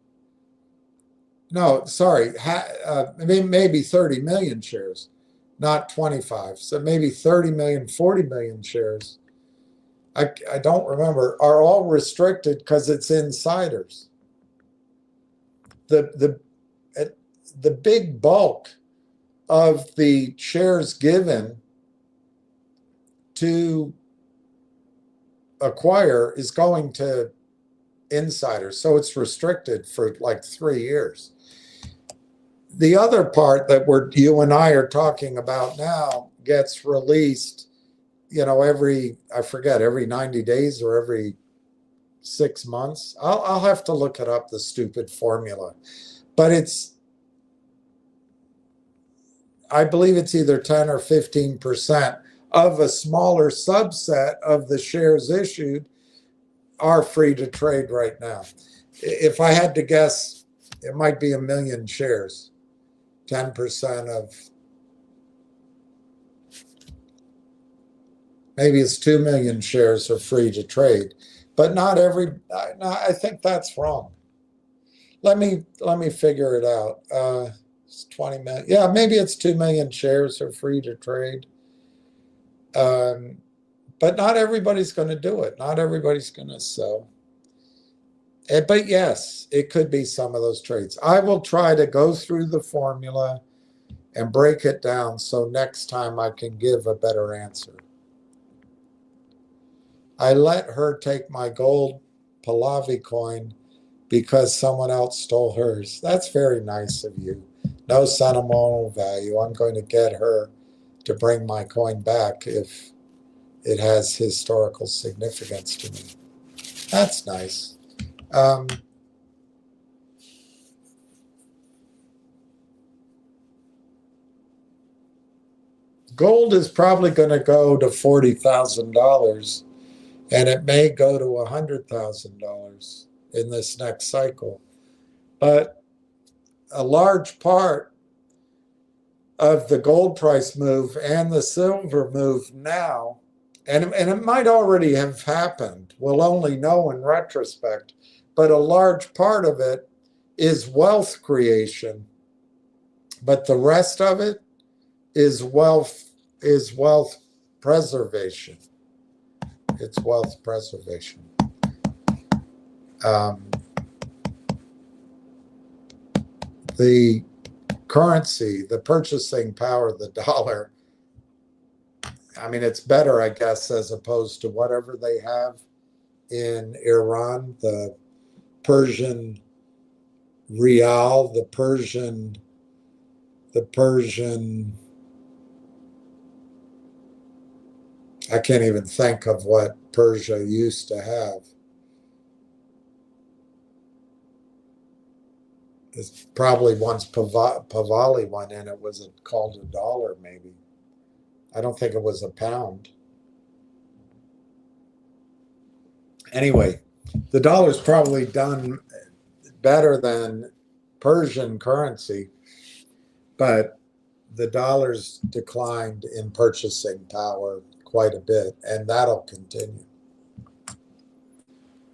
30 million shares, not 25. So maybe 30 million, 40 million shares. I don't remember, are all restricted because it's insiders. The big bulk of the shares given to acquire is going to insiders, so it's restricted for like 3 years. The other part that you and I are talking about now gets released, every 90 days or every 6 months. I'll have to look it up, the stupid formula, but I believe it's either 10 or 15% of a smaller subset of the shares issued are free to trade right now. If I had to guess, it might be 1 million shares. 10% of, maybe it's 2 million shares are free to trade, but not every. No, I think that's wrong. Let me figure it out. It's 20 million. Yeah, maybe it's 2 million shares are free to trade. But not everybody's going to do it. Not everybody's going to sell. But yes, it could be some of those trades. I will try to go through the formula and break it down so next time I can give a better answer. I let her take my gold Pahlavi coin because someone else stole hers. That's very nice of you. No sentimental value. I'm going to get her to bring my coin back if it has historical significance to me. That's nice. Gold is probably going to go to $40,000, and it may go to $100,000 in this next cycle. But a large part of the gold price move and the silver move now, and it might already have happened, we'll only know in retrospect, but a large part of it is wealth creation. But the rest of it is wealth preservation. It's wealth preservation. The currency, the purchasing power of the dollar, I mean, it's better, I guess, as opposed to whatever they have in Iran, the Persian rial, the Persian, I can't even think of what Persia used to have. It's probably once Pahlavi went in, it was called a dollar, maybe. I don't think it was a pound. Anyway, the dollar's probably done better than Persian currency, but the dollar's declined in purchasing power quite a bit, and that'll continue.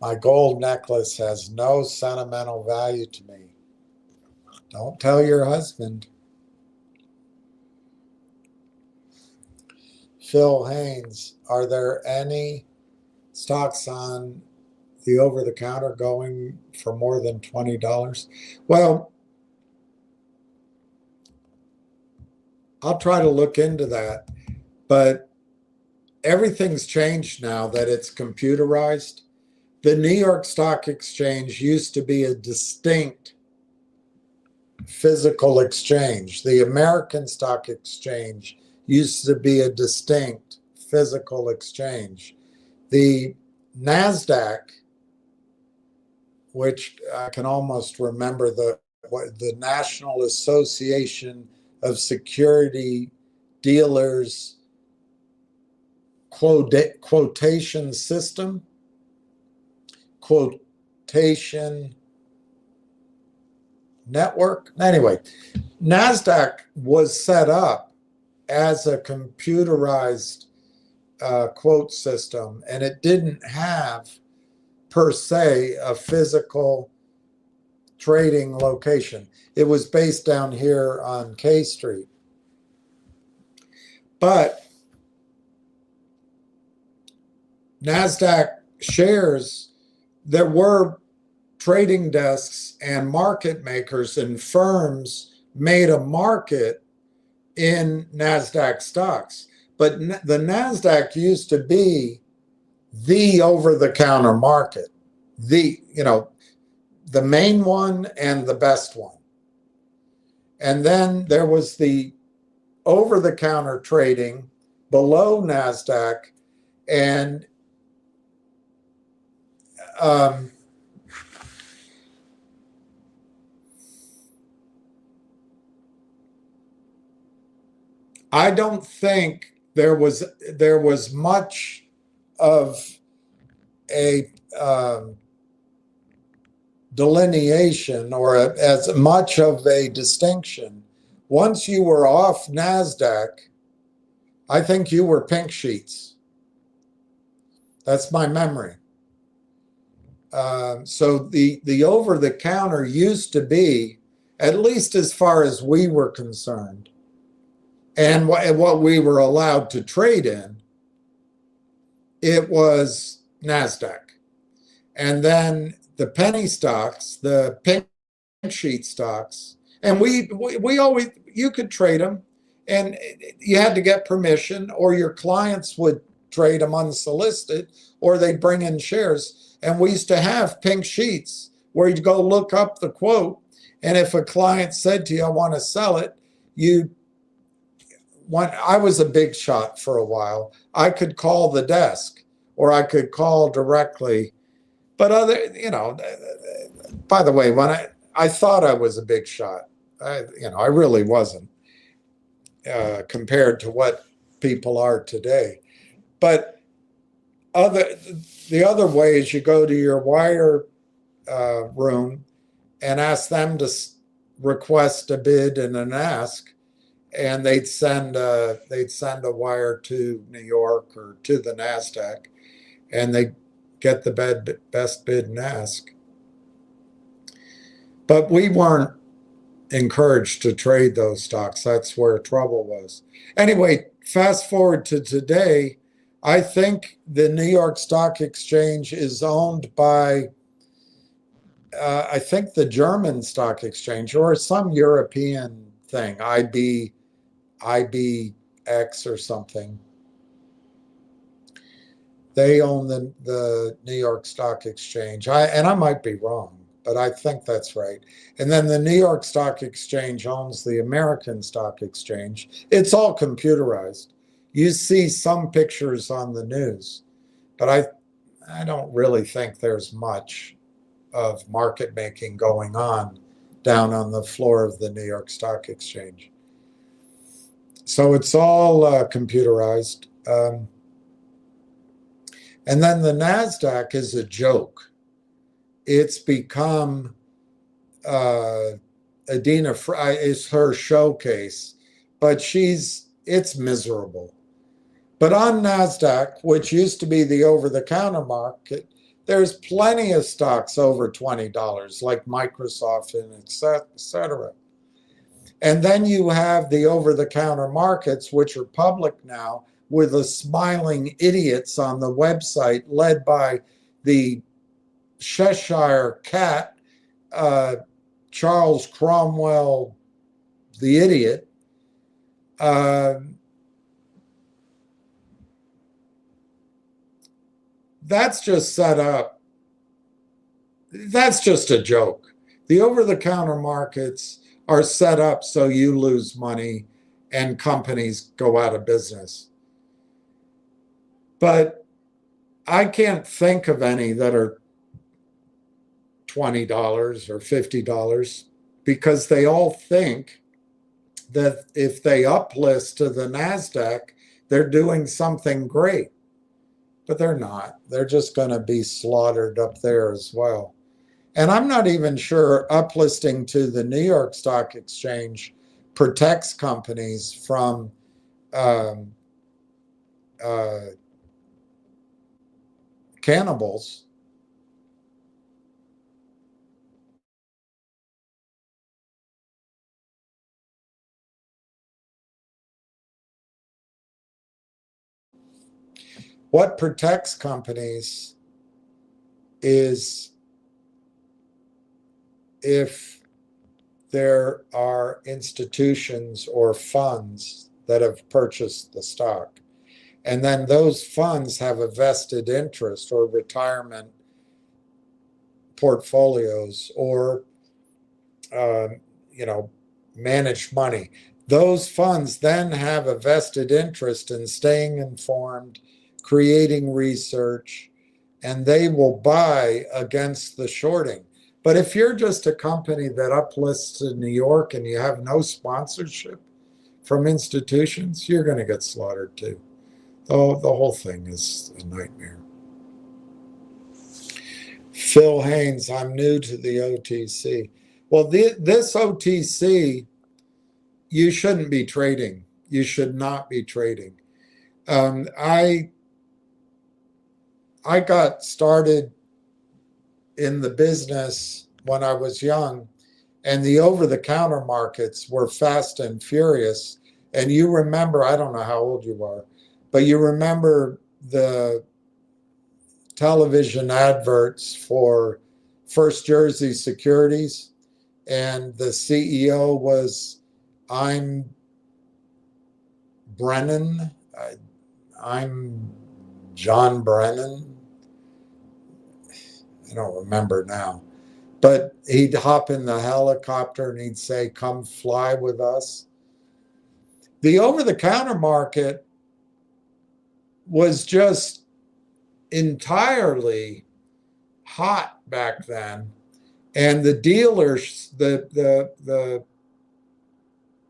My gold necklace has no sentimental value to me. Don't tell your husband. Phil Haynes, are there any stocks on the over-the-counter going for more than $20? Well, I'll try to look into that, but everything's changed now that it's computerized. The New York Stock Exchange used to be a distinct physical exchange. The American Stock Exchange used to be a distinct physical exchange. The NASDAQ, which I can almost remember the National Association of Security Dealers quotation system, quotation network. Anyway, NASDAQ was set up as a computerized quote system, and it didn't have per se a physical trading location. It was based down here on K Street. But NASDAQ shares, there were trading desks and market makers and firms made a market in NASDAQ stocks. But the NASDAQ used to be the over-the-counter market, the main one and the best one. And then there was the over-the-counter trading below NASDAQ, and I don't think there was much of a delineation or as much of a distinction. Once you were off NASDAQ, I think you were pink sheets. That's my memory. So the over-the-counter used to be, at least as far as we were concerned, and what we were allowed to trade in, it was NASDAQ. And then the penny stocks, the pink sheet stocks, and we always, you could trade them, and you had to get permission, or your clients would trade them unsolicited, or they'd bring in shares. And we used to have pink sheets where you'd go look up the quote, and if a client said to you, I want to sell it, I was a big shot for a while. I could call the desk, or I could call directly. But by the way, when I thought I was a big shot, I really wasn't compared to what people are today. But the other way is you go to your wire room and ask them to request a bid and an ask, and they'd send a wire to New York or to the NASDAQ, and they get the best bid and ask. But we weren't encouraged to trade those stocks. That's where trouble was. Anyway, fast forward to today, I think the New York Stock Exchange is owned by, I think the German Stock Exchange or some European thing, IBX or something. They own the New York Stock Exchange. And I might be wrong, but I think that's right. And then the New York Stock Exchange owns the American Stock Exchange. It's all computerized. You see some pictures on the news, but I don't really think there's much of market making going on down on the floor of the New York Stock Exchange. So it's all computerized. And then the NASDAQ is a joke. It's become Adina is her showcase. but it's miserable. But on NASDAQ, which used to be the over-the-counter market, there's plenty of stocks over $20, like Microsoft and et cetera. And then you have the over-the-counter markets, which are public now, with the smiling idiots on the website led by the Cheshire Cat, Charles Cromwell, the idiot. That's just set up. That's just a joke. The over-the-counter markets are set up so you lose money and companies go out of business. But I can't think of any that are $20 or $50 because they all think that if they uplist to the NASDAQ, they're doing something great. But they're not. They're just going to be slaughtered up there as well. And I'm not even sure uplisting to the New York Stock Exchange protects companies from cannibals. What protects companies is if there are institutions or funds that have purchased the stock. And then those funds have a vested interest or retirement portfolios or, managed money. Those funds then have a vested interest in staying informed, creating research, and they will buy against the shorting. But if you're just a company that uplists in New York and you have no sponsorship from institutions, you're going to get slaughtered too. The whole thing is a nightmare. Phil Haynes, I'm new to the OTC. Well, this OTC, you shouldn't be trading. You should not be trading. I got started in the business when I was young, and the over-the-counter markets were fast and furious. And you remember, I don't know how old you are, but you remember the television adverts for First Jersey Securities, and the CEO was, I'm Brennan. I'm John Brennan. I don't remember now. But he'd hop in the helicopter and he'd say, come fly with us. The over-the-counter market was just entirely hot back then. And the dealers, there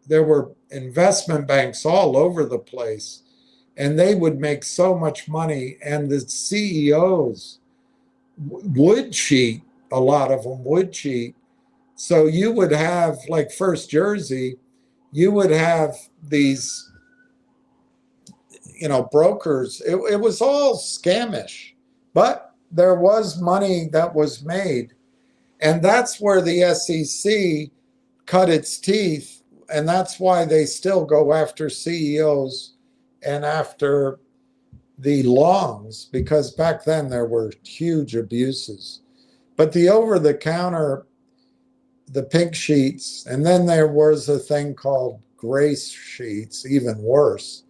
were investment banks all over the place, and they would make so much money, and the CEOs would cheat. A lot of them would cheat. So you would have, like First Jersey, you would have these, brokers. It was all scamish, but there was money that was made. And that's where the SEC cut its teeth. And that's why they still go after CEOs and after the longs, because back then there were huge abuses. But the over-the-counter, the pink sheets, and then there was a thing called gray sheets, even worse.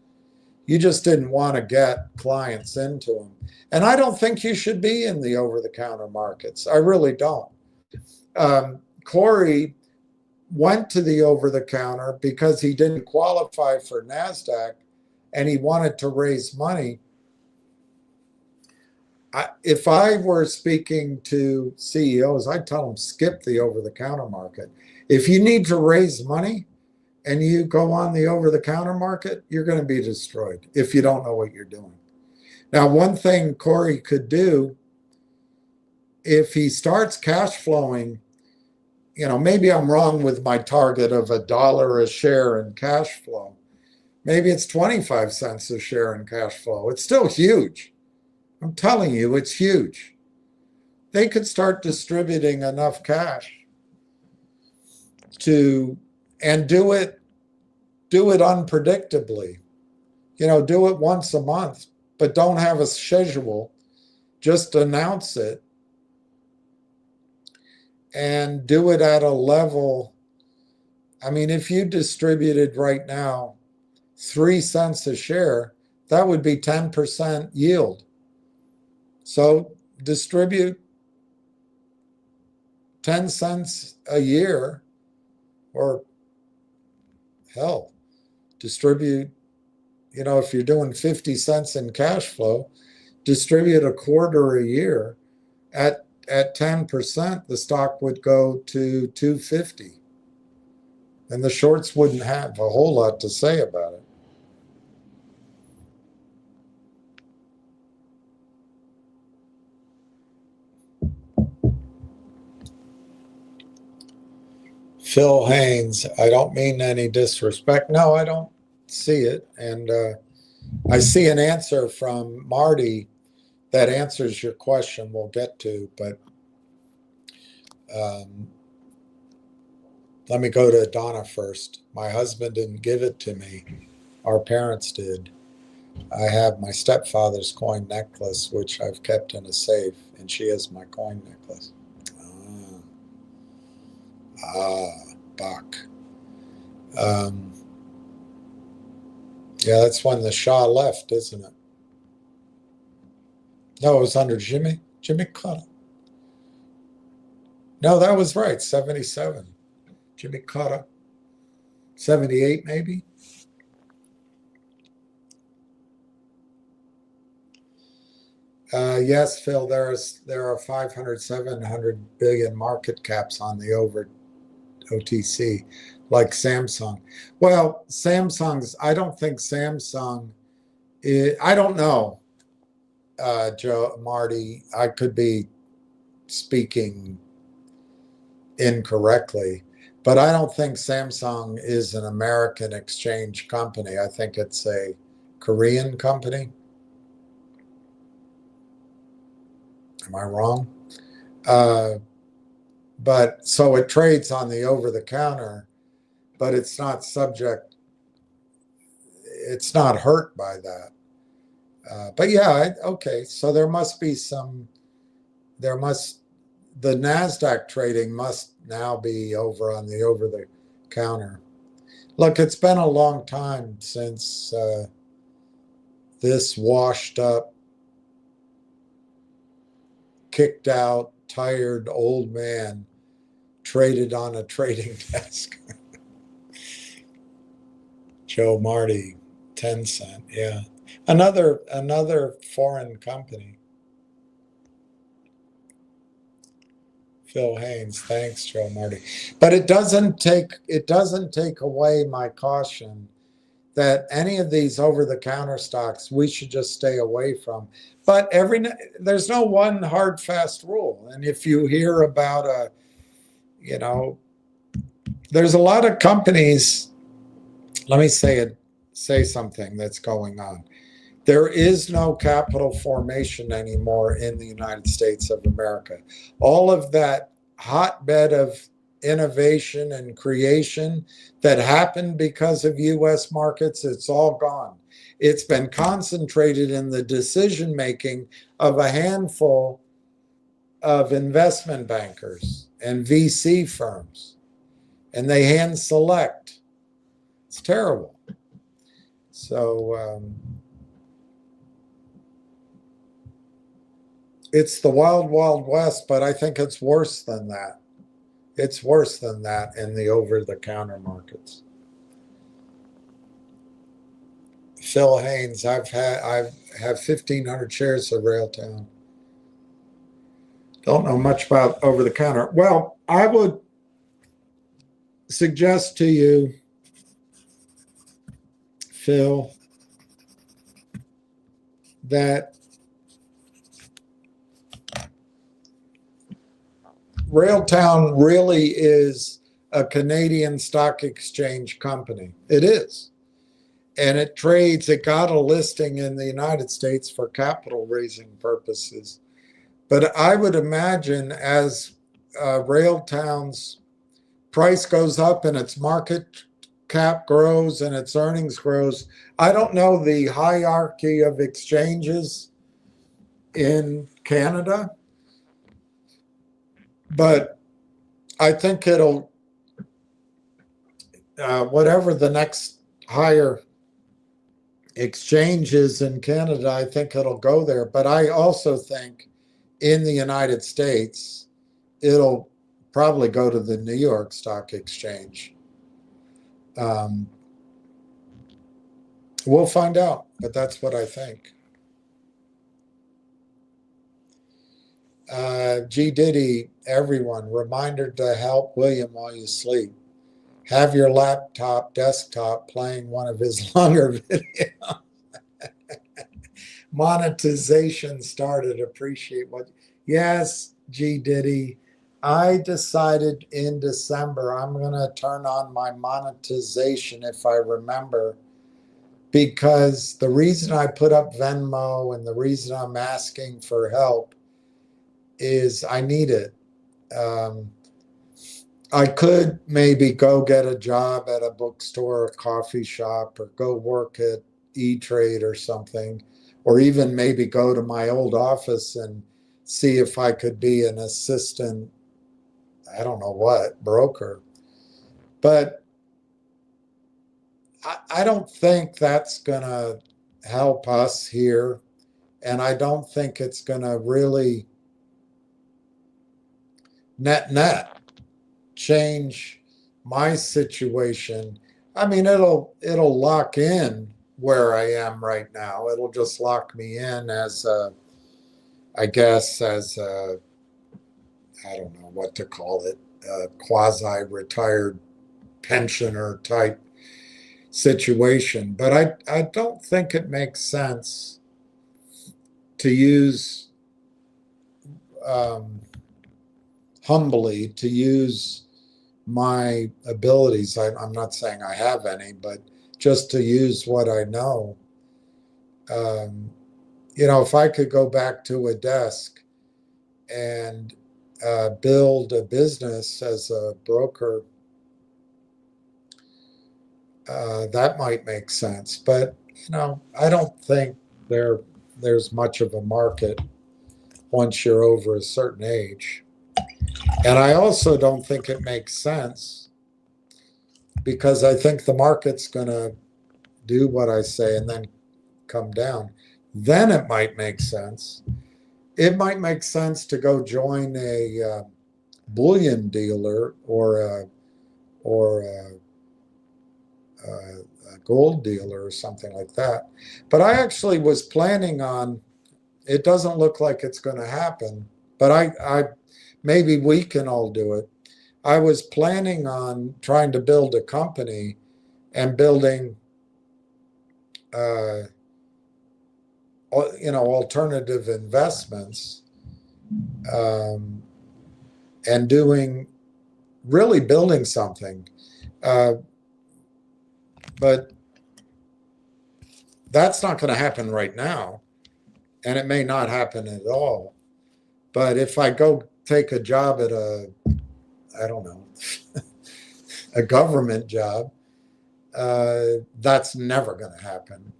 You just didn't want to get clients into them. And I don't think you should be in the over-the-counter markets. I really don't. Corey went to the over-the-counter because he didn't qualify for NASDAQ and he wanted to raise money. If I were speaking to CEOs, I'd tell them skip the over-the-counter market. If you need to raise money and you go on the over-the-counter market, you're going to be destroyed if you don't know what you're doing. Now, one thing Corey could do, if he starts cash flowing, maybe I'm wrong with my target of $1 a share in cash flow. Maybe it's 25 cents a share in cash flow. It's still huge. I'm telling you, it's huge. They could start distributing enough cash and do it unpredictably. Do it once a month, but don't have a schedule. Just announce it and do it at a level. I mean, if you distributed right now 3 cents a share, that would be 10% yield. So distribute 10 cents a year, or hell, distribute, if you're doing 50 cents in cash flow, distribute a quarter a year. At 10%, the stock would go to 250. And the shorts wouldn't have a whole lot to say about it. Phil Haynes, I don't mean any disrespect. No, I don't see it. And I see an answer from Marty that answers your question we'll get to. But let me go to Donna first. My husband didn't give it to me. Our parents did. I have my stepfather's coin necklace, which I've kept in a safe, and she has my coin necklace. Bach. Yeah, that's when the Shah left, isn't it? No, it was under Jimmy Carter. No, that was right, 77. Jimmy Carter. 78, maybe? Yes, Phil, there are 500, 700 billion market caps on the over OTC, like Samsung. Well, I don't think Samsung I don't know, Marty, I could be speaking incorrectly, but I don't think Samsung is an American exchange company. I think it's a Korean company. Am I wrong? But so it trades on the over-the-counter, but it's not hurt by that. But yeah, okay. So the NASDAQ trading must now be over on the over-the-counter. Look, it's been a long time since this washed up, kicked out, tired old man traded on a trading desk. Joe Marty, Tencent, yeah. Another foreign company. Phil Haynes, thanks, Joe Marty. But it doesn't take away my caution that any of these over-the-counter stocks we should just stay away from. But there's no one hard, fast rule. And if you hear about there's a lot of companies. Let me say something that's going on. There is no capital formation anymore in the United States of America. All of that hotbed of innovation and creation that happened because of U.S. markets, it's all gone. It's been concentrated in the decision making of a handful of investment bankers and VC firms, and they hand select. It's terrible. So it's the wild, wild west, but I think it's worse than that. It's worse than that in the over-the-counter markets. Phil Haynes, I have 1,500 shares of Railtown. Don't know much about over-the-counter. Well, I would suggest to you, Phil, that Railtown really is a Canadian stock exchange company. It is. And it trades, it got a listing in the United States for capital raising purposes. But I would imagine as Railtown's price goes up and its market cap grows and its earnings grows, I don't know the hierarchy of exchanges in Canada, but I think it'll, whatever the next higher exchanges in Canada, I think it'll go there. But I also think in the United States, it'll probably go to the New York Stock Exchange. We'll find out, but that's what I think. G. Diddy, everyone, reminder to help William while you sleep. Have your laptop, desktop playing one of his longer videos. Monetization started. Appreciate what. Yes, G. Diddy. I decided in December I'm going to turn on my monetization if I remember, because the reason I put up Venmo and the reason I'm asking for help is I need it. I could maybe go get a job at a bookstore or coffee shop, or go work at E-Trade or something, or even maybe go to my old office and see if I could be an assistant, I don't know what, broker. But I don't think that's going to help us here. And I don't think it's going to really net change my situation. I mean, it'll lock in where I am right now. It'll just lock me in as a, I guess, as a, I don't know what to call it, a quasi-retired pensioner type situation. But I don't think it makes sense to use, humbly, to use my abilities. I'm not saying I have any, but just to use what I know. If I could go back to a desk and build a business as a broker, that might make sense. But I don't think there's much of a market once you're over a certain age. And I also don't think it makes sense, because I think the market's going to do what I say and then come down. Then it might make sense. It might make sense to go join a bullion dealer or a gold dealer or something like that. But I actually was planning on, it doesn't look like it's going to happen, but I maybe we can all do it. I was planning on trying to build a company and building alternative investments, and really building something. But that's not going to happen right now, and it may not happen at all. But if I go take a job at a government job, that's never going to happen.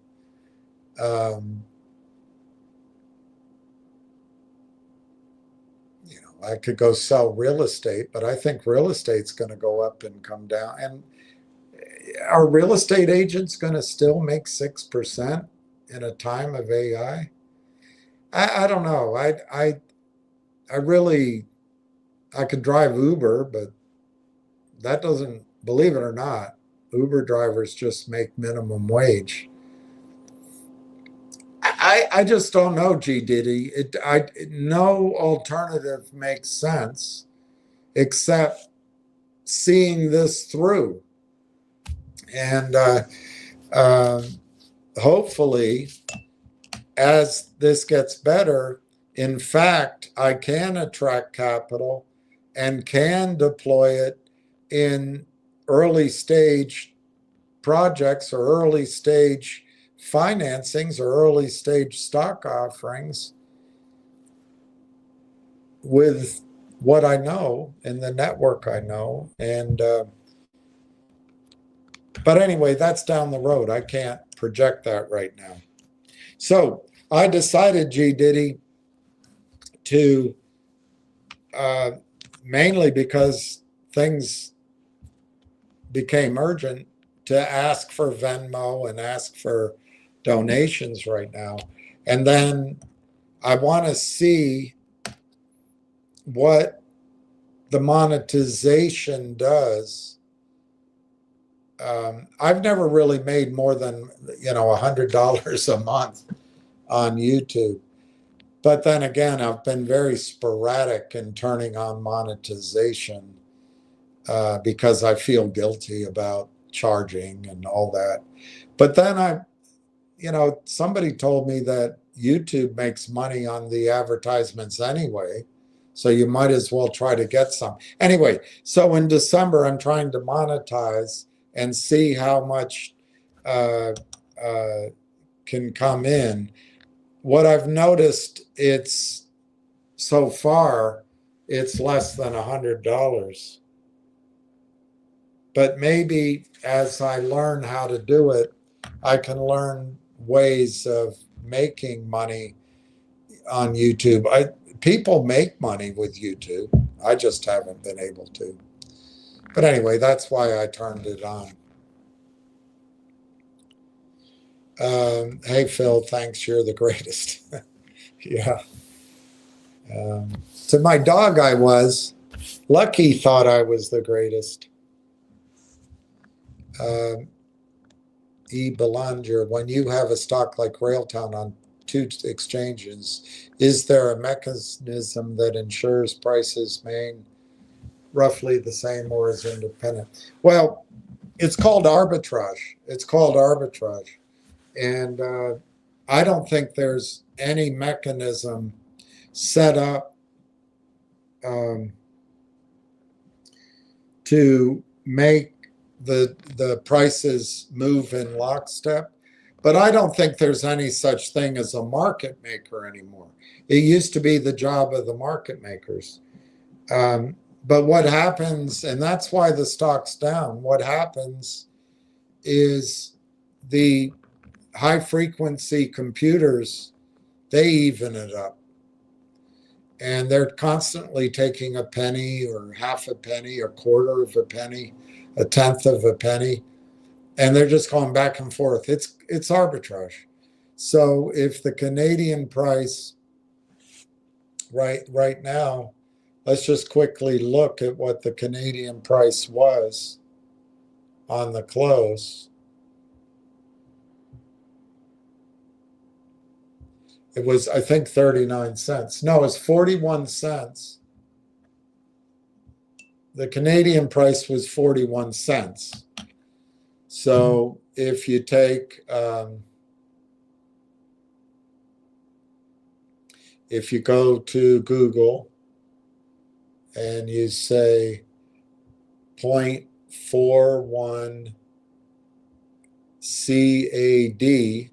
I could go sell real estate, but I think real estate's going to go up and come down. And are real estate agents going to still make 6% in a time of AI? I don't know. I could drive Uber, but that doesn't, believe it or not, Uber drivers just make minimum wage. I just don't know, G. Diddy. No alternative makes sense except seeing this through. And hopefully, as this gets better, in fact, I can attract capital and can deploy it in early stage projects or early stage financings or early stage stock offerings with what I know and the network I know. And but anyway, that's down the road. I can't project that right now. So I decided, G. Diddy, to mainly because things became urgent, to ask for Venmo and ask for donations right now. And then I want to see what the monetization does. I've never really made more than $100 a month on YouTube. But then again, I've been very sporadic in turning on monetization because I feel guilty about charging and all that. But then somebody told me that YouTube makes money on the advertisements anyway. So you might as well try to get some. Anyway, so in December, I'm trying to monetize and see how much can come in. What I've noticed, so far, it's less than $100. But maybe as I learn how to do it, I can learn ways of making money on YouTube. People make money with YouTube. I just haven't been able to. But anyway, that's why I turned it on. Hey, Phil, thanks. You're the greatest. Yeah. To my dog, I was. Lucky thought I was the greatest. E. Belanger, when you have a stock like Railtown on two exchanges, is there a mechanism that ensures prices remain roughly the same or is independent? Well, it's called arbitrage. And I don't think there's any mechanism set up to make the prices move in lockstep. But I don't think there's any such thing as a market maker anymore. It used to be the job of the market makers. But what happens, and that's why the stock's down, what happens is the high frequency computers, they even it up. And they're constantly taking a penny or half a penny, a quarter of a penny, a tenth of a penny, and they're just going back and forth. It's arbitrage. So if the Canadian price right now, let's just quickly look at what the Canadian price was on the close. It was, I think, 39 cents. No, it's 41 cents. The Canadian price was 41 cents. So if you take, if you go to Google and you say 0.41 CAD,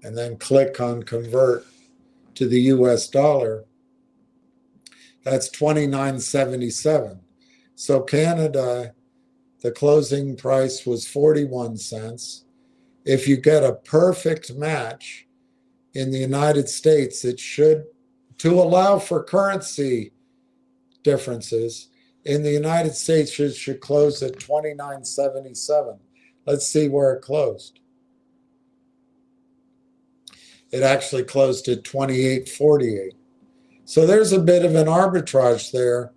and then click on convert to the US dollar, that's 29.77. So Canada, the closing price was 41 cents. If you get a perfect match in the United States, it should, to allow for currency differences, in the United States, it should close at 29.77. Let's see where it closed. It actually closed at 28.48. So there's a bit of an arbitrage there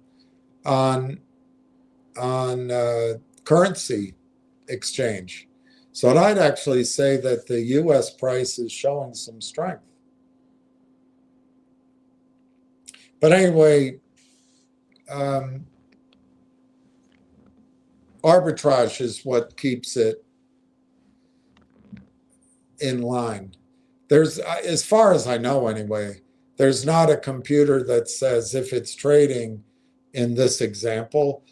on currency exchange. So I'd actually say that the U.S. price is showing some strength. But anyway, arbitrage is what keeps it in line. There's, as far as I know anyway, there's not a computer that says if it's trading in this example,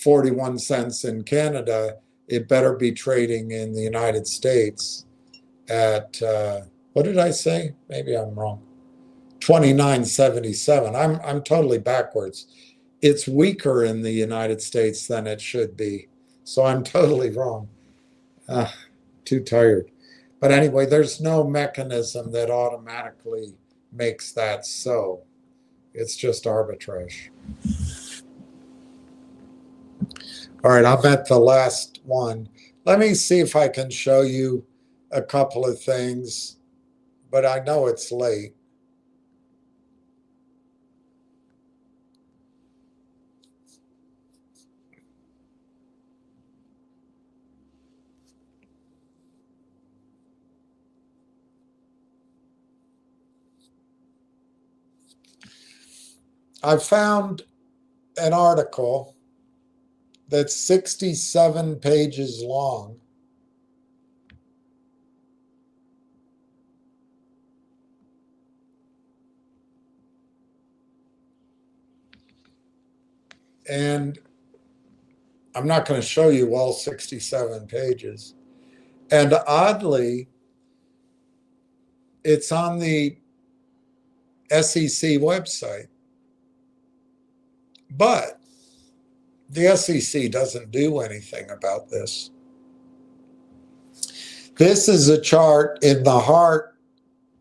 41 cents in Canada, it better be trading in the United States at, what did I say? Maybe I'm wrong. 29.77. I'm totally backwards. It's weaker in the United States than it should be. So I'm totally wrong. Too tired. But anyway, there's no mechanism that automatically makes that so. It's just arbitrage. All right, I'll bet the last one. Let me see if I can show you a couple of things, but I know it's late. I found an article that's 67 pages long. And I'm not going to show you all 67 pages. And oddly, it's on the SEC website. But the SEC doesn't do anything about this. This is a chart in the heart.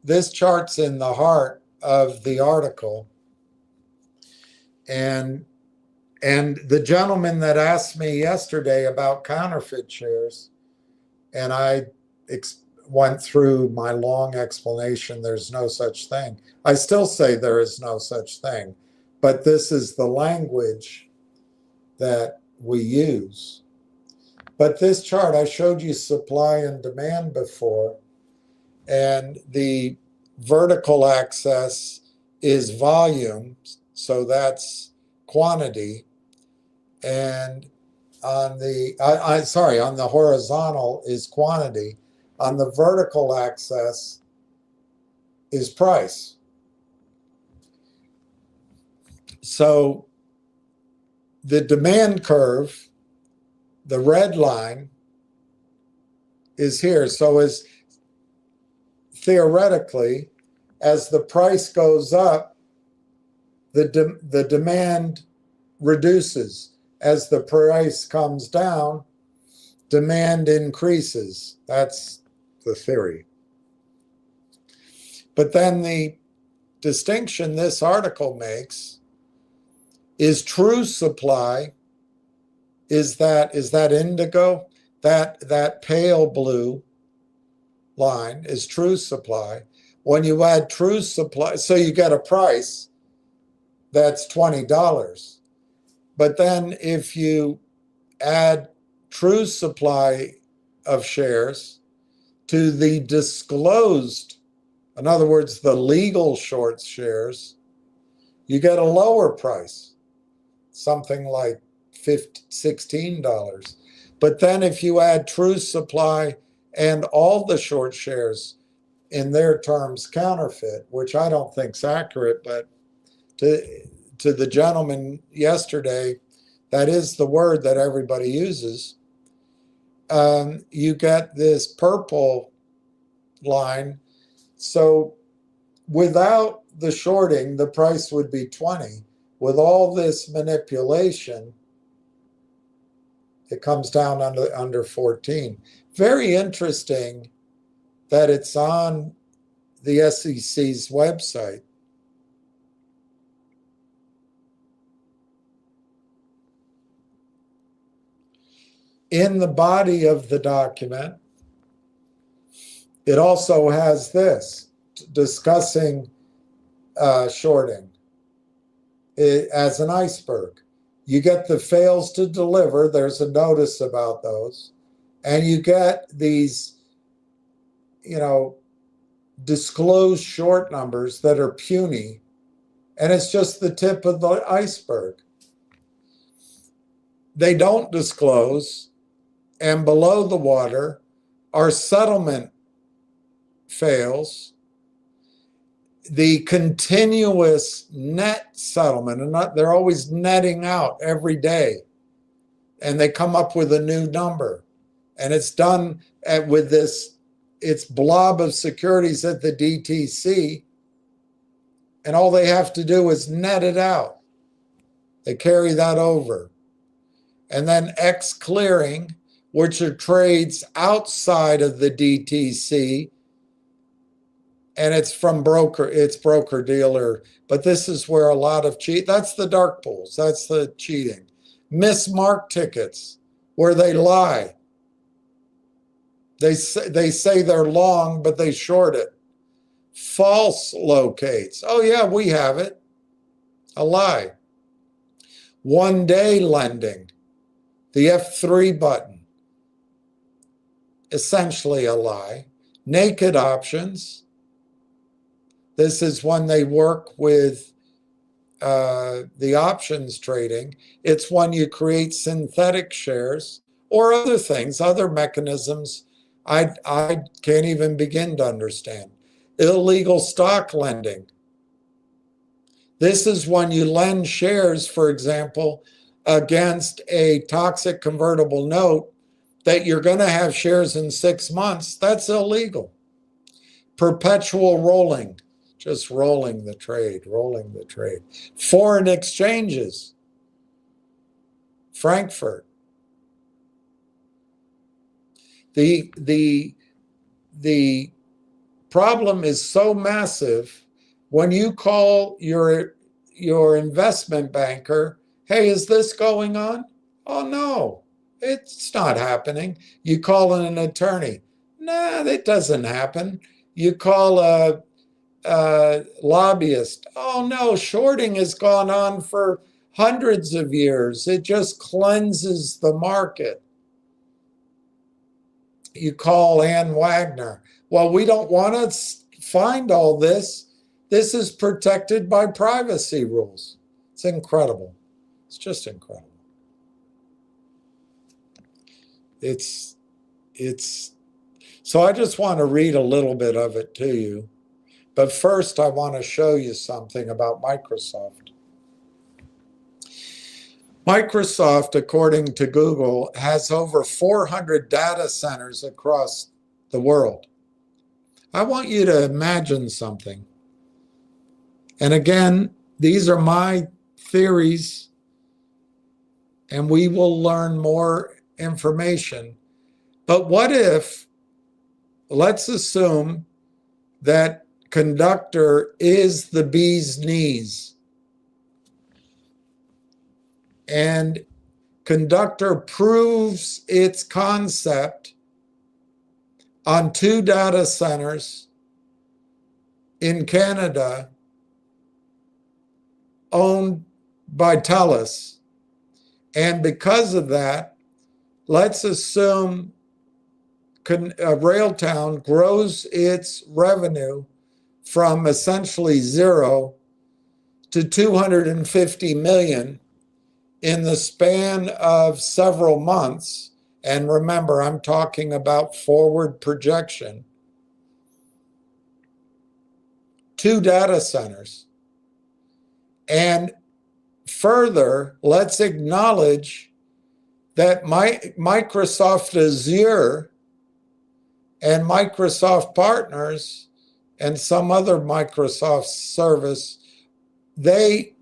This chart's in the heart of the article. And the gentleman that asked me yesterday about counterfeit shares, and I went through my long explanation, there's no such thing. I still say there is no such thing, but this is the language that we use. But this chart, I showed you supply and demand before, and the vertical axis is volume, so that's quantity, and on the on the horizontal is quantity. On the vertical axis is price. So the demand curve, the red line, is here. So as theoretically, as the price goes up, the demand reduces. As the price comes down, demand increases. That's the theory. But then the distinction this article makes is true supply. Is that indigo? That pale blue line is true supply. When you add true supply, so you get a price that's $20. But then if you add true supply of shares to the disclosed, in other words, the legal short shares, you get a lower price, something like $16. But then if you add true supply and all the short shares, in their terms counterfeit, which I don't think is accurate, but to the gentleman yesterday, that is the word that everybody uses, you get this purple line. So without the shorting, the price would be 20. With all this manipulation, it comes down under 14. Very interesting that it's on the SEC's website. In the body of the document, it also has this, discussing shorting as an iceberg. You get the fails to deliver, there's a notice about those, and you get these, disclosed short numbers that are puny, and it's just the tip of the iceberg. They don't disclose, and below the water are settlement fails, the continuous net settlement, and they're always netting out every day, and they come up with a new number, and it's done with this, it's blob of securities at the DTC, and all they have to do is net it out. They carry that over. And then X clearing, which are trades outside of the DTC, and it's from it's broker dealer, but this is where a lot of that's the dark pools, that's the cheating. Mismarked tickets, where they lie. They say they're long, but they short it. False locates. Oh yeah, we have it. A lie. One-day lending, the F3 button, essentially a lie. Naked options. This is when they work with the options trading. It's when you create synthetic shares or other things, other mechanisms I can't even begin to understand. Illegal stock lending. This is when you lend shares, for example, against a toxic convertible note that you're going to have shares in 6 months. That's illegal. Perpetual rolling, just rolling the trade, rolling the trade. Foreign exchanges, Frankfurt. The problem is so massive. When you call your investment banker, hey, is this going on? Oh, no, it's not happening. You call an attorney. Nah, that doesn't happen. You call a lobbyist. Oh, no, shorting has gone on for hundreds of years. It just cleanses the market. You call Ann Wagner. Well, we don't want to find all this. This is protected by privacy rules. It's incredible. It's just incredible. It's so I just want to read a little bit of it to you. But first, I want to show you something about Microsoft. Microsoft, according to Google, has over 400 data centers across the world. I want you to imagine something. And again, these are my theories, and we will learn more information. But what if, let's assume that conductor is the bee's knees, and conductor proves its concept on 2 data centers in Canada owned by TELUS. And because of that, let's assume Railtown grows its revenue from essentially 0 to 250 million in the span of several months. And remember, I'm talking about forward projection. 2 data centers. And further, let's acknowledge that Microsoft Azure and Microsoft partners and some other Microsoft service, they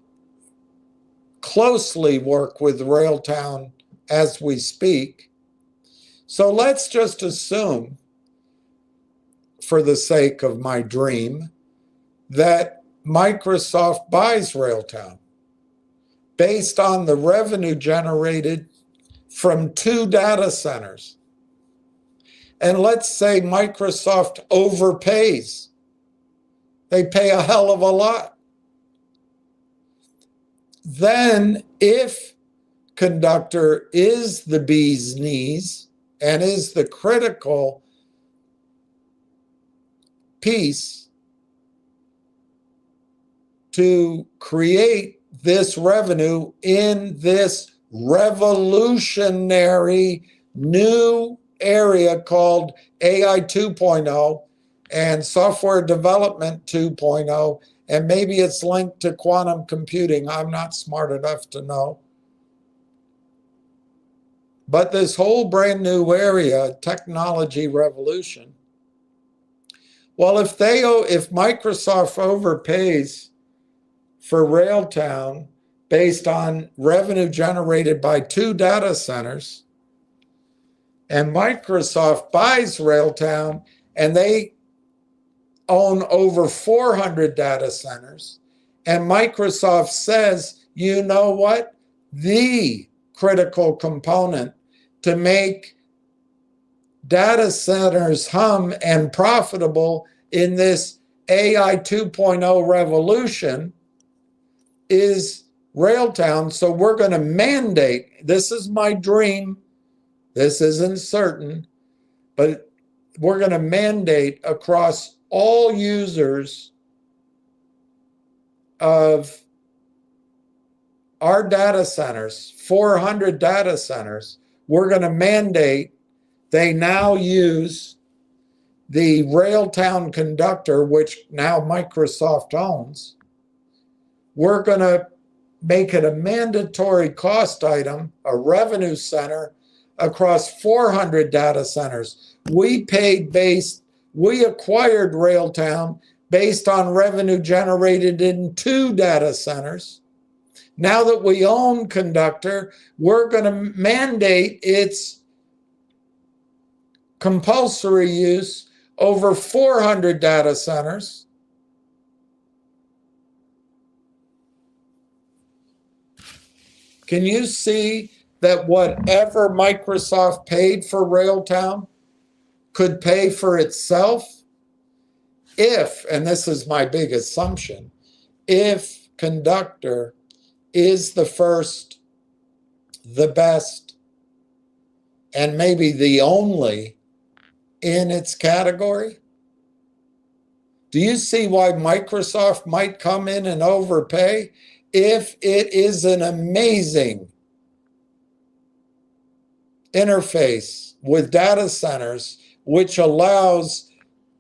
closely work with Railtown as we speak. So let's just assume, for the sake of my dream, that Microsoft buys Railtown based on the revenue generated from 2 data centers. And let's say Microsoft overpays. They pay a hell of a lot. Then if conductor is the bee's knees and is the critical piece to create this revenue in this revolutionary new area called AI 2.0, and software development 2.0, and maybe it's linked to quantum computing. I'm not smart enough to know. But this whole brand new area, technology revolution, well, if Microsoft overpays for Railtown based on revenue generated by 2 data centers, and Microsoft buys Railtown and they own over 400 data centers, and Microsoft says, you know what? The critical component to make data centers hum and profitable in this AI 2.0 revolution is Railtown. So we're going to mandate, this is my dream, this isn't certain, but we're going to mandate across all users of our data centers, 400 data centers, we're going to mandate they now use the Railtown conductor, which now Microsoft owns. We're going to make it a mandatory cost item, a revenue center across 400 data centers. We acquired Railtown based on revenue generated in 2 data centers. Now that we own Conductor, we're going to mandate its compulsory use over 400 data centers. Can you see that whatever Microsoft paid for Railtown could pay for itself if, and this is my big assumption, if Conductor is the first, the best, and maybe the only in its category? Do you see why Microsoft might come in and overpay if it is an amazing interface with data centers, which allows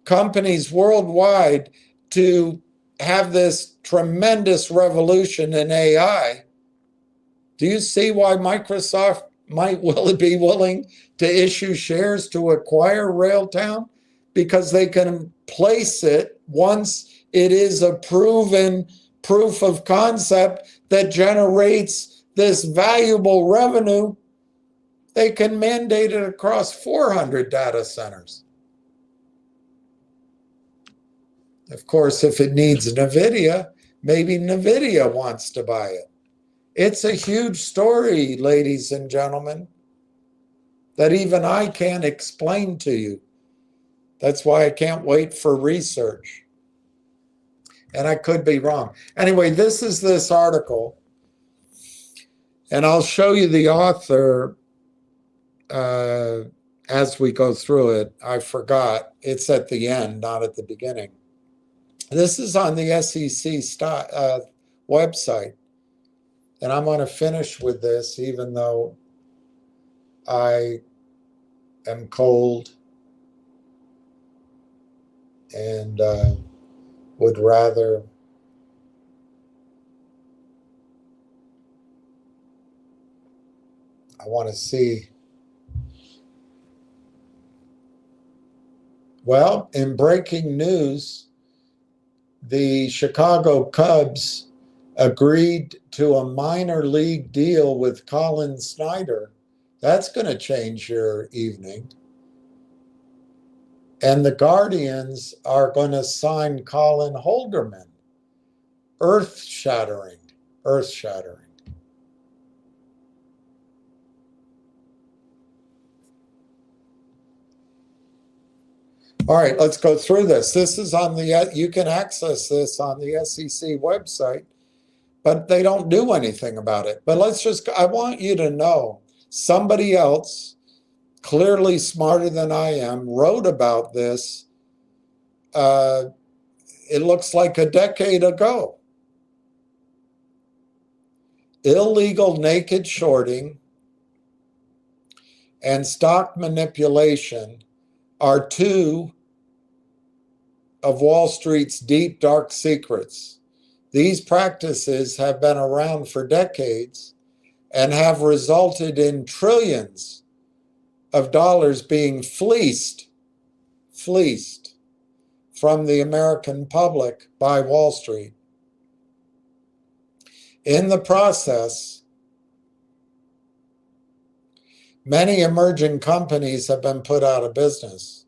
companies worldwide to have this tremendous revolution in AI? Do you see why Microsoft might be willing to issue shares to acquire Railtown? Because they can place it once it is a proven proof of concept that generates this valuable revenue. They can mandate it across 400 data centers. Of course, if it needs NVIDIA, maybe NVIDIA wants to buy it. It's a huge story, ladies and gentlemen, that even I can't explain to you. That's why I can't wait for research. And I could be wrong. Anyway, this is this article, and I'll show you the author as we go through it. I forgot. It's at the end, not at the beginning. This is on the SEC website. And I'm going to finish with this, even though I am cold and would rather I want to see. Well, in breaking news, the Chicago Cubs agreed to a minor league deal with Colin Snyder. That's going to change your evening. And the Guardians are going to sign Colin Holderman. Earth-shattering. Earth-shattering. All right, let's go through this. This is on the, you can access this on the SEC website, but they don't do anything about it. But I want you to know, somebody else, clearly smarter than I am, wrote about this, it looks like a decade ago. Illegal naked shorting and stock manipulation are two of Wall Street's deep, dark secrets. These practices have been around for decades and have resulted in trillions of dollars being fleeced from the American public by Wall Street. In the process, many emerging companies have been put out of business.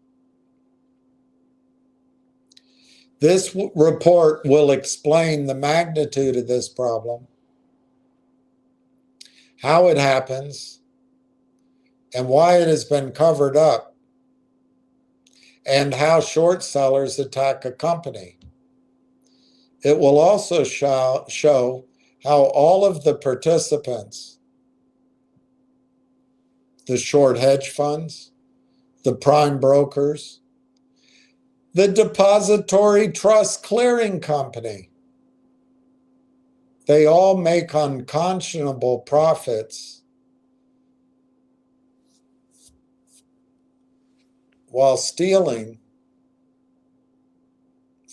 This report will explain the magnitude of this problem, how it happens, and why it has been covered up, and how short sellers attack a company. It will also show how all of the participants, the short hedge funds, the prime brokers, the depository trust clearing company, they all make unconscionable profits while stealing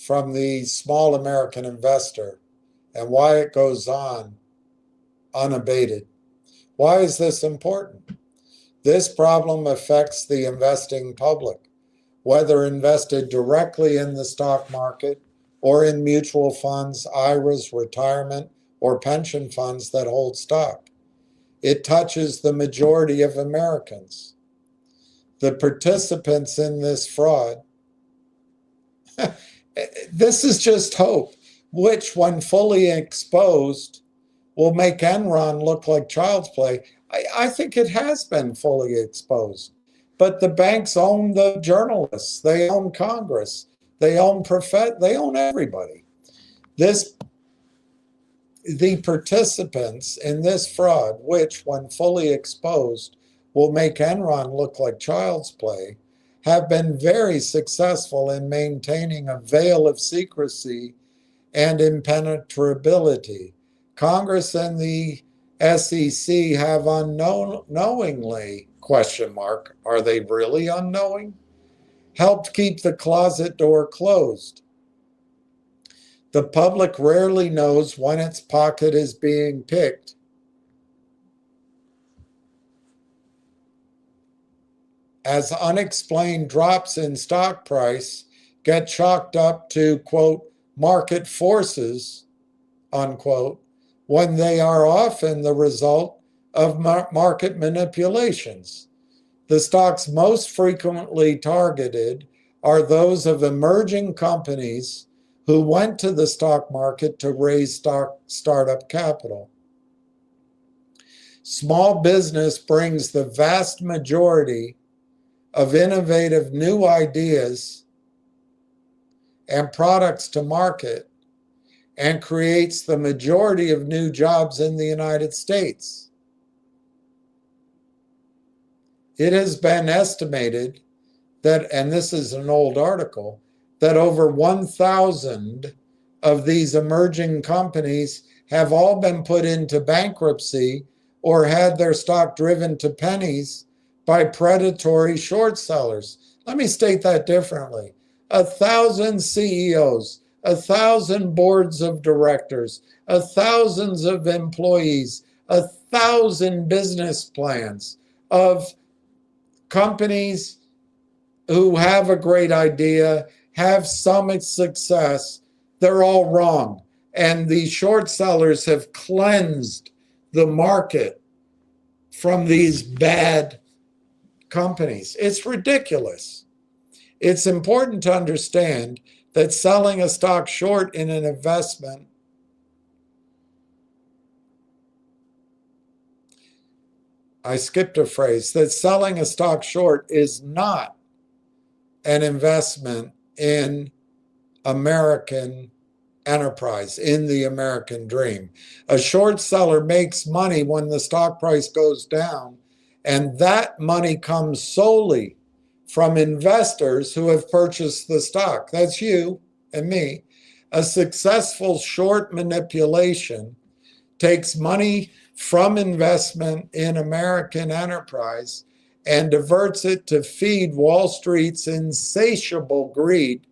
from the small American investor, and why it goes on unabated. Why is this important? This problem affects the investing public, whether invested directly in the stock market or in mutual funds, IRAs, retirement, or pension funds that hold stock. It touches the majority of Americans. The participants in this fraud, this is just hope, which, when fully exposed, will make Enron look like child's play. I think it has been fully exposed. But the banks own the journalists, they own Congress, they own everybody. The participants in this fraud, which, when fully exposed, will make Enron look like child's play, have been very successful in maintaining a veil of secrecy and impenetrability. Congress and the SEC have unknowingly, are they really unknowing? Helped keep the closet door closed. The public rarely knows when its pocket is being picked. As unexplained drops in stock price get chalked up to, quote, market forces, unquote, when they are often the result of market manipulations. The stocks most frequently targeted are those of emerging companies who went to the stock market to raise startup capital. Small business brings the vast majority of innovative new ideas and products to market and creates the majority of new jobs in the United States. It has been estimated that, and this is an old article, that over 1,000 of these emerging companies have all been put into bankruptcy or had their stock driven to pennies by predatory short sellers. Let me state that differently. 1,000 CEOs, 1,000 boards of directors, thousands of employees, 1,000 business plans of companies who have a great idea, have some success, they're all wrong. And the short sellers have cleansed the market from these bad companies. It's ridiculous. It's important to understand that selling a stock short in an investment that selling a stock short is not an investment in American enterprise, in the American dream. A short seller makes money when the stock price goes down, and that money comes solely from investors who have purchased the stock. That's you and me. A successful short manipulation takes money from investment in American enterprise and diverts it to feed Wall Street's insatiable greed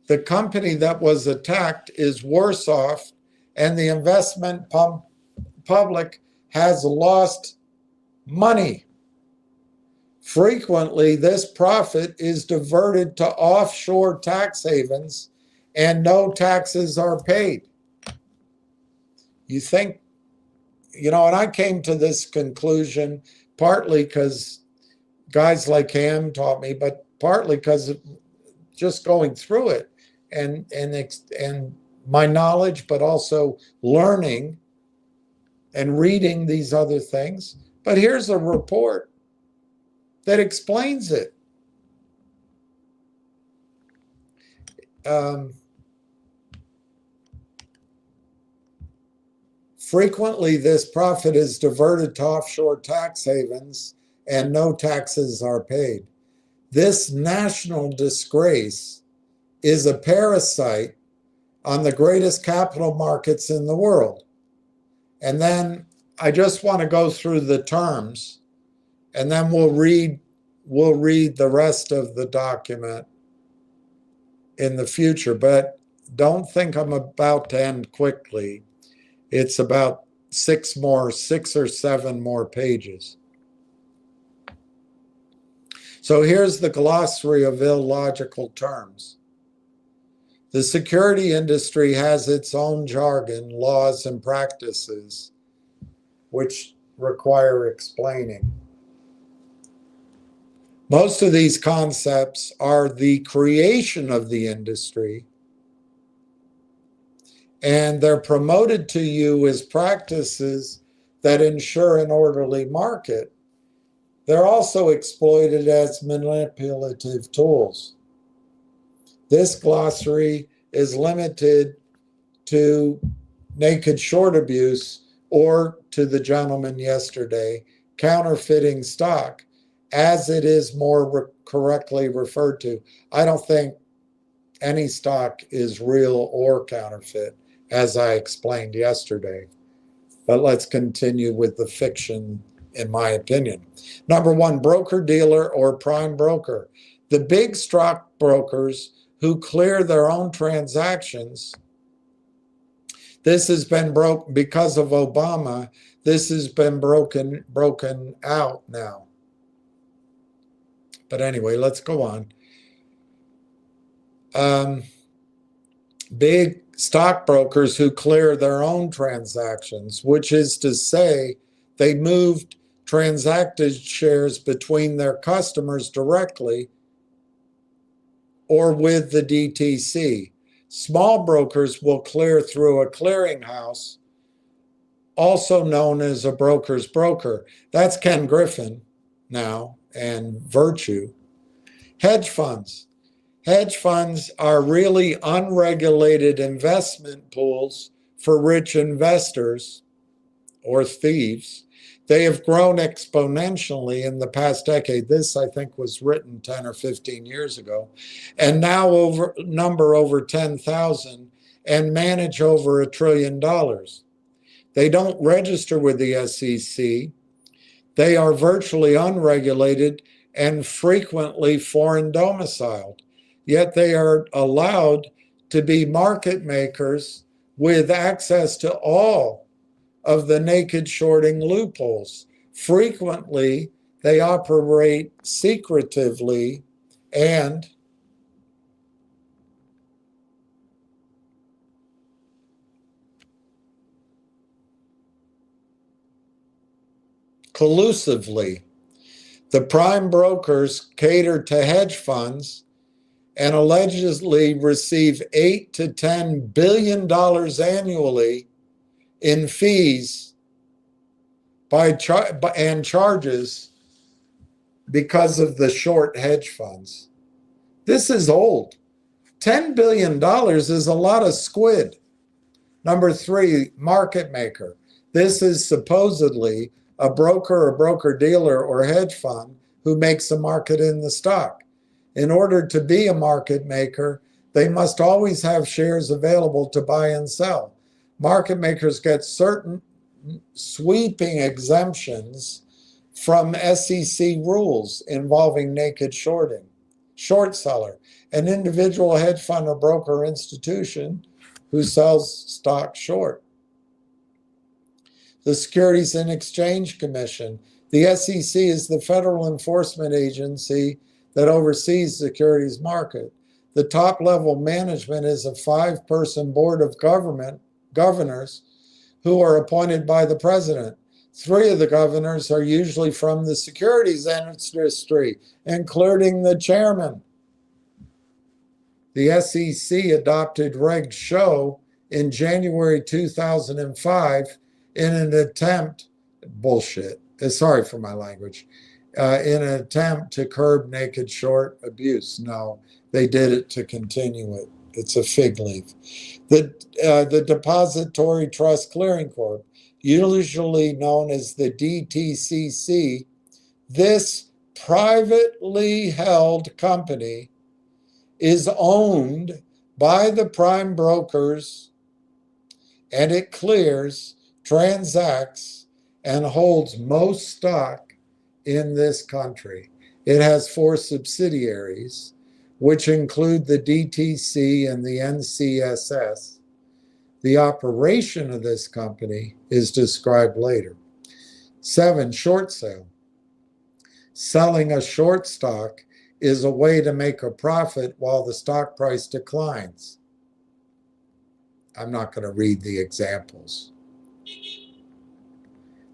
the company that was attacked is worse off, and the investment public has lost money. Frequently, this profit is diverted to offshore tax havens and no taxes are paid. You think, and I came to this conclusion partly because guys like him taught me, but partly because of just going through it and my knowledge, but also learning and reading these other things. But here's a report that explains it. Frequently, this profit is diverted to offshore tax havens and no taxes are paid. This national disgrace is a parasite on the greatest capital markets in the world. And then I just want to go through the terms, and then we'll read the rest of the document in the future. But don't think I'm about to end quickly. It's about 6 or 7 more pages. So here's the glossary of illogical terms. The security industry has its own jargon, laws, and practices, which require explaining. Most of these concepts are the creation of the industry, and they're promoted to you as practices that ensure an orderly market. They're also exploited as manipulative tools. This glossary is limited to naked short abuse, or to the gentleman yesterday, counterfeiting stock, as it is more correctly referred to. I don't think any stock is real or counterfeit, as I explained yesterday. But let's continue with the fiction, in my opinion. Number 1, broker-dealer or prime broker. The big stockbrokers who clear their own transactions. This has been broken because of Obama. This has been broken out now. But anyway, let's go on. Big stockbrokers who clear their own transactions, which is to say they moved transacted shares between their customers directly or with the DTC. Small brokers will clear through a clearinghouse, also known as a broker's broker. That's Ken Griffin now, and Virtue. Hedge funds. Hedge funds are really unregulated investment pools for rich investors or thieves. They have grown exponentially in the past decade. This, I think, was written 10 or 15 years ago, and now number over 10,000 and manage over $1 trillion. They don't register with the SEC. They are virtually unregulated and frequently foreign domiciled, yet they are allowed to be market makers with access to all of the naked shorting loopholes. Frequently, they operate secretively and collusively. The prime brokers cater to hedge funds and allegedly receive $8 to $10 billion annually in fees and charges because of the short hedge funds. This is old. $10 billion is a lot of squid. Number 3, market maker. This is supposedly a broker, a broker-dealer, or hedge fund who makes a market in the stock. In order to be a market maker, they must always have shares available to buy and sell. Market makers get certain sweeping exemptions from SEC rules involving naked shorting. short seller, an individual hedge fund or broker or institution who sells stock short. The Securities and Exchange Commission. The SEC is the federal enforcement agency that oversees the securities market. The top level management is a 5-person board of governors who are appointed by the president. 3 of the governors are usually from the securities industry, including the chairman. The SEC adopted Reg Show in January 2005 in an attempt, sorry for my language, in an attempt to curb naked short abuse. No, they did it to continue it. It's a fig leaf. The Depository Trust Clearing Corp, usually known as the DTCC, this privately held company is owned by the prime brokers, and it clears, transacts, and holds most stock in this country. It has 4 subsidiaries, which include the DTC and the NCSS. The operation of this company is described later. 7, short sale. Selling a short stock is a way to make a profit while the stock price declines. I'm not going to read the examples.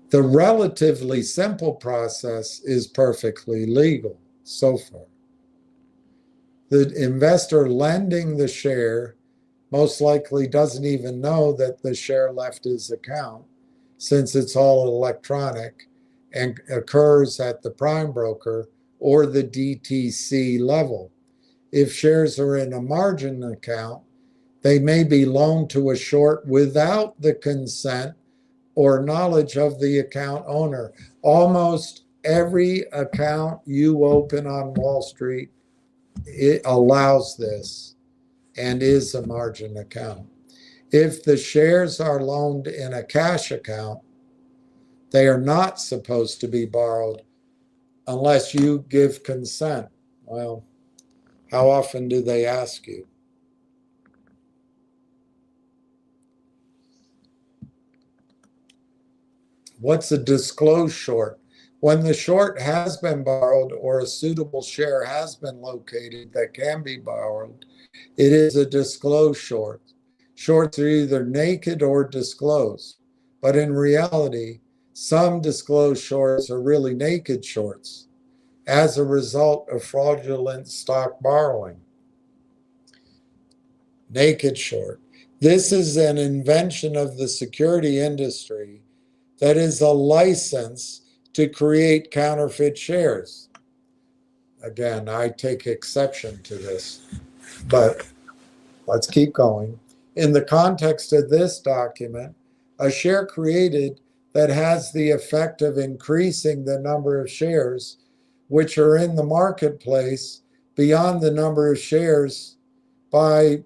The relatively simple process is perfectly legal so far. The investor lending the share most likely doesn't even know that the share left his account, since it's all electronic and occurs at the prime broker or the DTC level. If shares are in a margin account, they may be loaned to a short without the consent or knowledge of the account owner. Almost every account you open on Wall Street, it allows this and is a margin account. If the shares are loaned in a cash account, they are not supposed to be borrowed unless you give consent. Well, how often do they ask you? What's a disclosed short? When the short has been borrowed or a suitable share has been located that can be borrowed, it is a disclosed short. Shorts are either naked or disclosed, but in reality, some disclosed shorts are really naked shorts as a result of fraudulent stock borrowing. Naked short. This is an invention of the security industry that is a license to create counterfeit shares. Again, I take exception to this, but let's keep going. In the context of this document, a share created that has the effect of increasing the number of shares which are in the marketplace beyond the number of shares by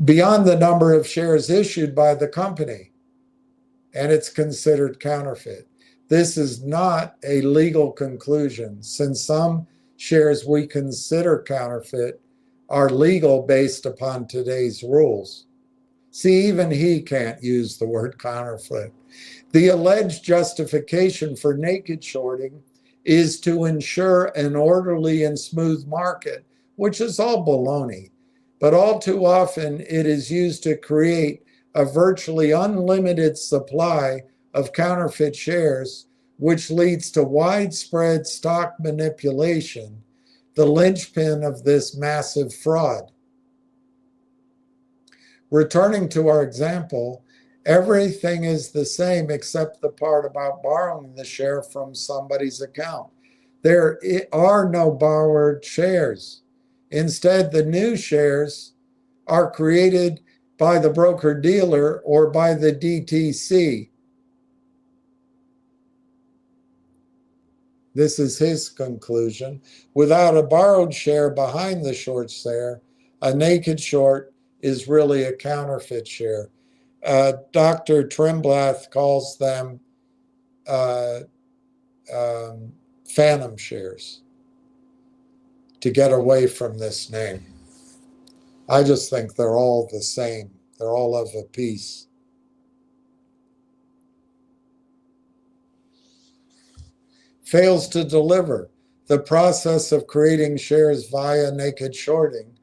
beyond the number of shares issued by the company, and it's considered counterfeit. This is not a legal conclusion, since some shares we consider counterfeit are legal based upon today's rules. See, even he can't use the word counterfeit. The alleged justification for naked shorting is to ensure an orderly and smooth market, which is all baloney. But all too often, it is used to create a virtually unlimited supply of counterfeit shares, which leads to widespread stock manipulation, the linchpin of this massive fraud. Returning to our example, everything is the same except the part about borrowing the share from somebody's account. There are no borrowed shares. Instead, the new shares are created by the broker-dealer or by the DTC. This is his conclusion. Without a borrowed share behind the short share, a naked short is really a counterfeit share. Dr. Trimblath calls them phantom shares to get away from this name. I just think they're all the same. They're all of a piece. Fails to deliver. The process of creating shares via naked shorting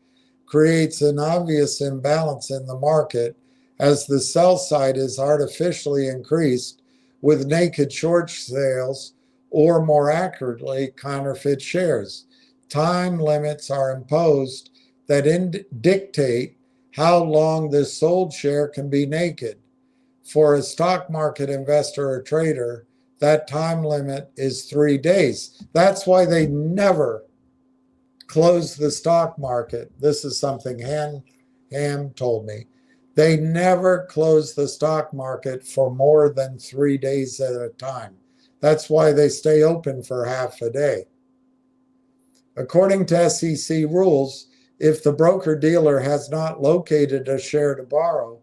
creates an obvious imbalance in the market as the sell side is artificially increased with naked short sales, or more accurately, counterfeit shares. Time limits are imposed that dictate how long the sold share can be naked. For a stock market investor or trader, that time limit is 3 days. That's why they never close the stock market. This is something Ham told me. They never close the stock market for more than 3 days at a time. That's why they stay open for half a day. According to SEC rules, if the broker-dealer has not located a share to borrow,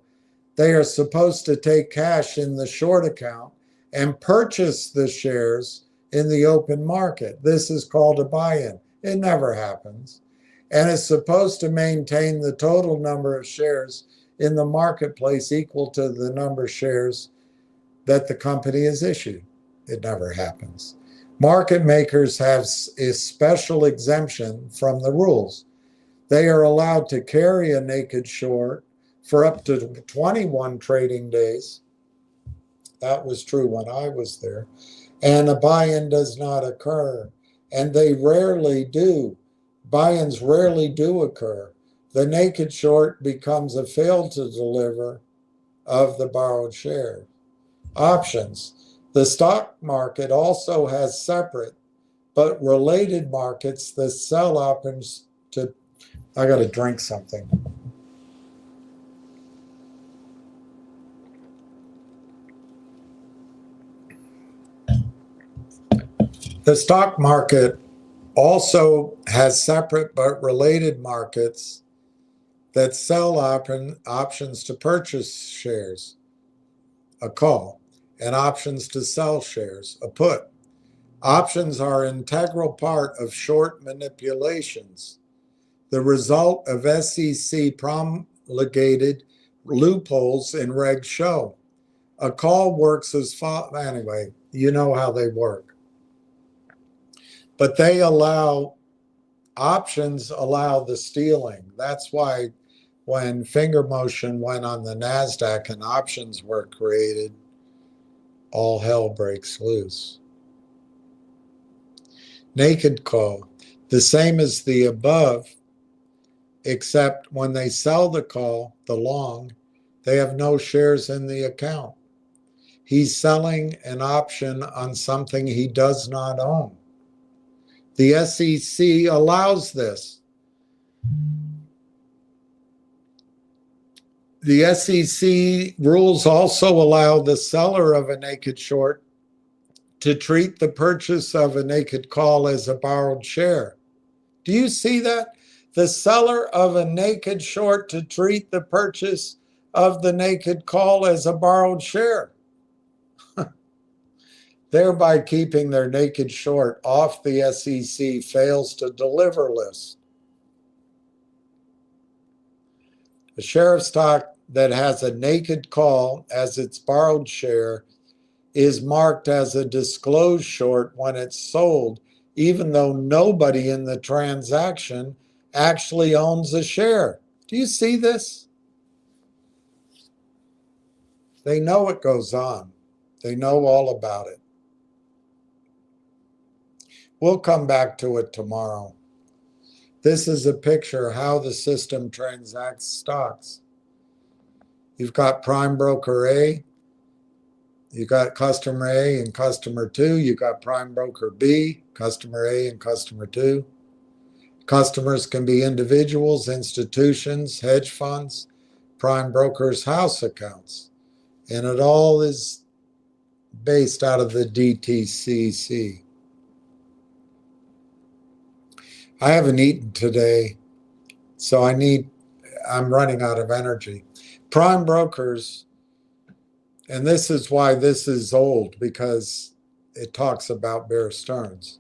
they are supposed to take cash in the short account and purchase the shares in the open market. This is called a buy-in. It never happens. And is supposed to maintain the total number of shares in the marketplace equal to the number of shares that the company has issued. It never happens. Market makers have a special exemption from the rules. They are allowed to carry a naked short for up to 21 trading days. That was true when I was there. And a buy-in does not occur. And they rarely do. Buy-ins rarely do occur. The naked short becomes a fail to deliver of the borrowed share. Options. The stock market also has separate but related markets that sell options to. I got to drink something. The stock market also has separate but related markets that sell options to purchase shares, a call, and options to sell shares, a put. Options are an integral part of short manipulations, the result of SEC promulgated loopholes in Reg Show. A call works as follows. Anyway, you know how they work. But they allow, options allow the stealing. That's why when finger motion went on the NASDAQ and options were created, all hell breaks loose. Naked call, the same as the above, except when they sell the call, the long, they have no shares in the account. He's selling an option on something he does not own. The SEC allows this. The SEC rules also allow the seller of a naked short to treat the purchase of a naked call as a borrowed share. Do you see that? The seller of a naked short to treat the purchase of the naked call as a borrowed share, thereby keeping their naked short off the SEC fails to deliver list. A share of stock that has a naked call as its borrowed share is marked as a disclosed short when it's sold, even though nobody in the transaction actually owns a share. Do you see this? They know what goes on. They know all about it. We'll come back to it tomorrow. This is a picture of how the system transacts stocks. You've got prime broker A, you got customer A and customer 2, you got prime broker B, customer A and customer 2. Customers can be individuals, institutions, hedge funds, prime brokers, house accounts. And it all is based out of the DTCC. I haven't eaten today, so I'm running out of energy. Prime brokers, and this is why this is old, because it talks about Bear Stearns.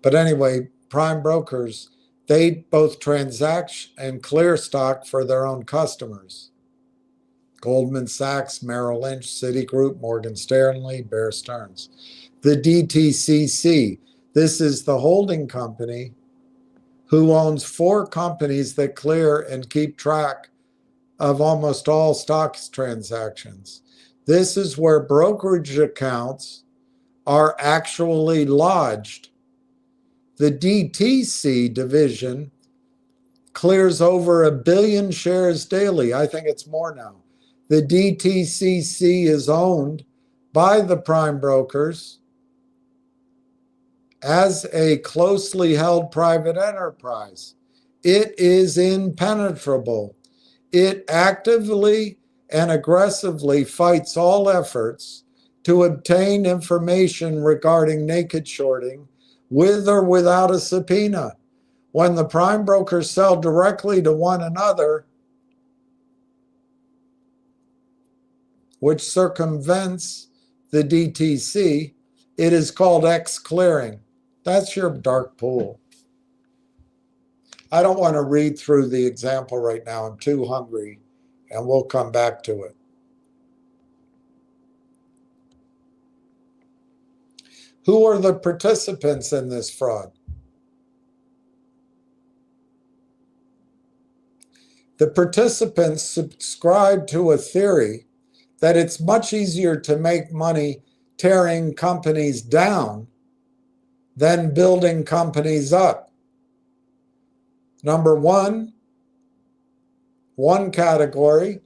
But anyway, prime brokers, they both transact and clear stock for their own customers. Goldman Sachs, Merrill Lynch, Citigroup, Morgan Stanley, Bear Stearns. The DTCC, this is the holding company who owns 4 companies that clear and keep track of almost all stocks transactions. This is where brokerage accounts are actually lodged. The DTC division clears over 1 billion shares daily. I think it's more now. The DTCC is owned by the prime brokers as a closely held private enterprise. It is impenetrable. It actively and aggressively fights all efforts to obtain information regarding naked shorting with or without a subpoena. When the prime brokers sell directly to one another, which circumvents the DTC, it is called X-clearing. That's your dark pool. I don't want to read through the example right now. I'm too hungry, and we'll come back to it. Who are the participants in this fraud? The participants subscribe to a theory that it's much easier to make money tearing companies down than building companies up. Number one category,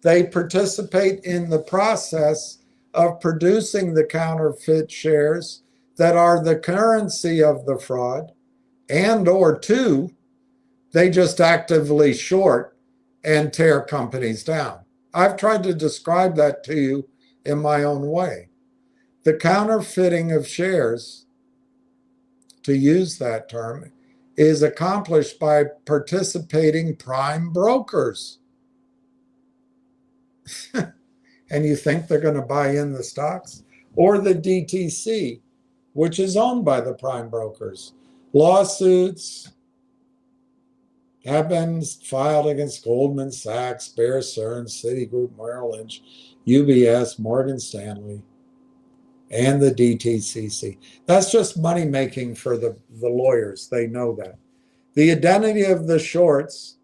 they participate in the process of producing the counterfeit shares that are the currency of the fraud, and or 2, they just actively short and tear companies down. I've tried to describe that to you in my own way. The counterfeiting of shares, to use that term, is accomplished by participating prime brokers. And you think they're going to buy in the stocks? Or the DTC, which is owned by the prime brokers. Lawsuits have been filed against Goldman Sachs, Bear Stearns, Citigroup, Merrill Lynch, UBS, Morgan Stanley, and the DTCC. That's just money making for the lawyers. They know that. The identity of the shorts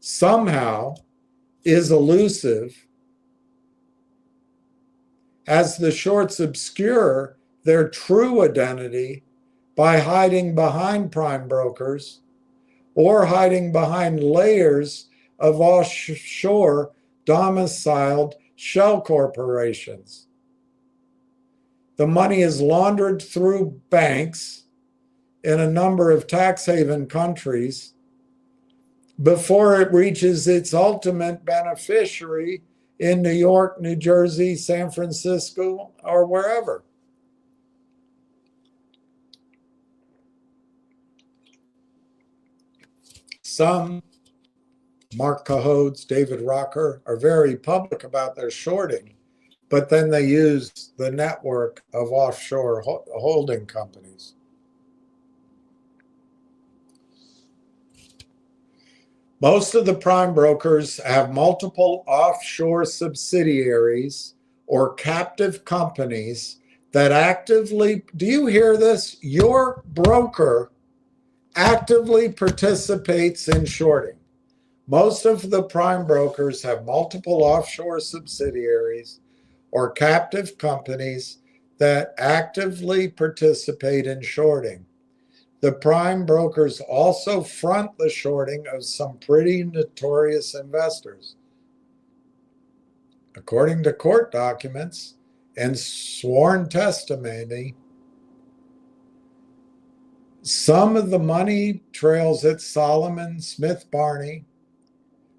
somehow is elusive, as the shorts obscure their true identity by hiding behind prime brokers or hiding behind layers of offshore domiciled shell corporations. The money is laundered through banks in a number of tax haven countries before it reaches its ultimate beneficiary in New York, New Jersey, San Francisco, or wherever. Some, Mark Cahodes, David Rocker, are very public about their shorting, but then they use the network of offshore holding companies. Most of the prime brokers have multiple offshore subsidiaries or captive companies that actively, do you hear this? Your broker actively participates in shorting. Most of the prime brokers have multiple offshore subsidiaries or captive companies that actively participate in shorting. The prime brokers also front the shorting of some pretty notorious investors. According to court documents and sworn testimony, some of the money trails at Solomon Smith Barney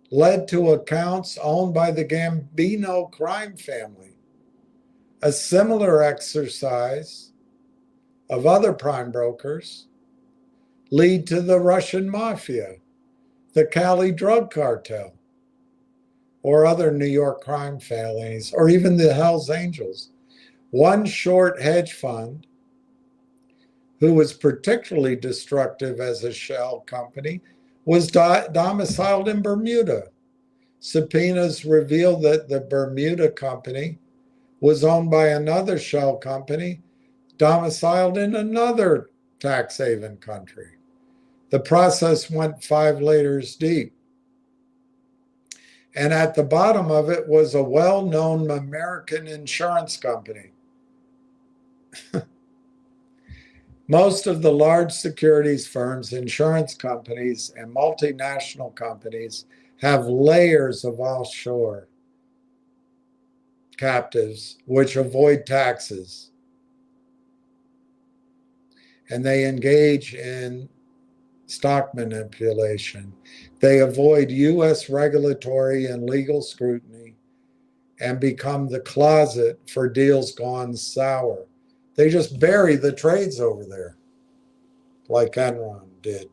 led to accounts owned by the Gambino crime family. A similar exercise of other prime brokers lead to the Russian mafia, the Cali drug cartel, or other New York crime families, or even the Hells Angels. One short hedge fund, who was particularly destructive as a shell company, was domiciled in Bermuda. Subpoenas revealed that the Bermuda company was owned by another shell company domiciled in another tax haven country. The process went 5 layers deep. And at the bottom of it was a well-known American insurance company. Most of the large securities firms, insurance companies, and multinational companies have layers of offshore captives which avoid taxes. And they engage in stock manipulation. They avoid U.S. regulatory and legal scrutiny and become the closet for deals gone sour. They just bury the trades over there, like Enron did.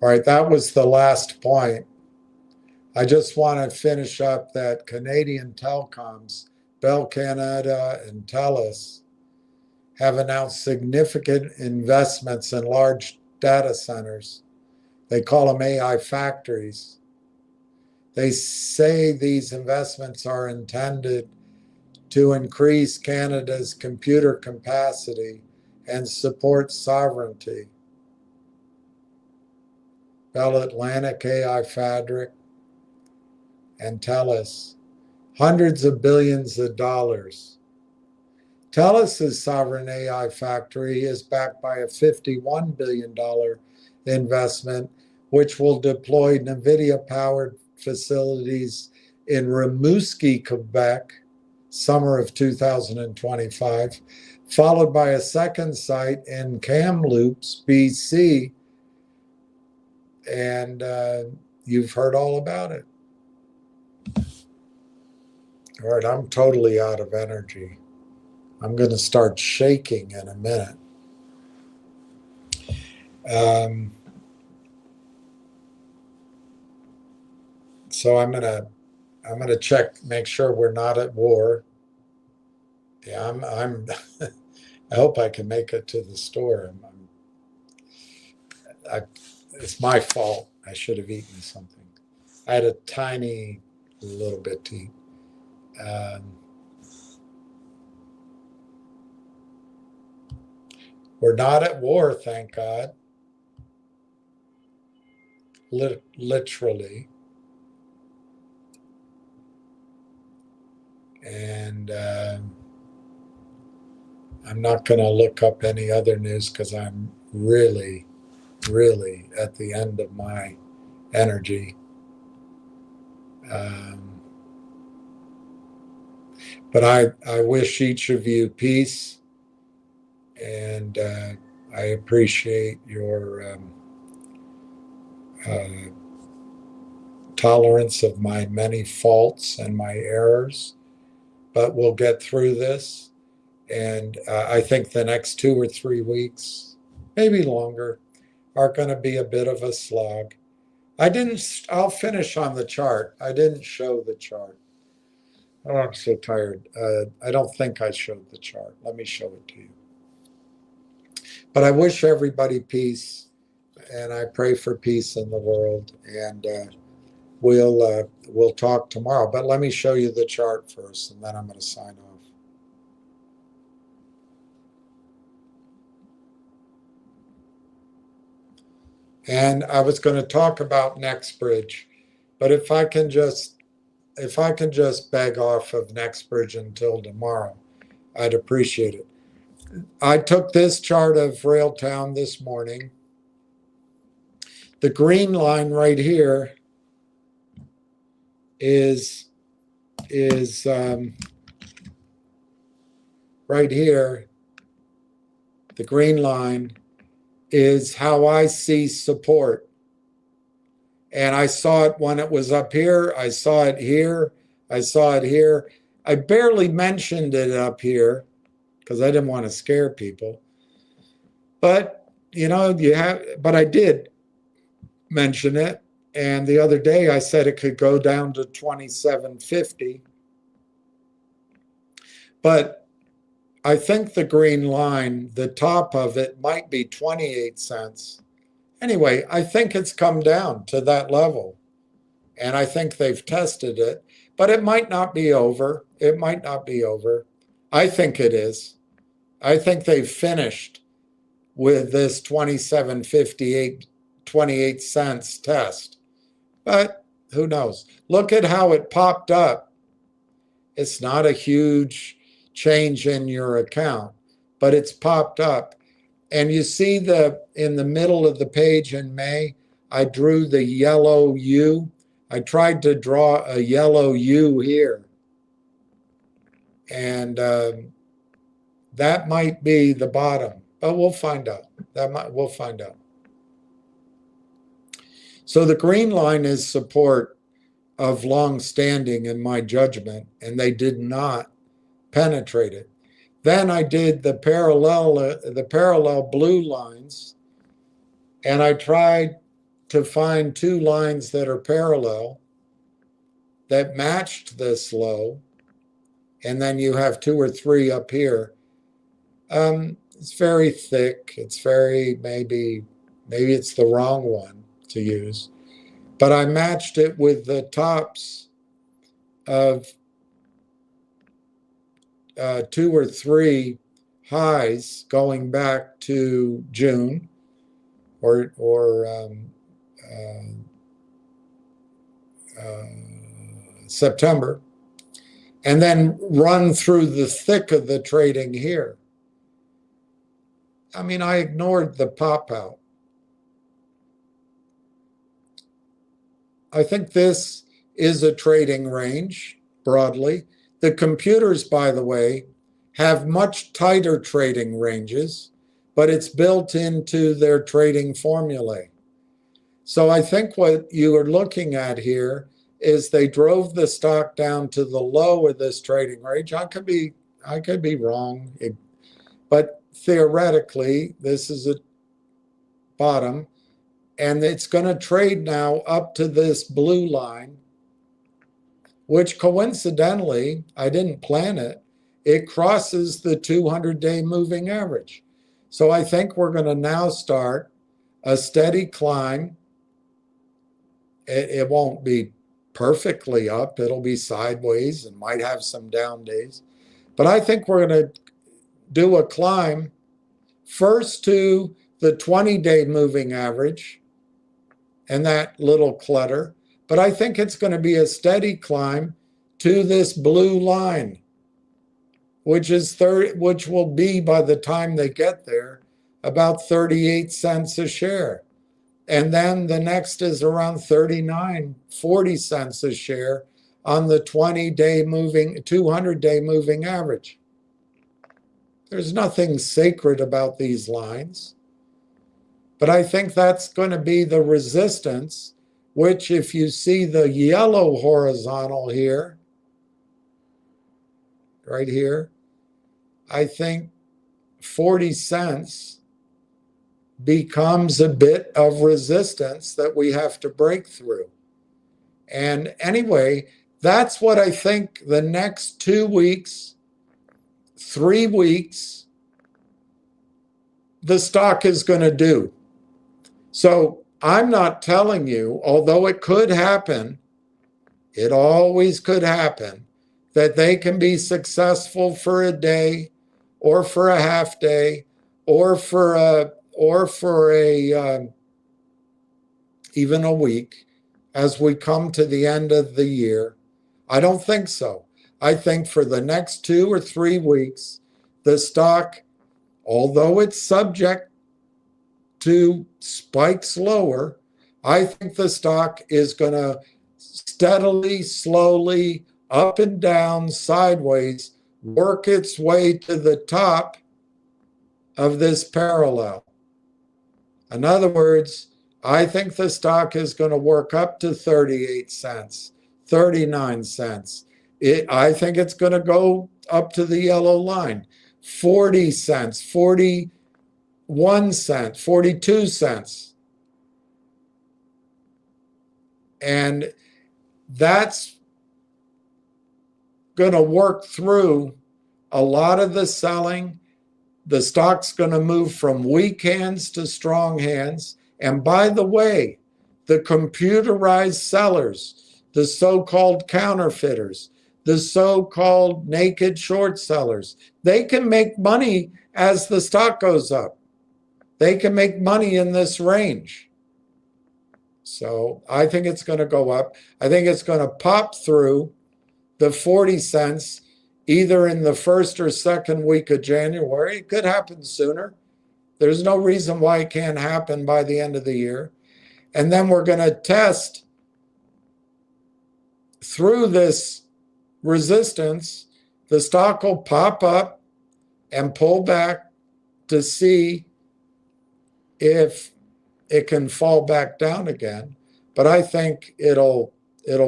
All right, that was the last point. I just want to finish up that Canadian telecoms, Bell Canada and TELUS, have announced significant investments in large data centers. They call them AI factories. They say these investments are intended to increase Canada's computer capacity and support sovereignty. Bell Atlantic AI Fabric and TELUS, hundreds of billions of dollars. TELUS's sovereign AI factory is backed by a $51 billion investment, which will deploy NVIDIA-powered facilities in Rimouski, Quebec, summer of 2025, followed by a second site in Kamloops, BC, and you've heard all about it. All right, I'm totally out of energy. I'm going to start shaking in a minute. So I'm gonna check, make sure we're not at war. Yeah, I'm I hope I can make it to the store. It's my fault. I should have eaten something. I had a tiny little bit to eat. We're not at war, thank God. Literally. And I'm not going to look up any other news because I'm really, really at the end of my energy. But I wish each of you peace, and I appreciate your tolerance of my many faults and my errors. But we'll get through this, and I think the next 2 or 3 weeks, maybe longer, are going to be a bit of a slog. I'll finish on the chart. I didn't show the chart. Oh, I'm so tired. I don't think I showed the chart. Let me show it to you. But I wish everybody peace, and I pray for peace in the world. And we'll talk tomorrow. But let me show you the chart first, and then I'm going to sign off. And I was going to talk about NextBridge, but if I can just beg off of NextBridge until tomorrow, I'd appreciate it. I took this chart of Railtown this morning. The green line right here is right here. The green line is how I see support. And I saw it when it was up here. I saw it here. I saw it here. I barely mentioned it up here because I didn't want to scare people. But, but I did. mention it. And the other day I said it could go down to 27.50. But I think the green line, the top of it might be 28 cents. Anyway, I think it's come down to that level. And I think they've tested it. But it might not be over. It might not be over. I think it is. I think they've finished with this 27.58, 28 cents test. But who knows? Look at how it popped up. It's not a huge change in your account, but it's popped up. And you see in the middle of the page in May, I drew the yellow U. I tried to draw a yellow U here. And that might be the bottom, but we'll find out. We'll find out. So the green line is support of long standing in my judgment, and they did not penetrate it. Then I did the parallel blue lines, and I tried to find two lines that are parallel that matched this low, and then you have two or three up here. It's very thick. It's very, maybe it's the wrong one to use. But I matched it with the tops of two or three highs going back to June or September, and then run through the thick of the trading here. I mean, I ignored the pop out. I think this is a trading range broadly. The computers, by the way, have much tighter trading ranges, but it's built into their trading formulae. So I think what you are looking at here is they drove the stock down to the low of this trading range. I could be wrong, but theoretically, this is a bottom, and it's going to trade now up to this blue line, which coincidentally, I didn't plan it, it crosses the 200-day moving average. So I think we're going to now start a steady climb. It won't be perfectly up. It'll be sideways and might have some down days. But I think we're going to do a climb first to the 20-day moving average and that little clutter. But I think it's going to be a steady climb to this blue line, which will be, by the time they get there, about 38 cents a share. And then the next is around 40 cents a share on the 20-day moving, 200-day moving average. There's nothing sacred about these lines. But I think that's going to be the resistance, which if you see the yellow horizontal here, right here, I think 40 cents becomes a bit of resistance that we have to break through. And anyway, that's what I think the next 2 weeks, 3 weeks, the stock is going to do. So I'm not telling you, although it could happen, it always could happen, that they can be successful for a day or for a half day or for even a week as we come to the end of the year. I don't think so. I think for the next 2 or 3 weeks, the stock, although it's subject to spikes lower, I think the stock is going to steadily, slowly, up and down, sideways, work its way to the top of this parallel. In other words, I think the stock is going to work up to 38 cents, 39 cents. I think it's going to go up to the yellow line, 40 cents, 41 cents, 42 cents. And that's going to work through a lot of the selling. The stock's going to move from weak hands to strong hands. And by the way, the computerized sellers, the so-called counterfeiters, the so-called naked short sellers, they can make money as the stock goes up. They can make money in this range. So I think it's going to go up. I think it's going to pop through the 40 cents either in the first or second week of January. It could happen sooner. There's no reason why it can't happen by the end of the year. And then we're going to test through this resistance. The stock will pop up and pull back to see if it can fall back down again. But I think it'll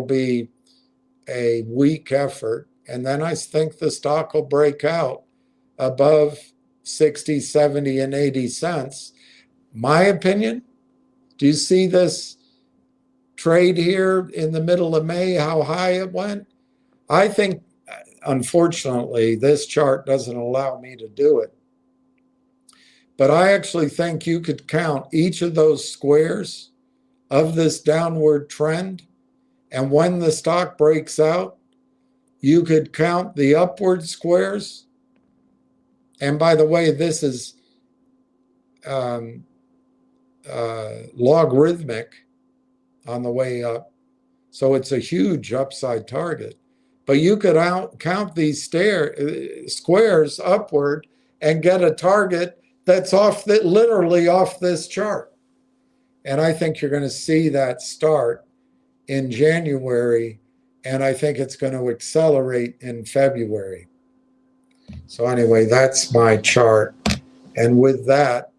be a weak effort. And then I think the stock will break out above 60, 70, and 80 cents. My opinion, do you see this trade here in the middle of May, how high it went? I think, unfortunately, this chart doesn't allow me to do it. But I actually think you could count each of those squares of this downward trend. And when the stock breaks out, you could count the upward squares. And by the way, this is logarithmic on the way up. So it's a huge upside target. But you could count these squares upward and get a target that's literally off this chart. And I think you're going to see that start in January, and I think it's going to accelerate in February. So anyway, that's my chart. And with that,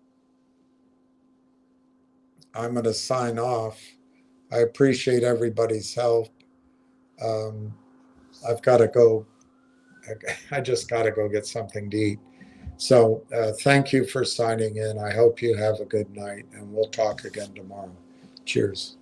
I'm going to sign off. I appreciate everybody's help. I've got to go. I just got to go get something to eat. So thank you for signing in. I hope you have a good night, and we'll talk again tomorrow. Cheers.